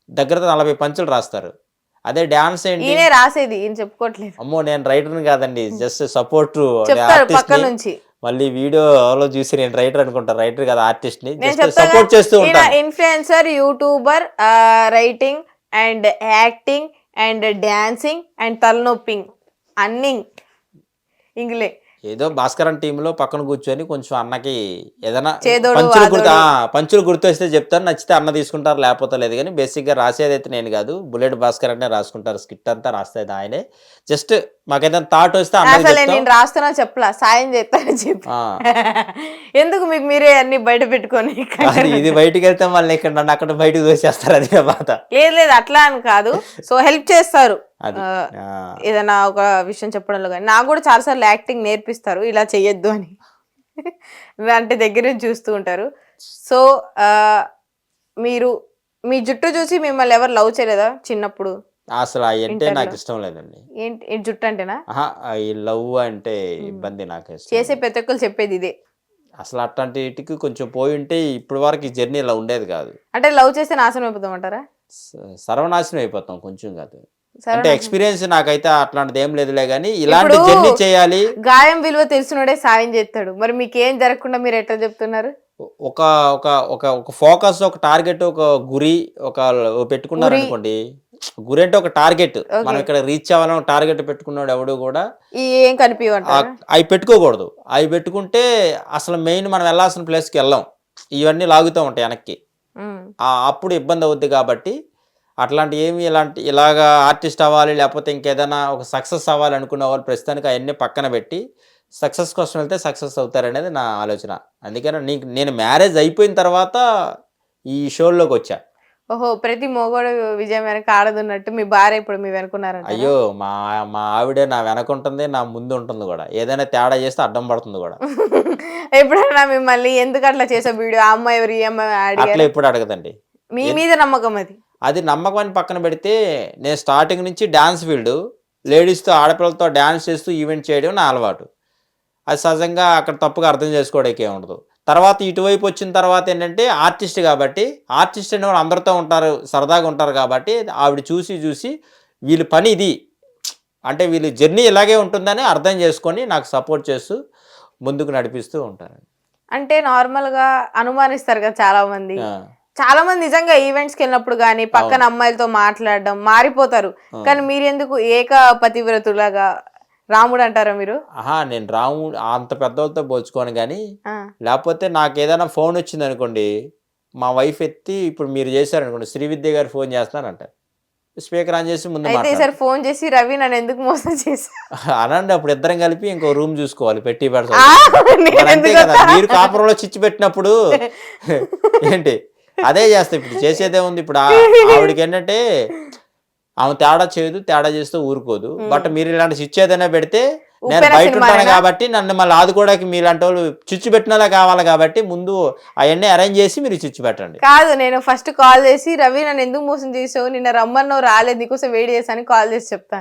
దగ్గర 40 పంచులు రాస్తారు. అదే డాన్స్ ఏంటి, ఈయనే రాసేది, ఈయన చెప్పుకోవట్లేదు. అమ్మో నేను రైటర్ని కాదండి, జస్ట్ సపోర్ట్ పక్క నుంచి. మళ్ళీ వీడియోలో చూసి నేను రైటర్ అనుకుంటాను, రైటర్ కదా ఆర్టిస్ట్ ని సపోర్ట్ చేస్తూ ఉంటాను. Influencer, YouTuber, writing and acting and dancing and తలనొప్పింగ్ అన్ని ఇంగ్లే. ఏదో భాస్కరన్ టీంలో పక్కన కూర్చొని కొంచెం అన్నకి ఏదైనా చేదోడు పంచులు గుర్తొస్తే చెప్తారు, నచ్చితే అన్న తీసుకుంటారు, లేకపోతే లేదు. కానీ బేసిక్గా రాసేది అయితే నేను కాదు, బుల్లెట్ భాస్కర్ అంటే రాసుకుంటారు, స్కిట్ అంతా రాసేది ఆయనే. జస్ట్ మాకేదైనా థాట్ వస్తే నేను రాస్తున్నా చెప్పలా, సాయం చేస్తానని చెప్పి. ఎందుకు మీకు మీరే అన్ని బయట పెట్టుకొని ఇది బయటకు వెళ్తే మళ్ళీ ఇక్కడ నన్ను అక్కడ బయటకు దోసేస్తారు, అది బాధ. లేదు అట్లా అని కాదు, సో హెల్ప్ చేస్తారు ఏదైనా ఒక విషయం చెప్పడంలో. కానీ నాకు కూడా చాలాసార్లు యాక్టింగ్ నేర్పిస్తారు, ఇలా చెయ్యొద్దు అని. అంటే దగ్గర నుంచి చూస్తూ ఉంటారు. సో మీరు మీ జుట్టు చూసి మిమ్మల్ని ఎవరు లవ్ చేయలేదా చిన్నప్పుడు? అసలు అవి అంటే నాకు ఇష్టం లేదండి. ఏంటి జుట్టు అంటేనా? ఈ లవ్ అంటే ఇబ్బంది నాకు ఇష్టం. చేసే ప్రతి ఒక్కరు చెప్పేది ఇదే. అసలు అట్లాంటి ఇటుకి కొంచెం పోయి ఉంటే ఇప్పటి వరకు ఈ జర్నీ ఇలా ఉండేది కాదు. అంటే లవ్ చేస్తే నాశనం అయిపోతామంటారా? సర్వనాశనం అయిపోతాం కొంచెం కాదు. అంటే ఎక్స్పీరియన్స్ నాకైతే అట్లాంటిది ఏం లేదులే కానీ ఇలాంటి ఇప్పుడు జర్నీ చేయాలి. గాయం విలువ తెలిసినోడే సాయం చేస్తాడు. మరి మీకేం జరగకుండా మీరు ఎట్లా చెప్తున్నారు? ఒక ఒక ఒక ఒక ఫోకస్, ఒక టార్గెట్, ఒక గురి ఒక పెట్టుకున్నారు అనుకోండి. గురి అంటే ఒక టార్గెట్, మనం ఇక్కడ రీచ్ అవ్వాలని ఒక టార్గెట్ పెట్టుకున్నాడు ఎవడు కూడా ఏం కనిపించంటారు. అవి పెట్టుకోకూడదు. అవి పెట్టుకుంటే అసలు మెయిన్ మనం వెళ్ళాల్సిన ప్లేస్కి వెళ్ళాం. ఇవన్నీ లాగుతూ ఉంటాయి వెనక్కి. అప్పుడు ఇబ్బంది అవుద్ది. కాబట్టి అట్లాంటి ఏమి ఇలాగా ఆర్టిస్ట్ అవ్వాలి లేకపోతే ఇంకేదైనా ఒక సక్సెస్ అవ్వాలి అనుకున్న వాళ్ళు ప్రస్తుతానికి అవన్నీ పక్కన పెట్టి సక్సెస్ కోసం వెళ్తే సక్సెస్ అవుతారనేది నా ఆలోచన. అందుకని నేను మ్యారేజ్ అయిపోయిన తర్వాత ఈ షోల్లోకి వచ్చా. ఓహో, ప్రతి మొగోడు విజయం వెనక ఆడదున్నట్టు మీ భార్య ఇప్పుడు మీ వెనుకున్నారంట. అయ్యో, మా ఆవిడే నా వెనక ఉంటుంది, నా ముందు ఉంటుంది కూడా. ఏదైనా తేడా చేస్తే అడ్డం పడుతుంది కూడా. ఎప్పుడైనా మిమ్మల్ని ఎందుకు అట్లా చేసే వీడియో ఆ అమ్మాయి ఎవరు, ఈ అమ్మాయి అట్లా అడిగారు? ఎప్పుడు అడగదండి. మీ మీద నమ్మకం అది నమ్మకం అని పక్కన పెడితే నేను స్టార్టింగ్ నుంచి డాన్స్ ఫీల్డ్, లేడీస్తో ఆడపిల్లలతో డాన్స్ చేస్తూ ఈవెంట్ చేయడం నా అలవాటు. అది సహజంగా అక్కడ తప్పుగా అర్థం చేసుకోవడానికి ఏముండదు. తర్వాత ఇటువైపు వచ్చిన తర్వాత ఏంటంటే ఆర్టిస్ట్ కాబట్టి, ఆర్టిస్ట్ అనే వాళ్ళు అందరితో ఉంటారు, సరదాగా ఉంటారు కాబట్టి ఆవిడ చూసి వీళ్ళ పని ఇది అంటే వీళ్ళ జర్నీ ఇలాగే ఉంటుందని అర్థం చేసుకొని నాకు సపోర్ట్ చేస్తూ ముందుకు నడిపిస్తూ ఉంటారు. అంటే నార్మల్గా అనుమానిస్తారు కదా చాలా మంది నిజంగా ఈవెంట్స్కి వెళ్ళినప్పుడు కానీ పక్కన అమ్మాయిలతో మాట్లాడడం మారిపోతారు. కానీ మీరెందుకు ఏక పతివ్రతులాగా రాముడు అంటారా మీరు? నేను రాముడు అంత పెద్దవాళ్ళతో పోల్చుకోను. కానీ లేకపోతే నాకు ఏదైనా ఫోన్ వచ్చింది అనుకోండి, మా వైఫ్ ఎత్తి ఇప్పుడు మీరు చేశారనుకోండి, శ్రీవిద్య గారు ఫోన్ చేస్తానంట, స్పీకర్ ఆన్ చేసి ముందు ఫోన్ చేసి రవి నన్ను ఎందుకు మోసం చేసి అనండి. అప్పుడు ఇద్దరం కలిపి ఇంకో రూమ్ చూసుకోవాలి, పెట్టి పెడతాం. అంతే కదా, మీరు కాపురంలో చిచ్చు పెట్టినప్పుడు ఏంటి అదే చేస్తా. ఇప్పుడు చేసేదే ఉంది. ఇప్పుడు ఆవిడకి ఏంటంటే ఆమె తేడా చేయదు, తేడా చేస్తూ ఊరుకోదు. బట్ మీరు ఇలాంటి చిచ్చు ఏదైనా పెడితే నేను బయట ఉంటాను కాబట్టి నన్ను మళ్ళీ ఆదుకోవడానికి మీలాంటి వాళ్ళు చిచ్చు పెట్టినలా కావాలి. కాబట్టి ముందు అవన్నీ అరేంజ్ చేసి మీరు చిచ్చు పెట్టండి. కాదు, నేను ఫస్ట్ కాల్ చేసి రవి నన్ను ఎందుకు మోసం చేసావు, నిన్న రమ్మన్నావు రాలేదు, నీకోసం వెయిట్ చేశాను కాల్ చేసి చెప్తా.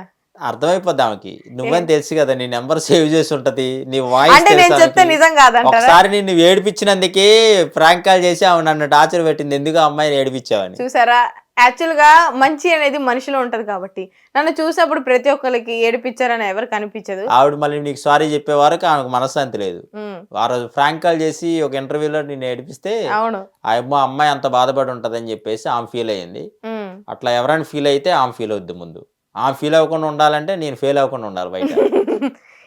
అర్థమైపోద్ది ఆమెకి. నువ్వని తెలుసు కదా, నీ నెంబర్ సేవ్ చేసి ఉంటది, నీ వాయిస్ ఒకసారి నిన్ను ఏడిపించినందుకే ప్రాంక్ కాల్ చేసి ఆమె నన్ను టార్చర్ పెట్టింది, ఎందుకు అమ్మాయిని ఏడిపించావని. చూసారా, యాక్చువల్ గా మంచి అనేది మనిషిలో ఉంటది కాబట్టి నన్ను చూసినప్పుడు ప్రతి ఒక్కరికి ఏడిపించారని ఎవరు కనిపించదు. ఆవిడ మళ్ళీ నీకు సారీ చెప్పే వరకు ఆమెకు మనశ్శాంతి లేదు. ఆ రోజు ఫ్రాంక్ కాల్ చేసి ఒక ఇంటర్వ్యూలో నేను ఏడిపిస్తే అవును అమ్మాయి అంత బాధపడి ఉంటది అని చెప్పేసి ఆమె ఫీల్ అయ్యింది. అట్లా ఎవరైనా ఫీల్ అయితే ఆమె ఫీల్ అవుద్ది. ముందు ఆమె ఫీల్ అవ్వకుండా ఉండాలంటే నేను ఫెయిల్ అవ్వకుండా ఉండాలి బయట.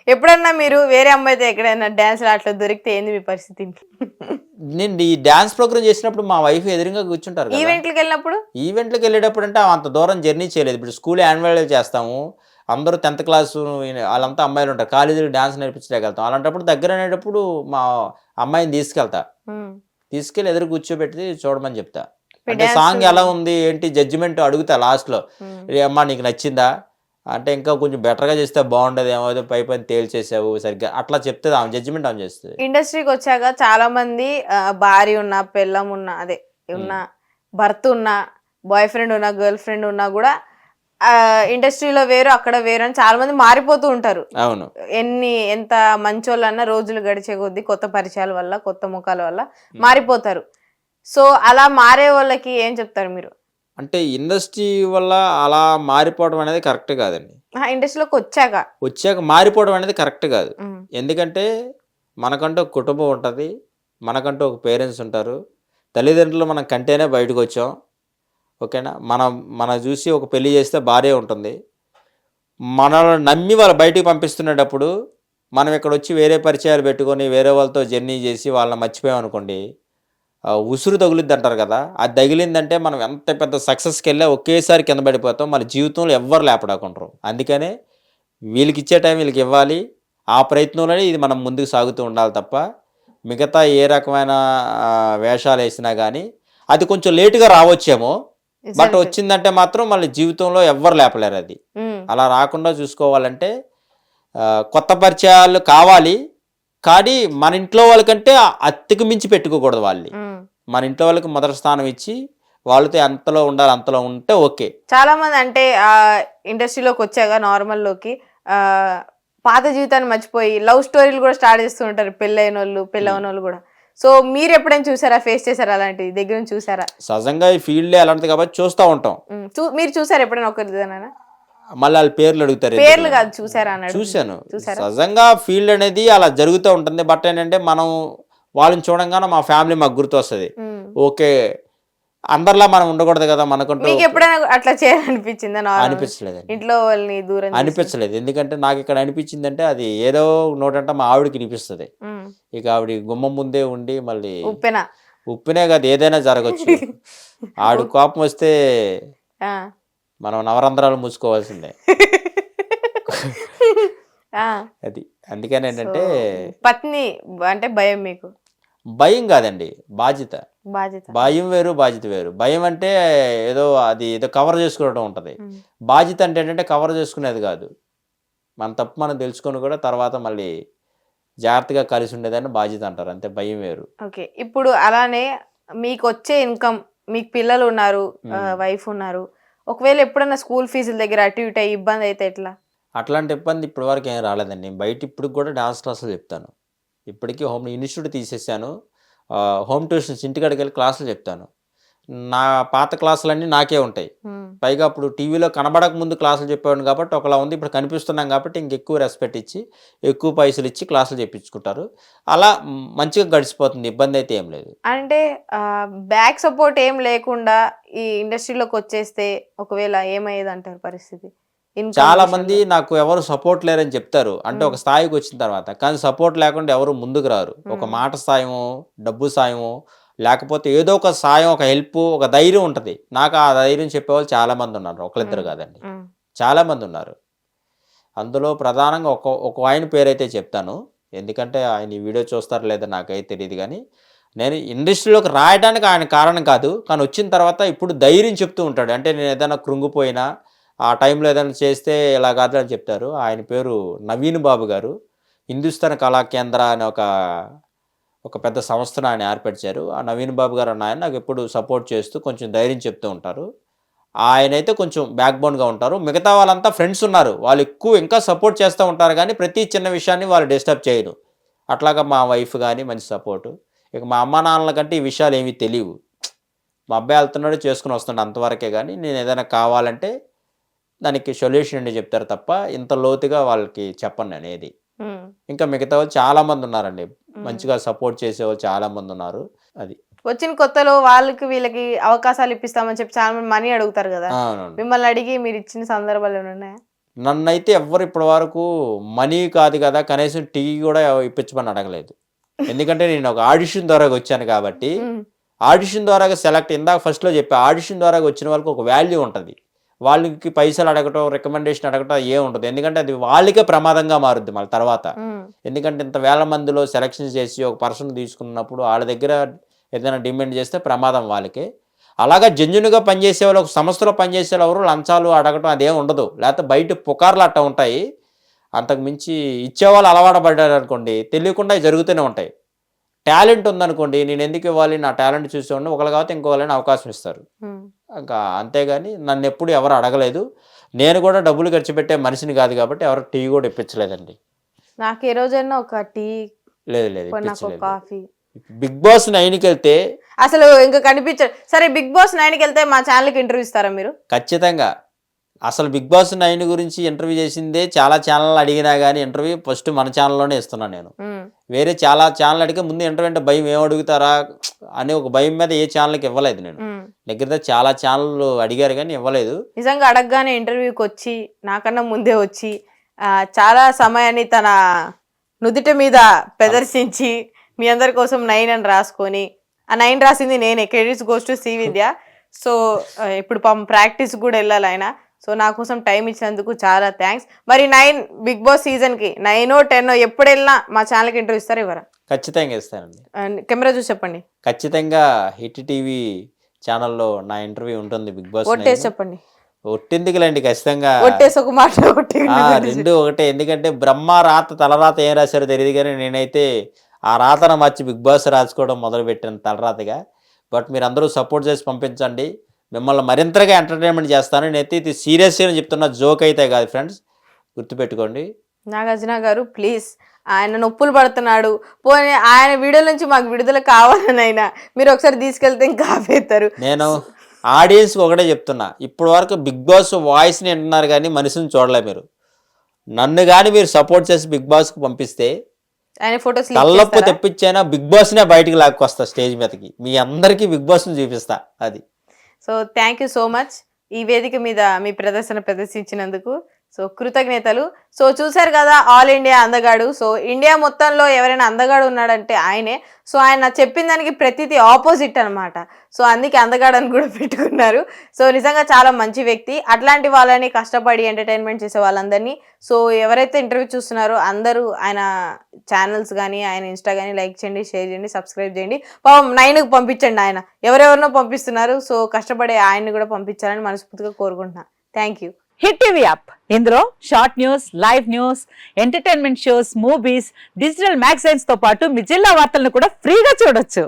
ఎప్పుడన్నా మీరు వేరే అమ్మాయితో ఎక్కడైనా డాన్స్ అట్లా దొరికితే ఏంది మీ పరిస్థితి? నేను ఈ డాన్స్ ప్రోగ్రామ్ చేసినప్పుడు మా వైఫ్ ఎదురుగా కూర్చుంటారు. ఈవెంట్లకు వెళ్ళేటప్పుడు అంటే అంత దూరం జర్నీ చేయలేదు. ఇప్పుడు స్కూల్ యాన్యువల్ డే చేస్తాము, అందరూ 10th క్లాసు వాళ్ళంతా అమ్మాయిలు ఉంటారు, కాలేజీలో డాన్స్ నేర్పించలేకెళ్తాం. అలాంటప్పుడు దగ్గర అనేటప్పుడు మా అమ్మాయిని తీసుకెళ్ళి ఎదురు కూర్చోబెట్టి చూడమని చెప్తా. అంటే సాంగ్ ఎలా ఉంది ఏంటి జడ్జిమెంట్ అడుగుతా లాస్ట్లో. అమ్మా నీకు నచ్చిందా అంటే ఇంకా కొంచెం బెటర్గా చేస్తే బాగుండదు, ఏమో పై పని తేల్చేసావు సరిగ్గా అట్లా చెప్తుంది ఆమె, జడ్జిమెంట్ ఆమె చేస్తుంది. ఇండస్ట్రీకి వచ్చాక చాలా మంది భార్య ఉన్నా, పెళ్ళం ఉన్నా, భర్త ఉన్నా, బాయ్ ఫ్రెండ్ ఉన్నా, గర్ల్ ఫ్రెండ్ ఉన్నా కూడా ఇండస్ట్రీలో వేరు అక్కడ వేరు అని చాలా మంది మారిపోతూ ఉంటారు. అవును, ఎంత మంచోళ్ళన్నా రోజులు గడిచే కొద్దీ కొత్త పరిచయాల వల్ల, కొత్త ముఖాల వల్ల మారిపోతారు. సో అలా మారే వాళ్ళకి ఏం చెప్తారు మీరు? అంటే ఇండస్ట్రీ వల్ల అలా మారిపోవడం అనేది కరెక్ట్ కాదండి. ఇండస్ట్రీలోకి వచ్చాక మారిపోవడం అనేది కరెక్ట్ కాదు. ఎందుకంటే మనకంటూ ఒక కుటుంబం ఉంటుంది, మనకంటూ ఒక పేరెంట్స్ ఉంటారు, తల్లిదండ్రులు మనం కంటేనే బయటకు వచ్చాం. ఓకేనా, మనం చూసి ఒక పెళ్లి చేస్తే భార్య ఉంటుంది, మనల్ని నమ్మి వాళ్ళు బయటికి పంపిస్తున్నప్పుడు మనం ఇక్కడ వచ్చి వేరే పరిచయాలు పెట్టుకొని వేరే వాళ్ళతో జర్నీ చేసి వాళ్ళని మర్చిపోయాం అనుకోండి, ఉసురు తగులుద్ది అంటారు కదా, అది తగిలిందంటే మనం ఎంత పెద్ద సక్సెస్కి వెళ్ళా ఒకేసారి కింద పడిపోతాం, మన జీవితంలో ఎవ్వరు లేపడాకుంటారు. అందుకనే వీళ్ళకి ఇచ్చే టైం వీళ్ళకి ఇవ్వాలి, ఆ ప్రయత్నంలోనే ఇది మనం ముందుకు సాగుతూ ఉండాలి తప్ప మిగతా ఏ రకమైన వేషాలు వేసినా కానీ అది కొంచెం లేటుగా రావచ్చేమో, బట్ వచ్చిందంటే మాత్రం మళ్ళీ జీవితంలో ఎవ్వరు లేపలేరు. అది అలా రాకుండా చూసుకోవాలంటే కొత్త పరిచయాలు కావాలి, కానీ మన ఇంట్లో వాళ్ళకంటే అత్తికి మించి పెట్టుకోకూడదు వాళ్ళని. మన ఇంట్లో వాళ్ళకి మొదటి స్థానం ఇచ్చి వాళ్ళతో ఎంతలో ఉండాలి అంతలో ఉంటే ఓకే. చాలా మంది అంటే ఇండస్ట్రీలోకి వచ్చాక నార్మల్లోకి పాత జీవితాన్ని మర్చిపోయి లవ్ స్టోరీలు కూడా స్టార్ట్ చేస్తూ ఉంటారు, పెళ్ళైన వాళ్ళు పెళ్ళవన వాళ్ళు కూడా. సో మీరు ఎప్పుడైనా చూసారా, ఫేస్ చేశారా అలాంటివి, దగ్గర నుంచి చూసారా? సహజంగా ఈ ఫీల్డ్ అలాంటిది కాబట్టి చూస్తూ ఉంటాం. మీరు చూసారా ఎప్పుడైనా ఒకరిదైనా? మళ్ళీ వాళ్ళ పేర్లు అడుగుతారు. పేర్లు కాదు, చూసారా అన్నాడు. చూశాను. సహజంగా ఫీల్డ్ అనేది అలా జరుగుతూ ఉంటుంది. బట్ ఏంటంటే మనం వాళ్ళని చూడంగానే మా ఫ్యామిలీ మాకు గుర్తు వస్తుంది. ఓకే, అందరిలా మనం ఉండకూడదు కదా, మనకుంటూ. మీకు ఎప్పుడైనా అట్లా చేయాలనిపించిందా? అనిపించలేదు, ఇంట్లో వాళ్ళని దూరం అనిపించలేదు. ఎందుకంటే నాకు ఇక్కడ అనిపించింది అంటే అది ఏదో నోటంటే మా ఆవిడకి అనిపిస్తుంది. ఇక ఆవిడ గుమ్మం ముందే ఉండి మళ్ళీ ఉప్పినే కాదు ఏదైనా జరగచ్చు. ఆవిడ కోపం వస్తే మనం నవరంధ్రాలు మూసుకోవాల్సిందే. అది అందుకని ఏంటంటే పత్ని అంటే భయం మీకు? భయం కాదండి, బాధ్యత. బాధ్యత. భయం వేరు, బాధ్యత వేరు. భయం అంటే ఏదో అది ఏదో కవర్ చేసుకోవడం ఉంటుంది. బాధ్యత అంటే ఏంటంటే కవర్ చేసుకునేది కాదు, మన తప్పు మనం తెలుసుకొని కూడా తర్వాత మళ్ళీ జాగ్రత్తగా కలిసి ఉండేదాన్ని బాధ్యత అంటారు, అంతే. భయం వేరు. ఓకే, ఇప్పుడు అలానే మీకు వచ్చే ఇన్కమ్, మీకు పిల్లలు ఉన్నారు, వైఫ్ ఉన్నారు, ఒకవేళ ఎప్పుడైనా స్కూల్ ఫీజుల దగ్గర అటు ఇటు అయ్యి ఇబ్బంది అయితే ఎట్లా? అట్లాంటి ఇబ్బంది ఇప్పటి వరకు ఏం రాలేదండి. నేను బయట ఇప్పుడు కూడా డాన్స్ క్లాసులు చెప్తాను. ఇప్పటికీ హోమ్ ఇన్స్టిట్యూట్ తీసేసాను. హోమ్ ట్యూషన్స్ ఇంటికాడికి వెళ్ళి క్లాసులు చెప్తాను. నా పాత క్లాసులన్నీ నాకే ఉంటాయి. పైగా అప్పుడు టీవీలో కనబడక ముందు క్లాసులు చెప్పేవాడిని కాబట్టి ఒకలా ఉంది. ఇప్పుడు కనిపిస్తున్నాం కాబట్టి ఇంకెక్కువ రెస్పెక్ట్ ఇచ్చి ఎక్కువ పైసలు ఇచ్చి క్లాసులు చెప్పించుకుంటారు. అలా మంచిగా గడిచిపోతుంది, ఇబ్బంది అయితే ఏం లేదు. అంటే బ్యాక్ సపోర్ట్ ఏం లేకుండా ఈ ఇండస్ట్రీలోకి వచ్చేస్తే ఒకవేళ ఏమయ్యేది అంటారు పరిస్థితి? చాలా మంది నాకు ఎవరు సపోర్ట్ లేరని చెప్తారు, అంటే ఒక స్థాయికి వచ్చిన తర్వాత. కానీ సపోర్ట్ లేకుండా ఎవరు ముందుకు రారు. ఒక మాట సాయము, డబ్బు సాయము, లేకపోతే ఏదో ఒక సాయం, ఒక హెల్ప్, ఒక ధైర్యం ఉంటుంది. నాకు ఆ ధైర్యం చెప్పేవాళ్ళు చాలా మంది ఉన్నారు, ఒకరిద్దరు కాదండి, చాలా మంది ఉన్నారు. అందులో ప్రధానంగా ఒక ఆయన పేరైతే చెప్తాను, ఎందుకంటే ఆయన ఈ వీడియో చూస్తారో లేదో నాకైతే తెలియదు. కానీ నేను ఇండస్ట్రీలోకి రాయడానికి ఆయన కారణం కాదు, కానీ వచ్చిన తర్వాత ఇప్పుడు ధైర్యం చెప్తూ ఉంటాడు. అంటే నేను ఏదైనా కృంగిపోయినా ఆ టైంలో ఏదైనా చేస్తే ఇలా కాదు అని చెప్తారు. ఆయన పేరు నవీన్ బాబు గారు. హిందుస్థాన్ కళా కేంద్ర అనే ఒక పెద్ద సంస్థను ఆయన ఏర్పరిచారు. ఆ నవీన్ బాబు గారు అన్న ఆయన నాకు ఎప్పుడు సపోర్ట్ చేస్తూ కొంచెం ధైర్యం చెప్తూ ఉంటారు. ఆయన అయితే కొంచెం బ్యాక్ బోన్గా ఉంటారు. మిగతా వాళ్ళంతా ఫ్రెండ్స్ ఉన్నారు, వాళ్ళు ఎక్కువ ఇంకా సపోర్ట్ చేస్తూ ఉంటారు. కానీ ప్రతి చిన్న విషయాన్ని వాళ్ళు డిస్టర్బ్ చేయరు. అట్లాగా మా వైఫ్ కానీ మంచి సపోర్టు. ఇక మా అమ్మ నాన్నల కంటే ఈ విషయాలు ఏమీ తెలియవు. మా అబ్బాయి వెళ్తున్నాడు, చేసుకుని వస్తున్నాడు, అంతవరకే. కానీ నేను ఏదైనా కావాలంటే దానికి సొల్యూషన్ అండి చెప్తారు తప్ప ఇంత లోతుగా వాళ్ళకి చెప్పను నేను ఏది. ఇంకా మిగతా వాళ్ళు చాలా మంది ఉన్నారండి, మంచిగా సపోర్ట్ చేసేవాళ్ళు చాలా మంది ఉన్నారు. అది వచ్చిన కొత్తలో వాళ్ళకి వీళ్ళకి అవకాశాలు ఇప్పిస్తామని చెప్పి చాలా మంది మనీ అడుగుతారు కదా, మిమ్మల్ని అడిగి మీరు ఇచ్చిన సందర్భాలు ఏమైనా ఉన్నాయా? నన్నైతే ఎవ్వరు ఇప్పటి వరకు మనీ కాదు కదా, కనీసం టీ కూడా ఇప్పించమని అడగలేదు. ఎందుకంటే నేను ఒక ఆడిషన్ ద్వారా వచ్చాను కాబట్టి. ఆడిషన్ ద్వారా సెలెక్ట్, ఇందాక ఫస్ట్లో చెప్పా, ఆడిషన్ ద్వారా వచ్చిన వాళ్ళకి ఒక వాల్యూ ఉంటుంది. వాళ్ళకి పైసలు అడగటం, రికమెండేషన్ అడగటం ఏం ఉంటుంది, ఎందుకంటే అది వాళ్ళకే ప్రమాదంగా మారుద్ది మళ్ళీ తర్వాత. ఎందుకంటే ఇంత వేల మందిలో సెలెక్షన్ చేసి ఒక పర్సన్ తీసుకున్నప్పుడు వాళ్ళ దగ్గర ఏదైనా డిమాండ్ చేస్తే ప్రమాదం వాళ్ళకే. అలాగా జెన్యున్గా పనిచేసే వాళ్ళు, ఒక సంస్థలో పనిచేసే ఎవరు లంచాలు అడగటం అదేం ఉండదు. లేకపోతే బయట పుకార్లు అట్ట ఉంటాయి. అంతకు మించి ఇచ్చేవాళ్ళు అలవాటు పడ్డారు అనుకోండి, తెలియకుండా జరుగుతూనే ఉంటాయి. టాలెంట్ ఉందనుకోండి, నేను ఎందుకు ఇవ్వాలి, నా టాలెంట్ చూసేవాడిని, ఒకళ్ళు కాబట్టి ఇంకోవాలని అవకాశం ఇస్తారు. ఇంకా అంతేగాని నన్ను ఎప్పుడు ఎవరు అడగలేదు. నేను కూడా డబ్బులు ఖర్చు పెట్టే మనిషిని కాదు కాబట్టి ఎవరు టీ కూడా ఇప్పించలేదండి. నాకు ఏ రోజైనా ఒక టీ లేదు కాఫీ. బిగ్ బాస్ 9కి వెళ్తే అసలు ఇంకా కనిపించదు. సరే, బిగ్ బాస్ 9కి వెళ్తే మా ఛానల్కి ఇంటర్వ్యూ ఇస్తారా మీరు? ఖచ్చితంగా. అసలు బిగ్ బాస్ 9 గురించి ఇంటర్వ్యూ చేసిందే చాలా ఛానల్ అడిగినా కానీ ఇంటర్వ్యూ ఫస్ట్ మన ఛానల్లోనే ఇస్తున్నాను నేను. వేరే చాలా ఛానల్ అడిగే ముందు ఇంటర్వ్యూ అంటే భయం, ఏం అడుగుతారా అని ఒక భయం మీద ఏ ఛానల్కి ఇవ్వలేదు నేను. దగ్గర చాలా ఛానల్ అడిగారు కానీ ఇవ్వలేదు. నిజంగా అడగగానే ఇంటర్వ్యూకి వచ్చి నాకన్నా ముందే వచ్చి చాలా సమయాన్ని తన నుదుటి మీద ప్రదర్శించి మీ అందరి కోసం 9 అని రాసుకొని, ఆ 9 రాసింది నేనే. Credits goes to Shri Vidya. So ఇప్పుడు పాపం ప్రాక్టీస్ కూడా వెళ్ళాలి ఆయన. సో నా కోసం టైం ఇచ్చినందుకు చాలా థ్యాంక్స్. మరి 9 బిగ్ బాస్ సీజన్కి 9 10 ఎప్పుడు వెళ్ళినా మా ఛానల్కి ఇంటర్వ్యూ ఇస్తారా ఇవ్వరా? ఖచ్చితంగా ఇస్తానండి. కెమెరా చూసి చెప్పండి. ఖచ్చితంగా హిట్ టీవీ ఛానల్లో నా ఇంటర్వ్యూ ఉంటుంది బిగ్ బాస్. ఓటేసి చెప్పండి. ఒట్టిందికలండి ఖచ్చితంగా. కొట్టేసి ఒక మాట కొట్టి రెండు ఒకటే. ఎందుకంటే బ్రహ్మ రాత తలరాత ఏం రాశారో తెలియదు కానీ నేనైతే ఆ రాతను మార్చి బిగ్ బాస్ రాసుకోవడం మొదలు పెట్టాను తలరాతగా. బట్ మీరు అందరూ సపోర్ట్ చేసి పంపించండి, మిమ్మల్ని మరింతగా ఎంటర్టైన్మెంట్ చేస్తాను. నేనైతే ఇది సీరియస్గా చెప్తున్న, జోక్ అయితే కాదు ఫ్రెండ్స్, గుర్తుపెట్టుకోండి. నాగార్జున గారు ప్లీజ్, ఆయన నొప్పులు పడుతున్నాడు, పోనీ ఆయన వీడియో నుంచి మాకు విడుదల కావాలని అయినా మీరు ఒకసారి తీసుకెళ్తే ఇంకా ఆపేస్తారు. నేను ఆడియన్స్కి ఒకటే చెప్తున్నా, ఇప్పటి వరకు బిగ్ బాస్ వాయిస్ని వింటున్నారు కానీ మనిషిని చూడలే. మీరు నన్ను కానీ మీరు సపోర్ట్ చేసి బిగ్ బాస్కి పంపిస్తే ఆయన ఫోటోస్ తల్లప్పు తెప్పించైనా బిగ్ బాస్నే బయటికి లాక్కొస్తా స్టేజ్ మీదకి, మీ అందరికీ బిగ్ బాస్ని చూపిస్తా. అది. So thank you so much ఈ వేదిక మీద మీ ప్రదర్శన ప్రదర్శించినందుకు. సో కృతజ్ఞతలు. సో చూశారు కదా ఆల్ ఇండియా అందగాడు. సో ఇండియా మొత్తంలో ఎవరైనా అందగాడు ఉన్నాడంటే ఆయనే. సో ఆయన చెప్పిన దానికి ప్రతిదీ ఆపోజిట్ అనమాట. సో అందుకే అందగాడు అని కూడా పెట్టుకున్నారు. సో నిజంగా చాలా మంచి వ్యక్తి. అట్లాంటి వాళ్ళని కష్టపడి ఎంటర్టైన్మెంట్ చేసే వాళ్ళందరినీ, సో ఎవరైతే ఇంటర్వ్యూ చూస్తున్నారో అందరూ ఆయన ఛానల్స్ కానీ ఆయన ఇన్స్టా కానీ లైక్ చేయండి, షేర్ చేయండి, సబ్స్క్రైబ్ చేయండి. పాపం 9కి పంపించండి. ఆయన ఎవరెవరినో పంపిస్తున్నారు. సో కష్టపడే ఆయన్ని కూడా పంపించాలని మనస్ఫూర్తిగా కోరుకుంటున్నాను. Thank you. Hit TV app, ఇందులో short news, live news, entertainment shows, movies, digital magazines తో పాటు మీ జిల్లా వార్తలను కూడా ఫ్రీగా చూడొచ్చు.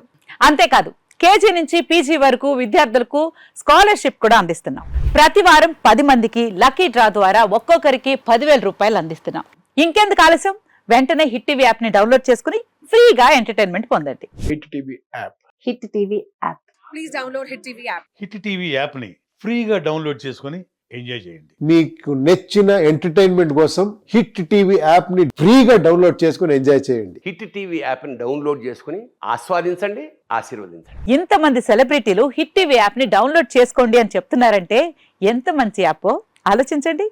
అంతేకాదు కేజీ నుంచి పీజీ వరకు విద్యార్థులకు స్కాలర్షిప్ కూడా అందిస్తున్నాం. ప్రతి వారం 10 మందికి లక్కీ డ్రా ద్వారా ఒక్కొక్కరికి 10,000 రూపాయలు అందిస్తున్నాం. ఇంకెందుకు ఆలస్యం, వెంటనే హిట్ టీవీ యాప్ ని డౌన్లోడ్ చేసుకుని ఫ్రీగా ఎంటర్టైన్మెంట్ పొందండి. Hit TV app. Hit TV app. Please download hit TV app. Hit TV యాప్ని ఫ్రీగా డౌన్లోడ్ చేసుకొని ఎంజాయ్ చేయండి. మీకు నచ్చిన ఎంటర్టైన్మెంట్ కోసం హిట్ టీవీ యాప్ ని ఫ్రీగా డౌన్లోడ్ చేసుకుని ఎంజాయ్ చేయండి. హిట్ టీవీ యాప్ ని డౌన్లోడ్ చేసుకుని ఆస్వాదించండి, ఆశీర్వదించండి. ఇంతమంది సెలబ్రిటీలు హిట్ టీవీ యాప్ ని డౌన్లోడ్ చేసుకోండి అని చెప్తున్నారంటే ఎంత మంచి యాప్ ఆలోచించండి.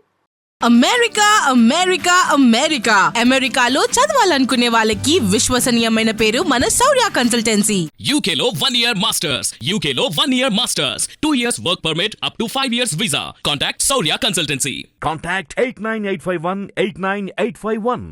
అమెరికా అమెరికా అమెరికా అమెరికాలో చదవాలనుకునే వాళ్ళకి విశ్వసనీయమైన పేరు మన శౌర్య కన్సల్టెన్సీ. UK లో 1 year masters. UK లో 1 year masters. 2 years work permit up to 5 years visa. Contact Saurya Consultancy. Contact 89851 89851.